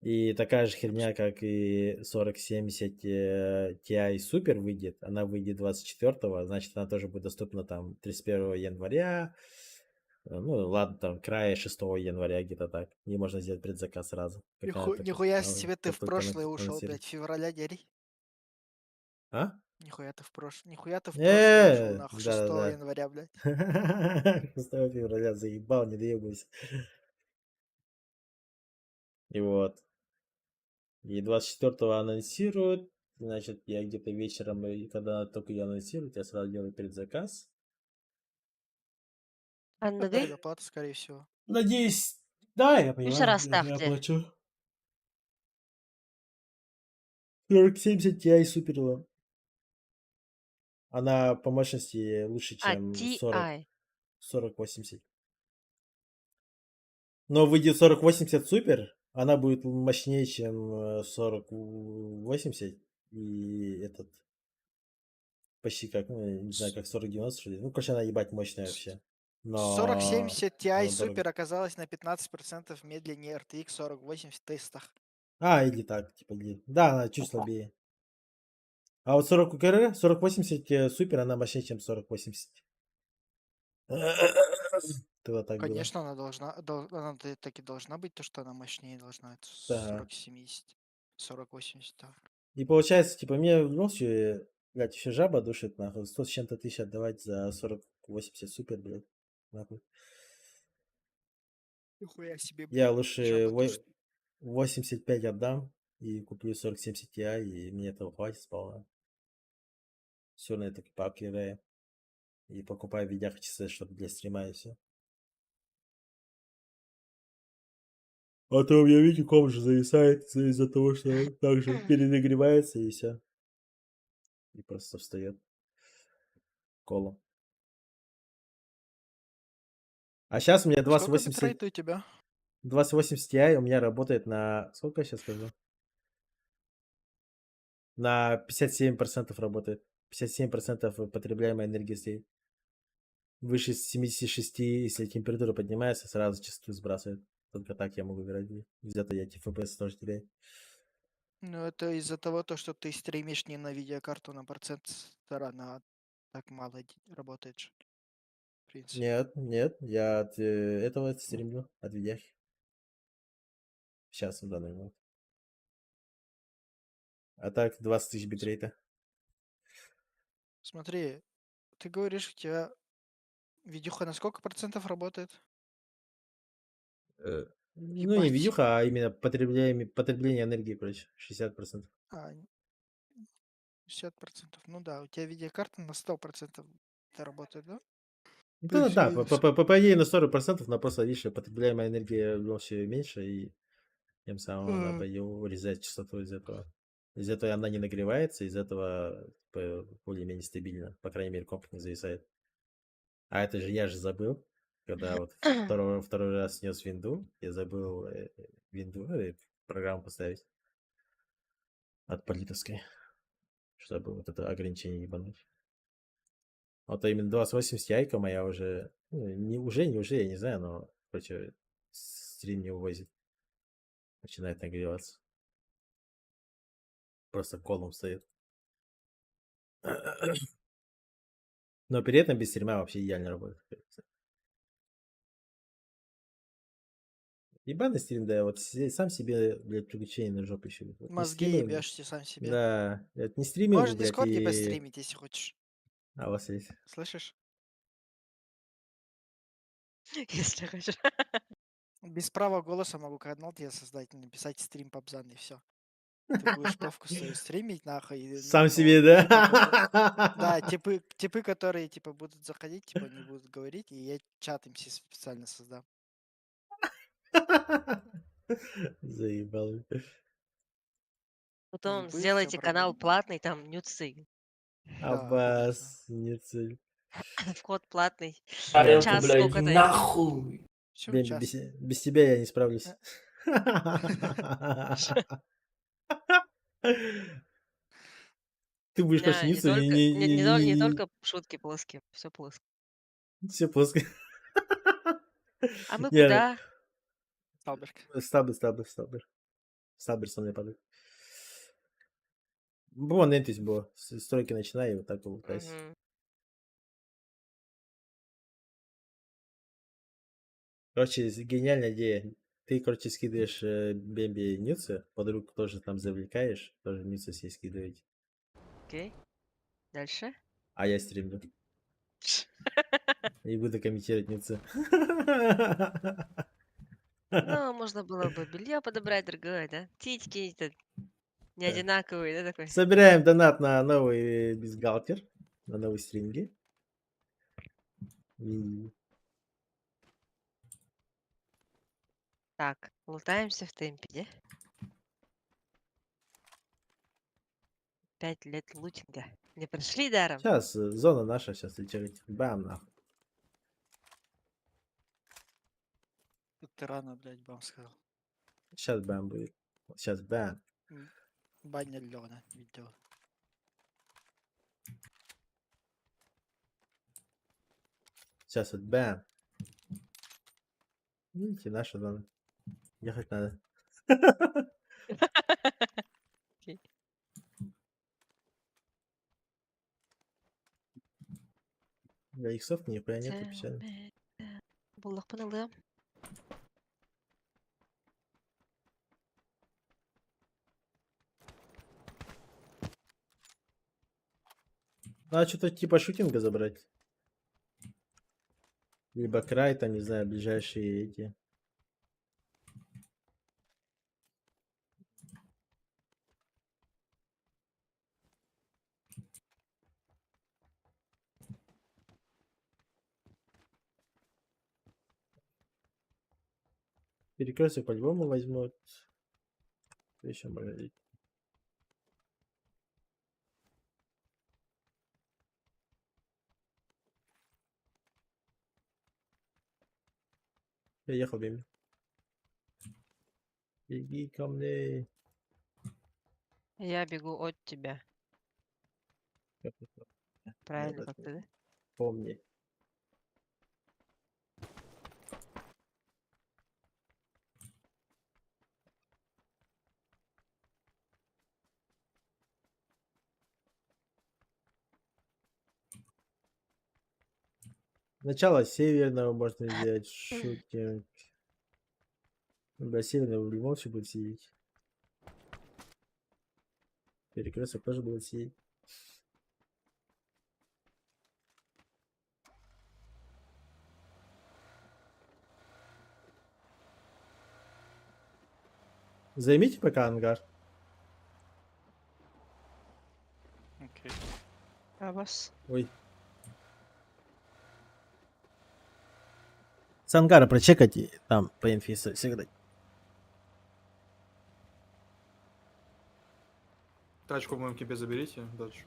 S4: И такая же херня, как и 4070 Ti Super выйдет. Она выйдет 24-го, значит, она тоже будет доступна там 31 января. Ну, ладно, там, края 6 января, где-то так. И можно сделать предзаказ сразу.
S2: Нихуя себе ты
S4: как
S2: в
S4: только
S2: прошлое ушел,
S4: анонсируют.
S2: блядь, февраля дери.
S4: А?
S2: Нихуя ты в прошлое ушел, нахуй, 6
S4: Да-да-да.
S2: января, блядь.
S4: 6 февраля заебал, не доебывайся. И вот. И 24-го анонсируют. Значит, я где-то вечером, и когда только ее анонсируют, я сразу делаю предзаказ.
S5: Анна, да?
S2: Предоплата, скорее всего.
S4: Надеюсь, да, я
S5: Еще
S4: понимаю,
S5: раз
S4: я
S5: ставьте.
S4: плачу. 4070 Ti Super. Она по мощности лучше,
S5: А,
S4: чем
S5: TI.
S4: 4080. Но выйдет 4080 Super, она будет мощнее, чем 4080. И этот почти как, ну, я не знаю, как 4090, что ли. Ну, короче, она ебать мощная вообще. Но
S2: 4070 Ti
S4: она дорого.
S2: Super оказалась на 15% медленнее RTX 4080 в тестах.
S4: А, или так, типа, да, она чуть слабее. А вот 40 УКР, 4080 Super, она мощнее, чем 4080. То вот так было.
S2: Конечно, она она так и должна быть, то, что она мощнее должна. Это
S4: Да.
S2: 4070, 4080, да.
S4: И получается, типа, мне в любом случае, блядь, еще жаба душит, нахуй. 100 с чем-то тысяч отдавать за 4080 Super, блядь. Нахуй.
S2: Нихуя себе,
S4: Я
S2: блядь.
S4: лучше 85 отдам и куплю 4070 Ti, и мне этого хватит сполна. Все на это поапгрейдаю. И покупаю видяхчасы, чтобы для стрима и все. А то у меня, видите, комп же зависает из-за того, что он также перенагревается и все. И просто встает колом. А сейчас у меня
S2: Сколько
S4: 2080,
S2: битрейт у тебя?
S4: 2080 Ti у меня работает на... Сколько я сейчас скажу? На 57% работает. 57% потребляемой энергии стоит. Выше 76, если температура поднимается, сразу частоту сбрасывает. Только так я могу играть. Из-за этого я FPS тоже теряю.
S2: Ну, это из-за того, что ты стримишь не на видеокарту на процессора, она так мало работает, же, в принципе.
S4: Нет, нет, я от этого стримлю, от видяхи. Сейчас, в данный момент. А так, 20 тысяч битрейта.
S2: Смотри, ты говоришь, у тебя видюха на сколько процентов работает?
S4: Ну, не
S2: Ебать.
S4: видюха, а именно потребление энергии, короче, 60%.
S2: А, 60%. Ну да, у тебя видеокарта на 100% это работает, да?
S4: Да, да,
S2: Плюс-минус.
S4: по идее на 40%, но просто, видишь, потребляемая энергия в любом случае меньше, и тем самым надо ее урезать частоту из этого. Из этого она не нагревается, из этого более-менее стабильно. По крайней мере, комп не зависает. А это же я же забыл, когда вот второй раз снес винду, я забыл винду, программу поставить от политовской, чтобы вот это ограничение ебануть. Вот именно 2080 Ti моя уже, ну, не уже, я не знаю, но, короче, стрим не увозит. Начинает нагреваться. Просто колом стоит. Но при этом без стрима вообще идеально работает. Ебаный стрим, да, вот сам себе, блядь, приключения на жопу еще. Вот не
S2: Мозги
S4: стримил,
S2: ебешься сам себе.
S4: да, это не стримил бы,
S2: Можешь в
S4: блядь,
S2: Дискорде
S4: и...
S2: постримить, если хочешь.
S4: А у вас есть?
S2: Слышишь?
S5: Если хочешь.
S2: Без права голоса могу канал тебе создать, написать стрим Пабзан и все. Ты будешь повку свою стримить, нахуй.
S4: Сам
S2: но
S4: себе,
S2: Да,
S4: да?
S2: типы, которые, типа, будут заходить, типа, не будут говорить, и я чат им себе специально создам.
S4: Заебал.
S5: Потом
S2: И будет у тебя
S5: сделайте канал
S2: проблема.
S5: платный, там нюцы.
S2: Да, конечно.
S4: Аббас, не цель.
S5: Вход платный.
S4: Нет,
S5: Час сколько дают.
S2: Все,
S4: без,
S2: час.
S4: без тебя я не справлюсь. Ты будешь
S5: Не
S4: починиться,
S5: только, не только шутки плоские, все плоско.
S4: все плоско.
S5: А мы
S4: Не,
S5: куда?
S2: Салберг.
S4: Стабер. Стабер со мной падает. Вон, этись было. С стройки начинай и вот так улутайся.
S5: Мгм.
S4: Короче, гениальная идея. Ты, короче, скидываешь Бемби Нюца, подруг тоже там завлекаешь, тоже Нюца себе скидываете.
S5: Окей. Дальше.
S4: А я стримлю. И буду комментировать Нюца.
S5: Ну, можно было бы белье подобрать другое, да? Титьки не
S4: Да.
S5: одинаковые, да, такой?
S4: Собираем донат на новый бюстгальтер, на новые стринги. И
S5: Так, лутаемся в темпе, да? 5 лет лутинга. Не прошли даром?
S4: сейчас зона наша, сейчас летит. Бам, нахуй.
S2: Тут ты рано, блядь, бам сказал.
S4: Сейчас бам будет. Сейчас бам.
S2: Баня Лёна видео.
S4: Сейчас вот бам. Видите, наша зона. Ехать надо.
S5: Окей.
S4: Да, иксов нихуя нету, печально.
S5: Буллахпын алыам.
S4: Надо что-то типа шутинга забрать. Либо край, там, не знаю, ближайшие эти. Перекресток по-любому возьмут. Что еще можно взять? Я ехал Беми. Беги ко мне.
S5: Я бегу от тебя.
S4: Как это?
S5: Правильно
S4: Надо
S5: как-то, да?
S4: Помни. Начало северного можно взять. Шутинг. До северного в любом случае будет сидеть. Перекресток тоже будет сидеть. Займите пока ангар.
S2: Окей.
S5: А вас?
S4: Ой. С ангара прочекайте, там по инфе всегда.
S3: Тачку в моем кипе заберите дальше.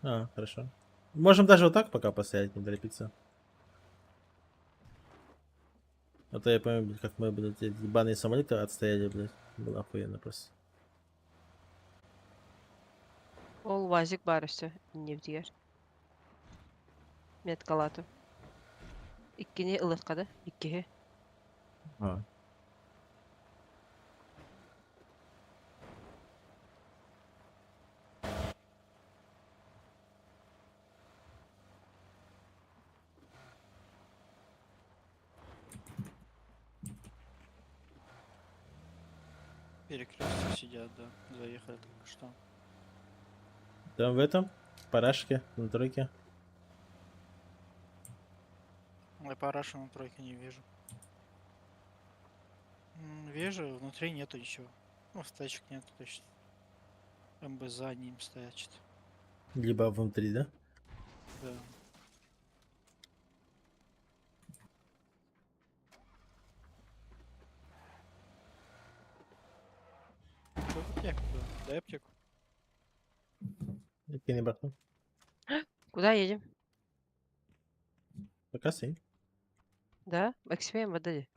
S4: А, хорошо. Можем даже вот так пока поставить, не торопиться. А то я помню, блядь, как мы, блядь, эти ебаные самолеты отстояли, блядь. Было охуенно просто.
S5: Ол вазик бар üstü. Нефтегер. Меткалату. Иккини ылыскады. Иккиһи.
S4: А.
S2: Перекрестки сидят, да. Заехали только что.
S4: Там в этом, в парашке, на тройке.
S2: Я парашу на тройке не вижу. Вижу, внутри нету ничего. Ну, стачек нету точно. МБ за ним стоят что-то.
S4: Либо внутри, да?
S2: Да. Дай аптеку, да. Дай аптеку.
S4: И кинь обратно.
S5: Куда едем?
S4: Пока стоим.
S5: Да? Эксфеем отдали.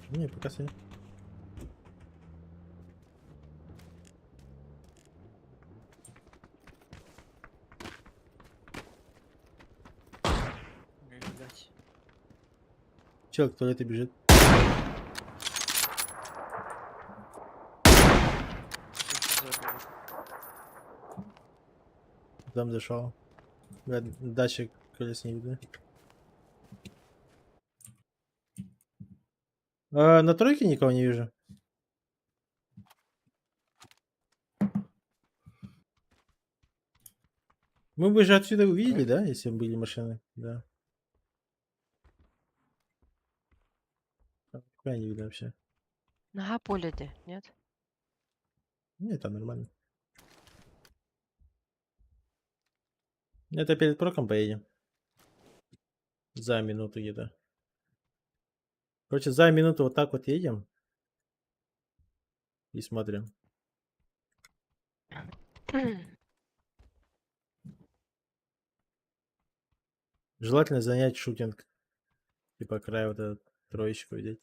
S4: Не, пока стоим.
S2: Блять.
S4: Человек в туалете бежит. Там зашел. Датчик колес не видно. На тройке никого не вижу. Мы бы же отсюда увидели, да, если бы были машины, да. Пока не видно вообще.
S5: Нога поле де, нет?
S4: Нет, там нормально. Это перед проком поедем. За минуту где-то. Короче, за минуту вот так вот едем. И смотрим. Желательно занять шутинг. Типа край вот этот троечку взять.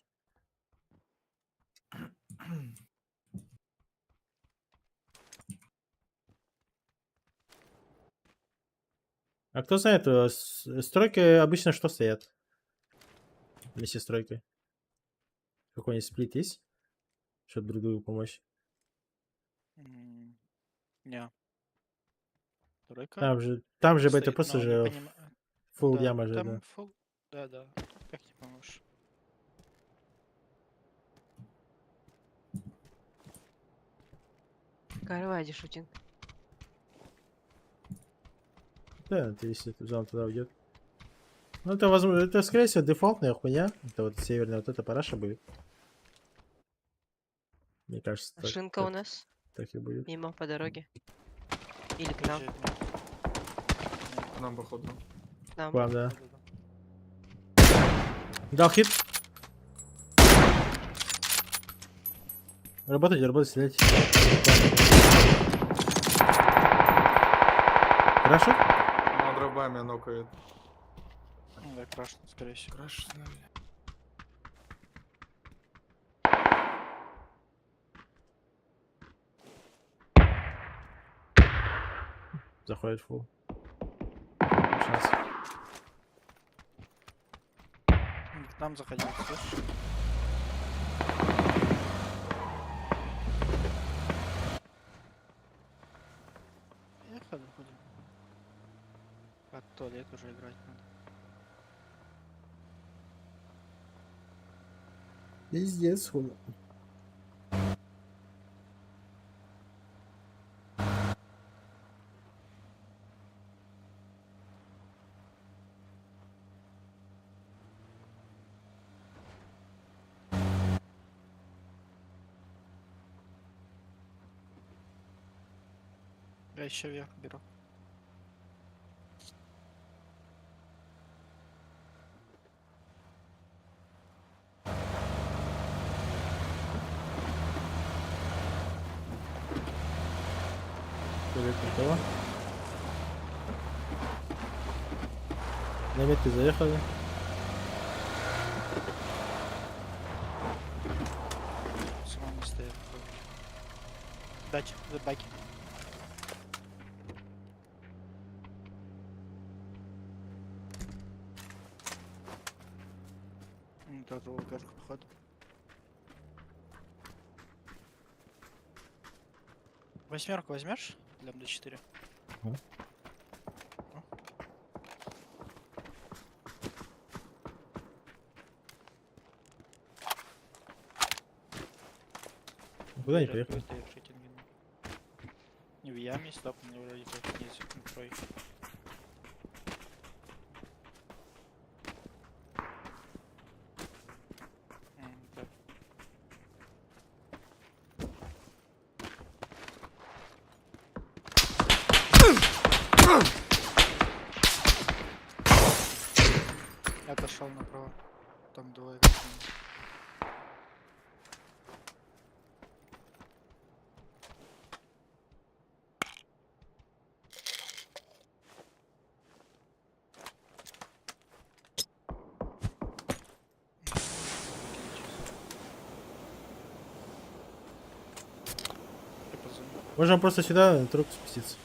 S4: А кто знает, стройки обычно что стоят? Вместе с тройкой. Какой-нибудь сплит есть? Чтобы друг другу помочь.
S2: Не. Тройка?
S4: Там же это
S2: Стоит,
S4: просто
S2: но не
S4: же
S2: понима-
S4: фулл
S2: Да,
S4: яма же,
S2: там
S4: да.
S2: full- Да, да. Как не поможешь?
S5: Карвади шутинг.
S4: Да, это если эту зону туда уйдет. Ну это возможно, это скорее всего дефолтная хуйня. Это вот северная вот эта параша будет. Мне кажется, так,
S5: Машинка у нас.
S4: так и будет.
S5: Мимо по дороге. Или к нам.
S2: Бежит,
S3: К нам, походу.
S5: К нам.
S4: К вам, да.
S2: да.
S4: Дал хит. Работайте, стрелять. Хорошо?
S3: Ну, дробами нокает.
S2: Ну да, крашен, скорее всего.
S3: Крашено, бля.
S4: Заходит фул. Шанс.
S2: К нам заходил, слышишь? Поехали, ходим. А туалет уже играть надо.
S4: Пиздец, хуй.
S2: Я еще вверх беру.
S4: Туалет никого. На метке заехали.
S2: С вами стоит. Дача, за баки. Тот волгарка, походу. Восьмерку возьмешь? Для МД4.
S4: Ага. Куда они поехали?
S2: Не в яме, стоп, мне вроде как есть контроль. Так. Я отошел направо. Там двое. Я позвоню.
S4: Можем просто сюда на трубку спуститься.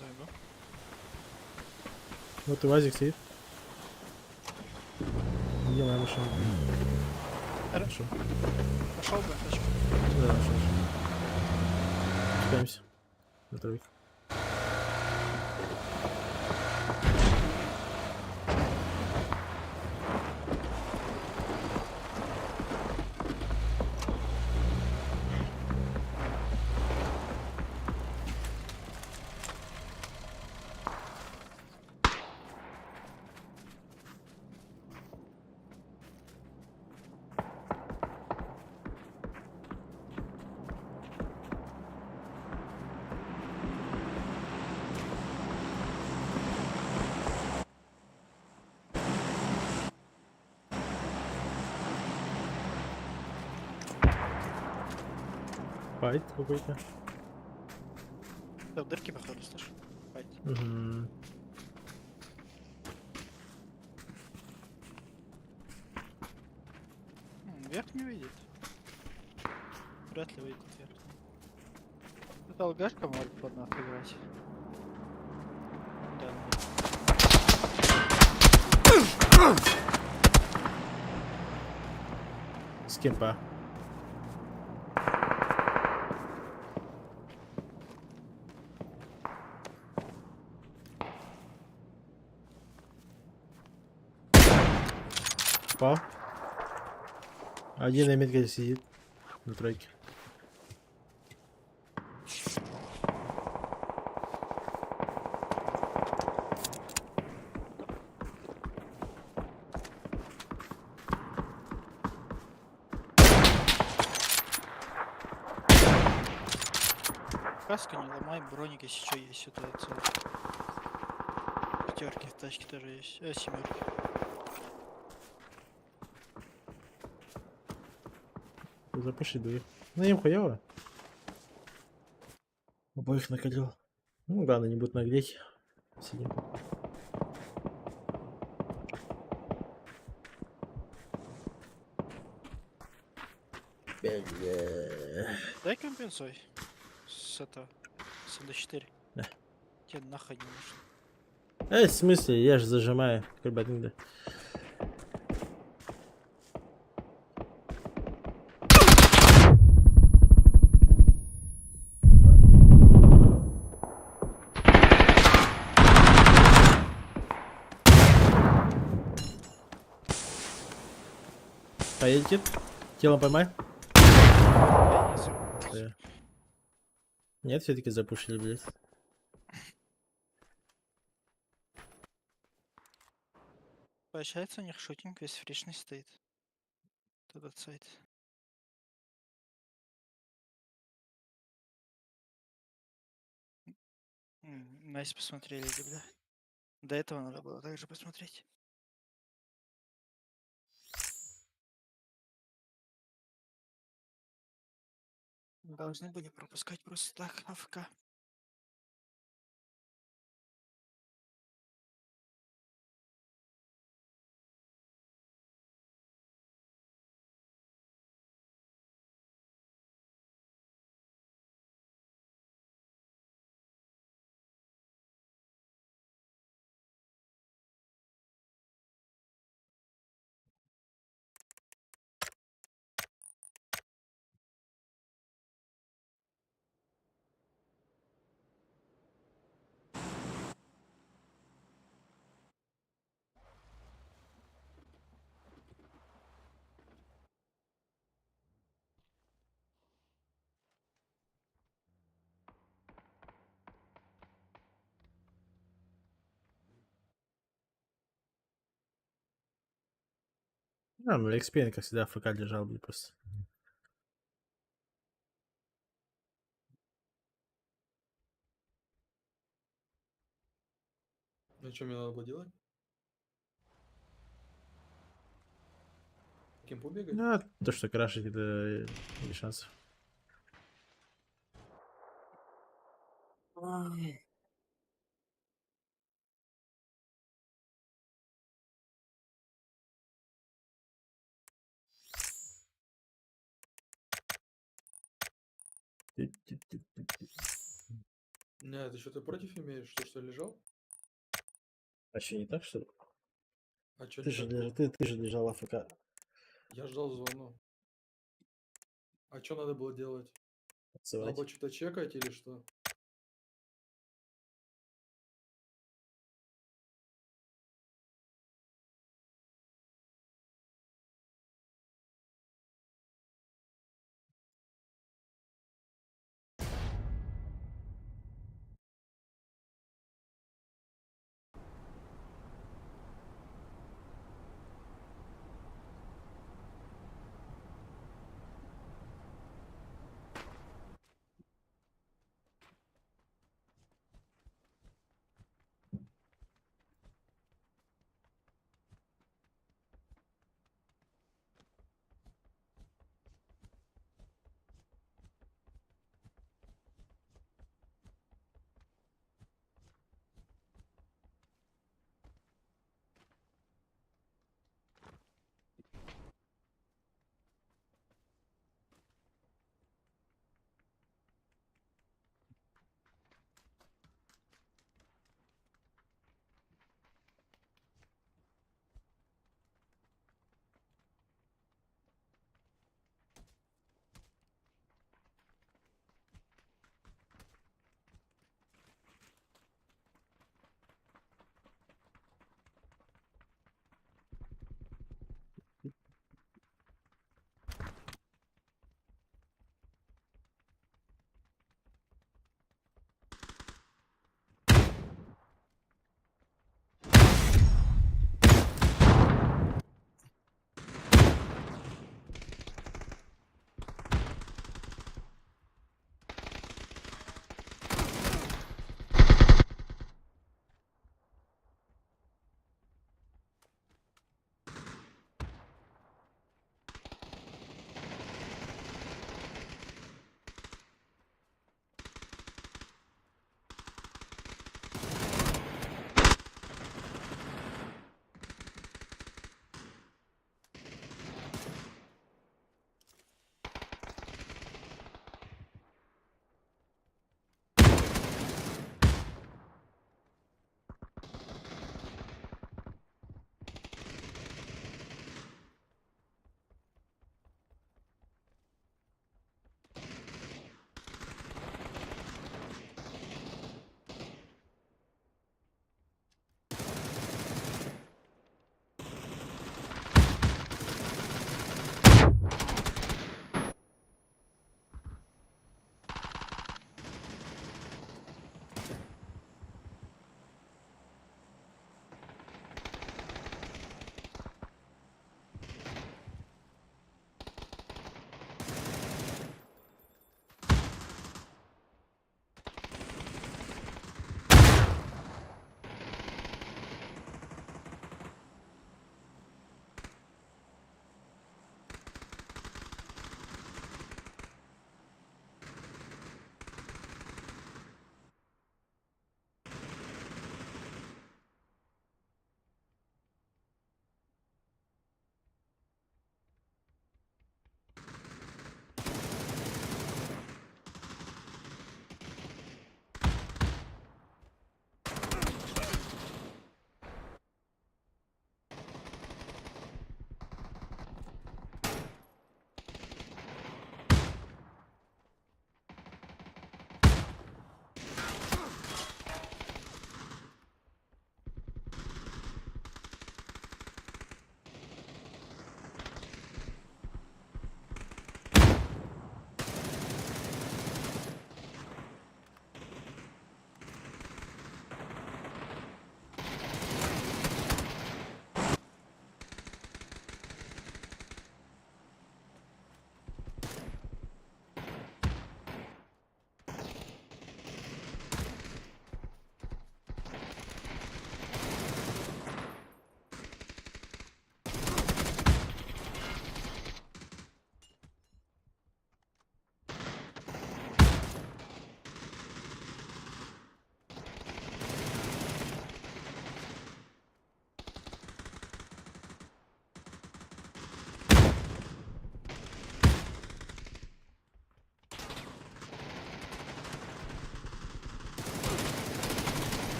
S2: Дай го.
S4: Вот и ВАЗик стоит. Где моя машина?
S2: Р-
S4: Хорошо.
S2: Пошел бы, тачку.
S4: Да, хорошо. Спускаемся. На тройку. Файт какой-то.
S2: Да, в дырке, походу, слышь. Файт.
S4: Угу.
S2: Вверх не выйдет. Вряд ли выйдет вверх. Это алгашка может под нас играть. Да,
S4: С кемпа. Попал. Один на метке сидит. На тройке.
S2: каска не ломай, броник если что есть, это целый. Пятерки в тачке тоже есть. Семерки.
S4: Запушить бы их. Ну им хуёво. Обоих накалил. Ну главное не будет нагреть. Сидим. Бля.
S2: Дай компенсуй. С этого. С МД4.
S4: Да.
S2: Тебе нахуй не нужно.
S4: В смысле? Я же зажимаю. Карбатинга. Поедет. Телом поймай. Да. Нет, все-таки запушили, блядь.
S2: Получается, у них шутинг весь фришный стоит. Этот сайт. Найс посмотрели, бля. До этого надо было также посмотреть. Должны были пропускать просто так, АФК.
S4: Ну, XP, как всегда, ФК лежал, блядь, просто.
S3: Ну что мне надо было делать? Кемпу бегать?
S4: Ну, а то, что крашить, это без шансов.
S3: Не, ты что-то против имеешь, что лежал?
S4: А что, не так, что ли?
S3: А чё
S1: Ты
S3: не
S1: же,
S3: так было?
S1: ты же лежал АФК.
S3: Я ждал зону. А что надо было делать? Надо
S1: Отсылать.
S3: было что-то чекать или что?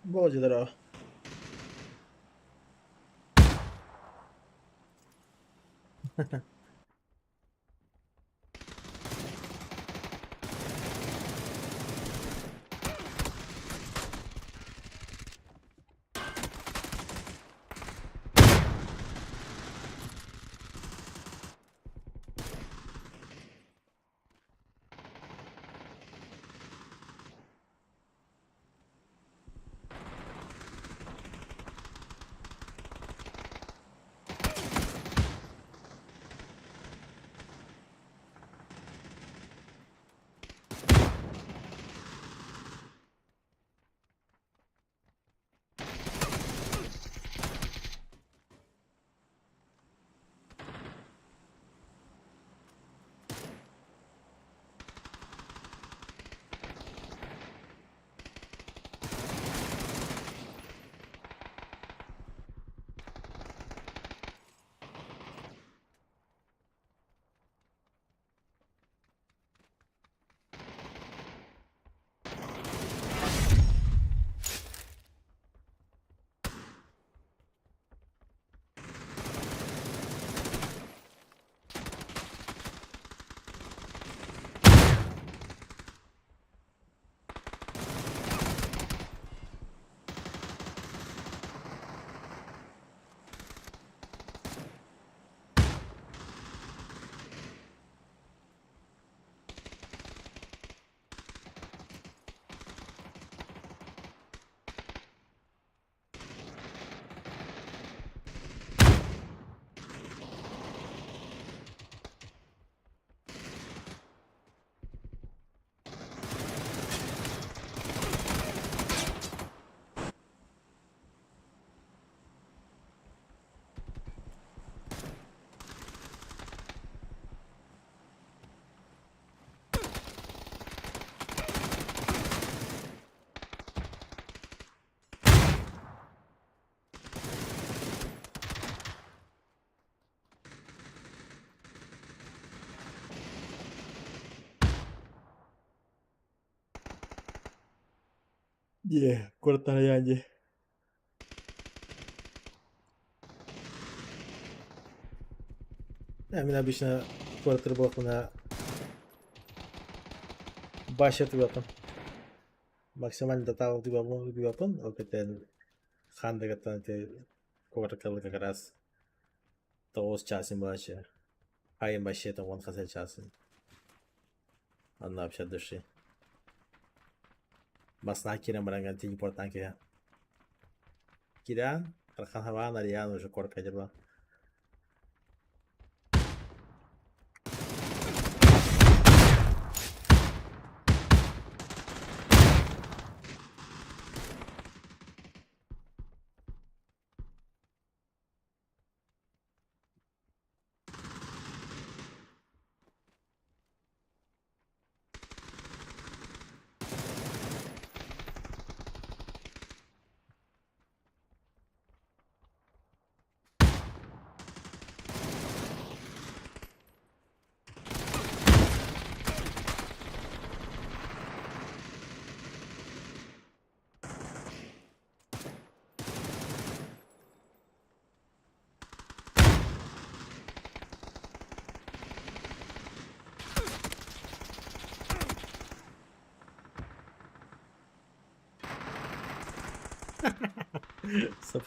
S4: Будет здорово. Не, квартальяне. Я меня обычно квартирблок на башет weapon. Максимально дотал weapon, а это ханда это квартал как раз то с часом вообще. А им вообще это вон хасел часом. Она вообще души. Масна кирам баранган тени портанки я. Киран, Архан Хаван, Ариан уже корка дела.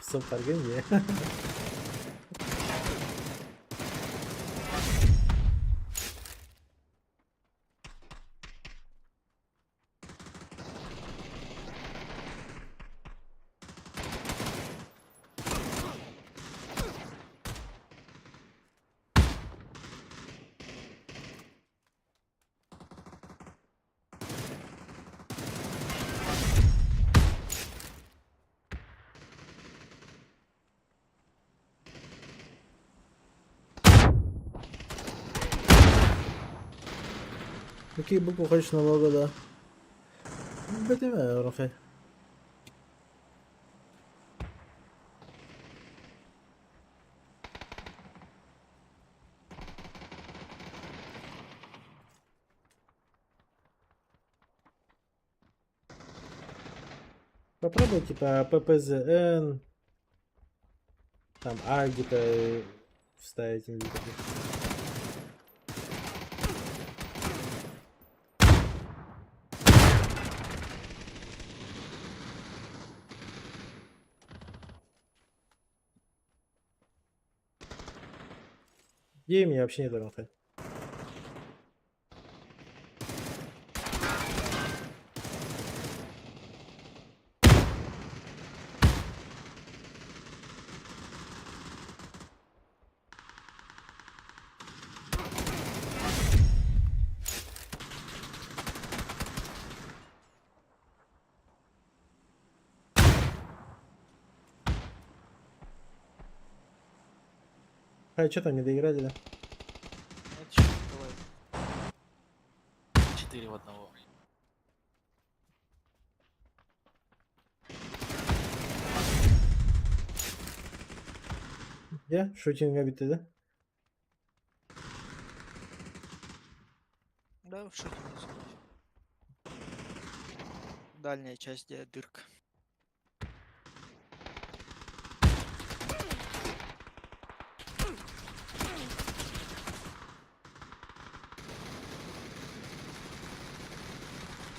S4: Супер гений. Какие буквы хочешь Нового года? БТВ, Рафаэль. Попробуй, типа, ППЗН, там, Альдика вставить индикатор. Где меня вообще не дорога? А что там не доиграли, да?
S2: Это чё, Николай?
S10: 4 в одного.
S4: Я? Шутинг обиты, да?
S2: Да, что не называть. Дальняя часть, где дырка.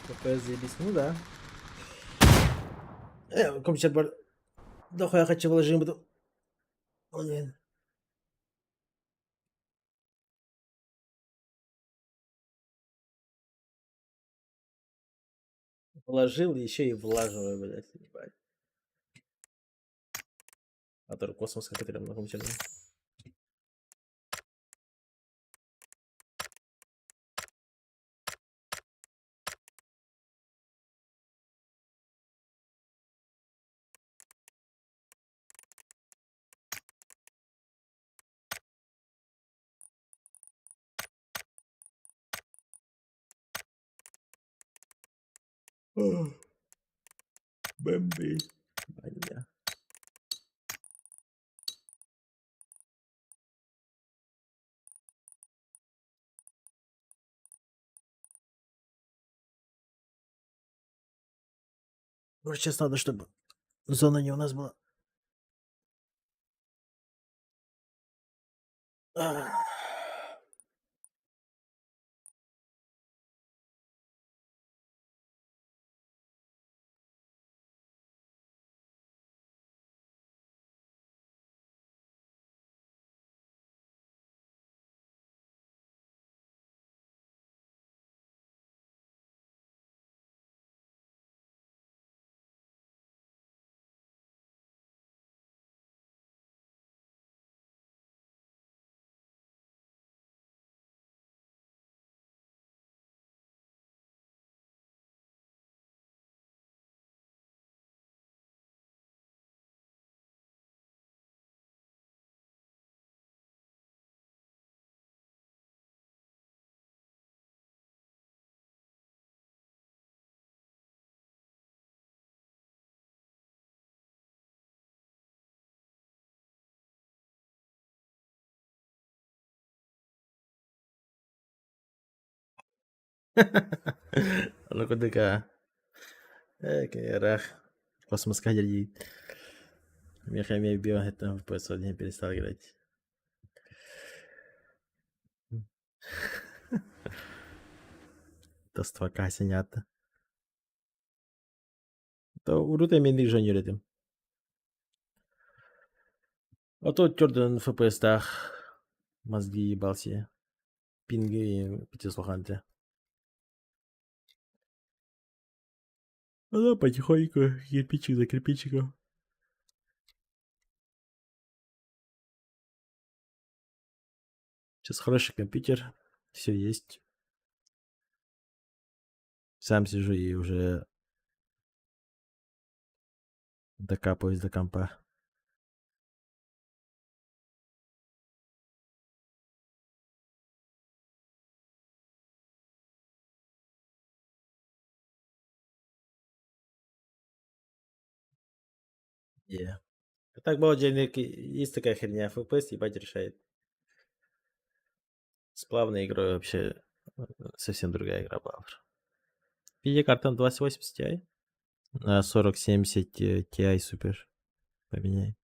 S4: ПП заебись, ну да. Компьютер бар... Дохуя хочу вложить, буду... Блин. Вложил, еще и влаживаю, блядь, ебать. А то космос как это на компьютере. Бэмби. Баня. Может, сейчас надо, чтобы зона не у нас была. Ах. Ну куда? Рах. Космос кадри. Мехами био это в PS1 не перестал играть. Тоства синята. То урута менdik жон yönetim. А то Jordan FPS тах. Мозги ебал себе. Пинги пятислуханте. Ну да, потихоньку, кирпичик за кирпичиком. Сейчас хороший компьютер, все есть. Сам сижу и уже докапываюсь до компа. Yeah. А так было денег, есть такая херня, FPS ебать решает. С плавной игрой вообще совсем другая игра была. Видеокарта на 2080 Ti. На 4070 Ti супер. Поменяй.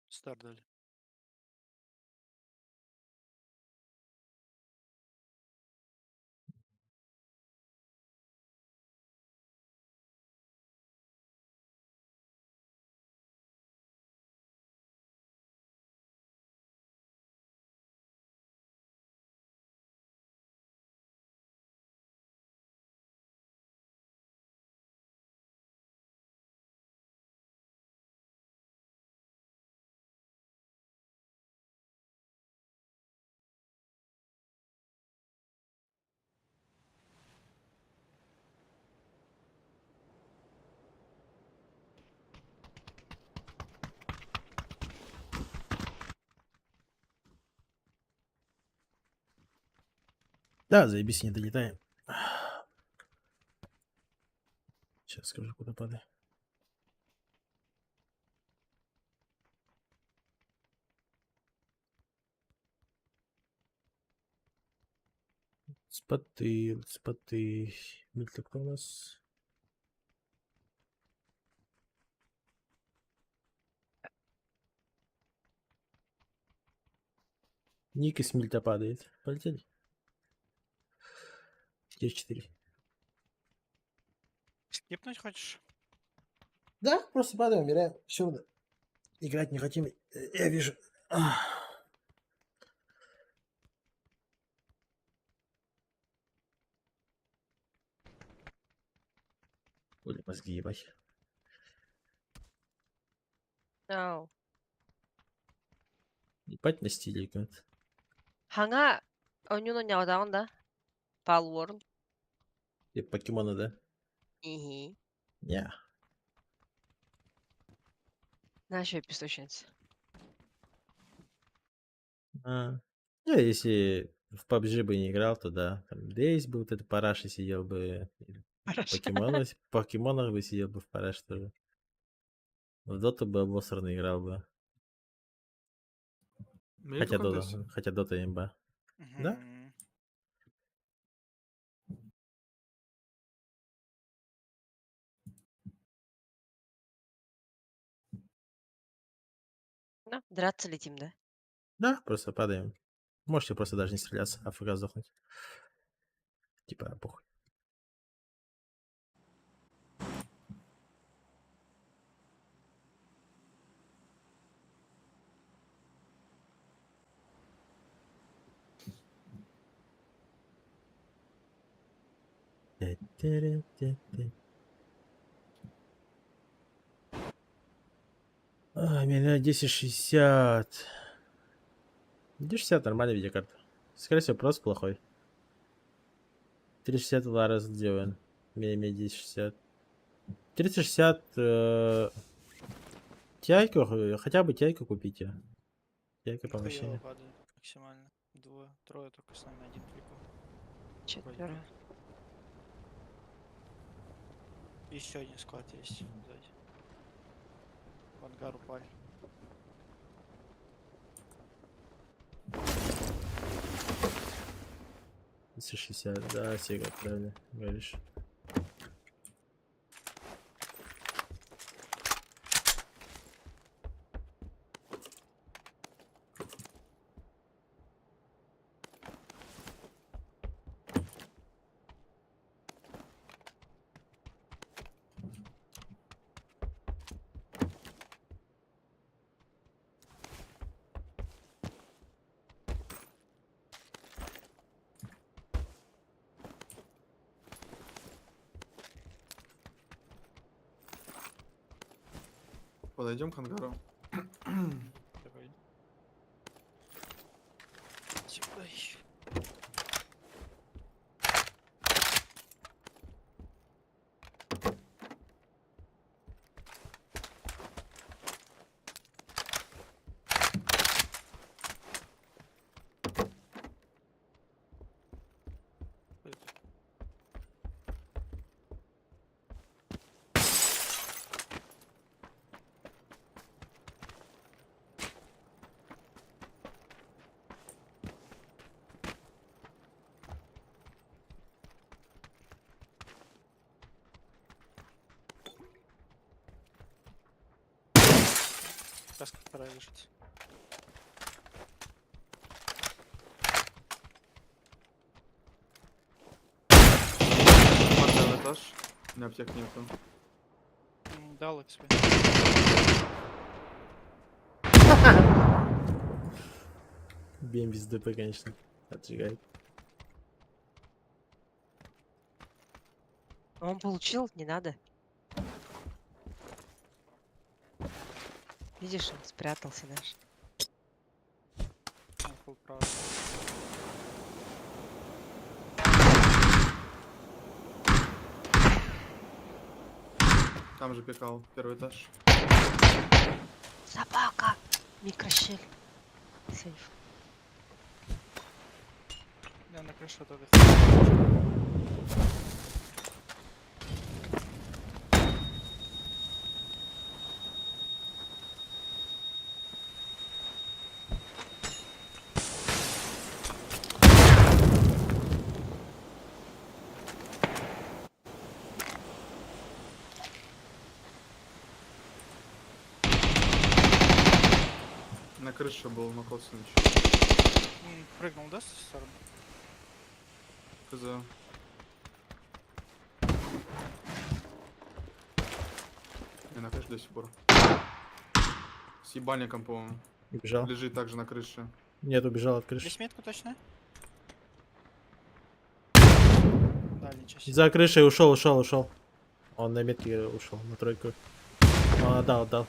S2: Старт дали.
S4: Да, заебись, не долетаем. Сейчас скажу, куда падай. Споты. Мильта кто у нас? Ник из Мильта падает. Полетели. 4-4.
S2: Скипнуть хочешь?
S1: Да, просто падаем, умираем. Все, играть не хотим. Я вижу.
S4: Ой, мозги ебать.
S5: Ау.
S4: Ебать на стиле играет.
S5: Ханга ойнуны да? Палворн.
S4: И покемоны, да?
S5: Ихи.
S4: Не.
S5: Наша песочница.
S4: А. Я если в PUBG бы не играл, то да. Там Дейс бы, вот это параши сидел бы. Покемонах бы сидел бы в параше тоже. В доту бы обосранно играл бы. Хотя дота имба. Да?
S2: Мгм.
S5: Ну, драться летим, да?
S4: Да, просто падаем. Можете просто даже не стреляться, а АФК сдохнуть. Типа, похуй. Ай, меня 1060. 1060 нормальная видеокарта. Скорее всего, просто плохой. 360 Ларес сделан. Мне 1060. 360 Тяйку, хотя бы Тяйку купите. Тяйка
S2: Хуёво
S4: помощнее.
S2: падает максимально. Двое, трое только с нами, один фликом.
S5: Четверо.
S2: Еще один склад есть сзади. В ангар упали.
S4: 260, да, Сега, правильно говоришь.
S3: Подойдем к ангару.
S2: Давай. Сюда. Каска вторая лежит.
S3: Первый этаж. У меня аптек нету.
S2: Дал XP.
S4: Бем без ДП, конечно. Отжигает.
S5: Он получил, не надо. Видишь, он спрятался даже.
S2: Он full право.
S3: Там же пикал. Первый этаж.
S5: Собака! Микрощель. Сейф.
S2: Я на крыше вот этой.
S3: На крыше был Макосович.
S2: Прыгнул, да, с той стороны?
S3: КЗ. И на крыше до сих пор. С ебальником, по-моему.
S4: Убежал.
S3: Лежит также на крыше.
S4: Нет, убежал от крыши.
S2: Здесь метку точно? Да, ничего себе.
S4: За крышей ушел. Он на метке ушел, на тройку. Он отдал.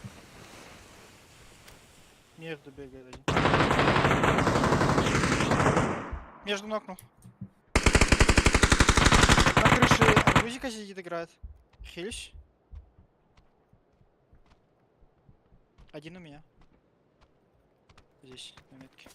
S2: Между бегает один. Между нокнул. На крыше музыка сидит, играет. Хилищ. Один у меня. Здесь, на метке.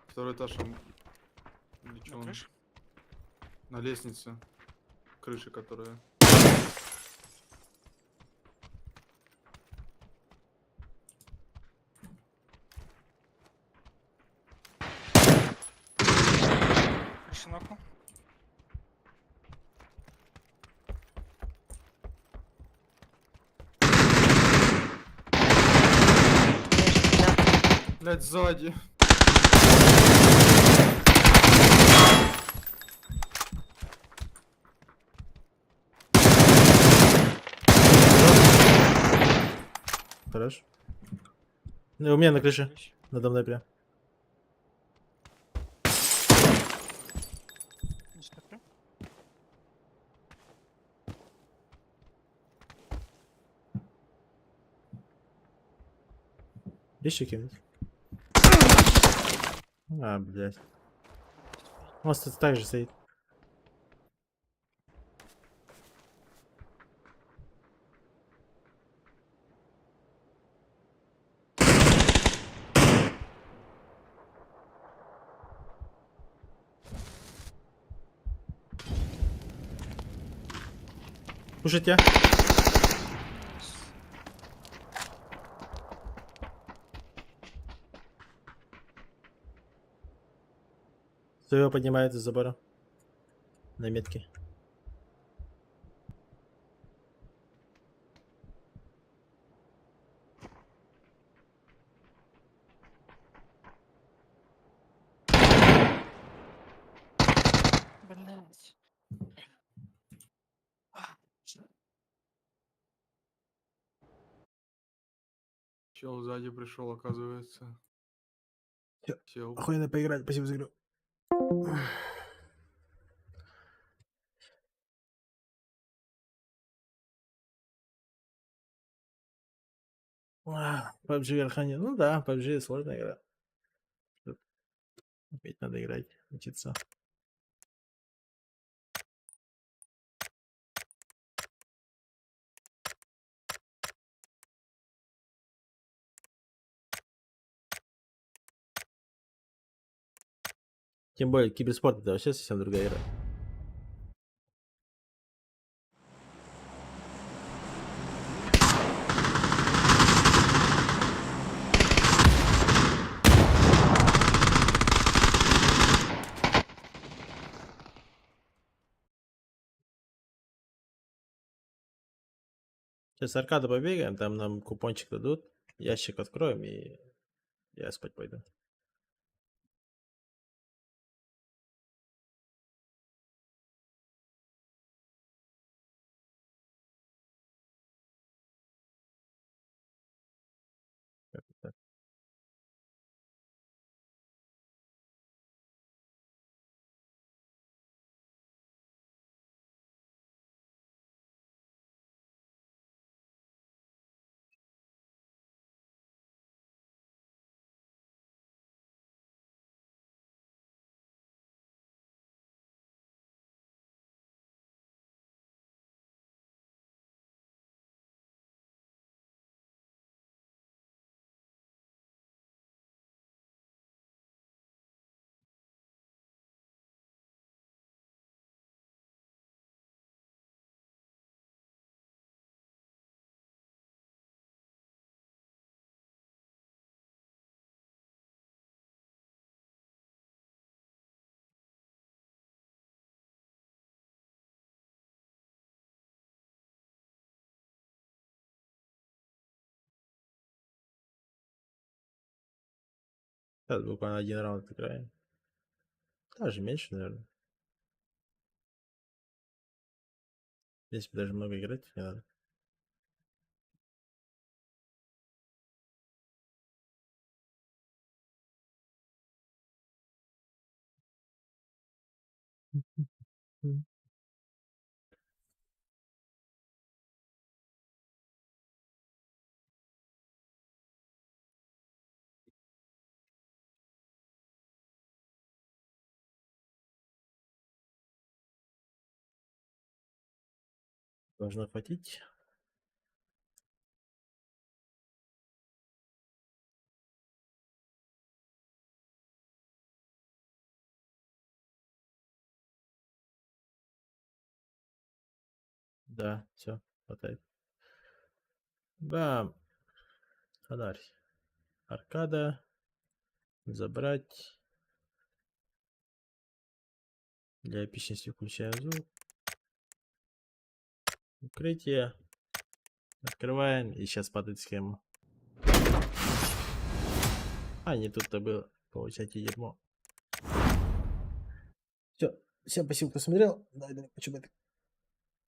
S3: Второй этаж он... Или чё
S2: На
S3: он?
S2: крыше?
S3: На лестнице. Крыши, которая...
S2: Крыша нокнул.
S3: Блять, сзади.
S4: Хорош. Ну, у меня на крыше.
S2: Хилищ.
S4: Надо мной прям.
S2: Не смотрю.
S4: Есть еще кем-нибудь? А, блядь. Он так же стоит. Слушайте. Кто его поднимает из забора? На метке.
S2: Блять.
S3: Чел сзади пришел, оказывается.
S4: Чё?
S3: Сел.
S4: Охуенно поиграть, спасибо за игру. PUBG Архане. Ну да, PUBG сложная игра. Тут опять надо играть, учиться. Тем более киберспорт это вообще совсем другая игра. Сейчас аркаду побегаем, там нам купончик дадут, ящик откроем и я спать пойду. Как-то так. Сейчас буквально один раунд играем. Даже меньше, наверное. В принципе, даже много играть не надо. Должно хватить. Да, все, хватает. Бам! Фонарь. Аркада. Забрать. Для эпичности включаем звук. Укрытие. Открываем. И сейчас падает схема. А, не тут-то было. Получайте дерьмо. Все. Всем спасибо, кто смотрел. Дай, почему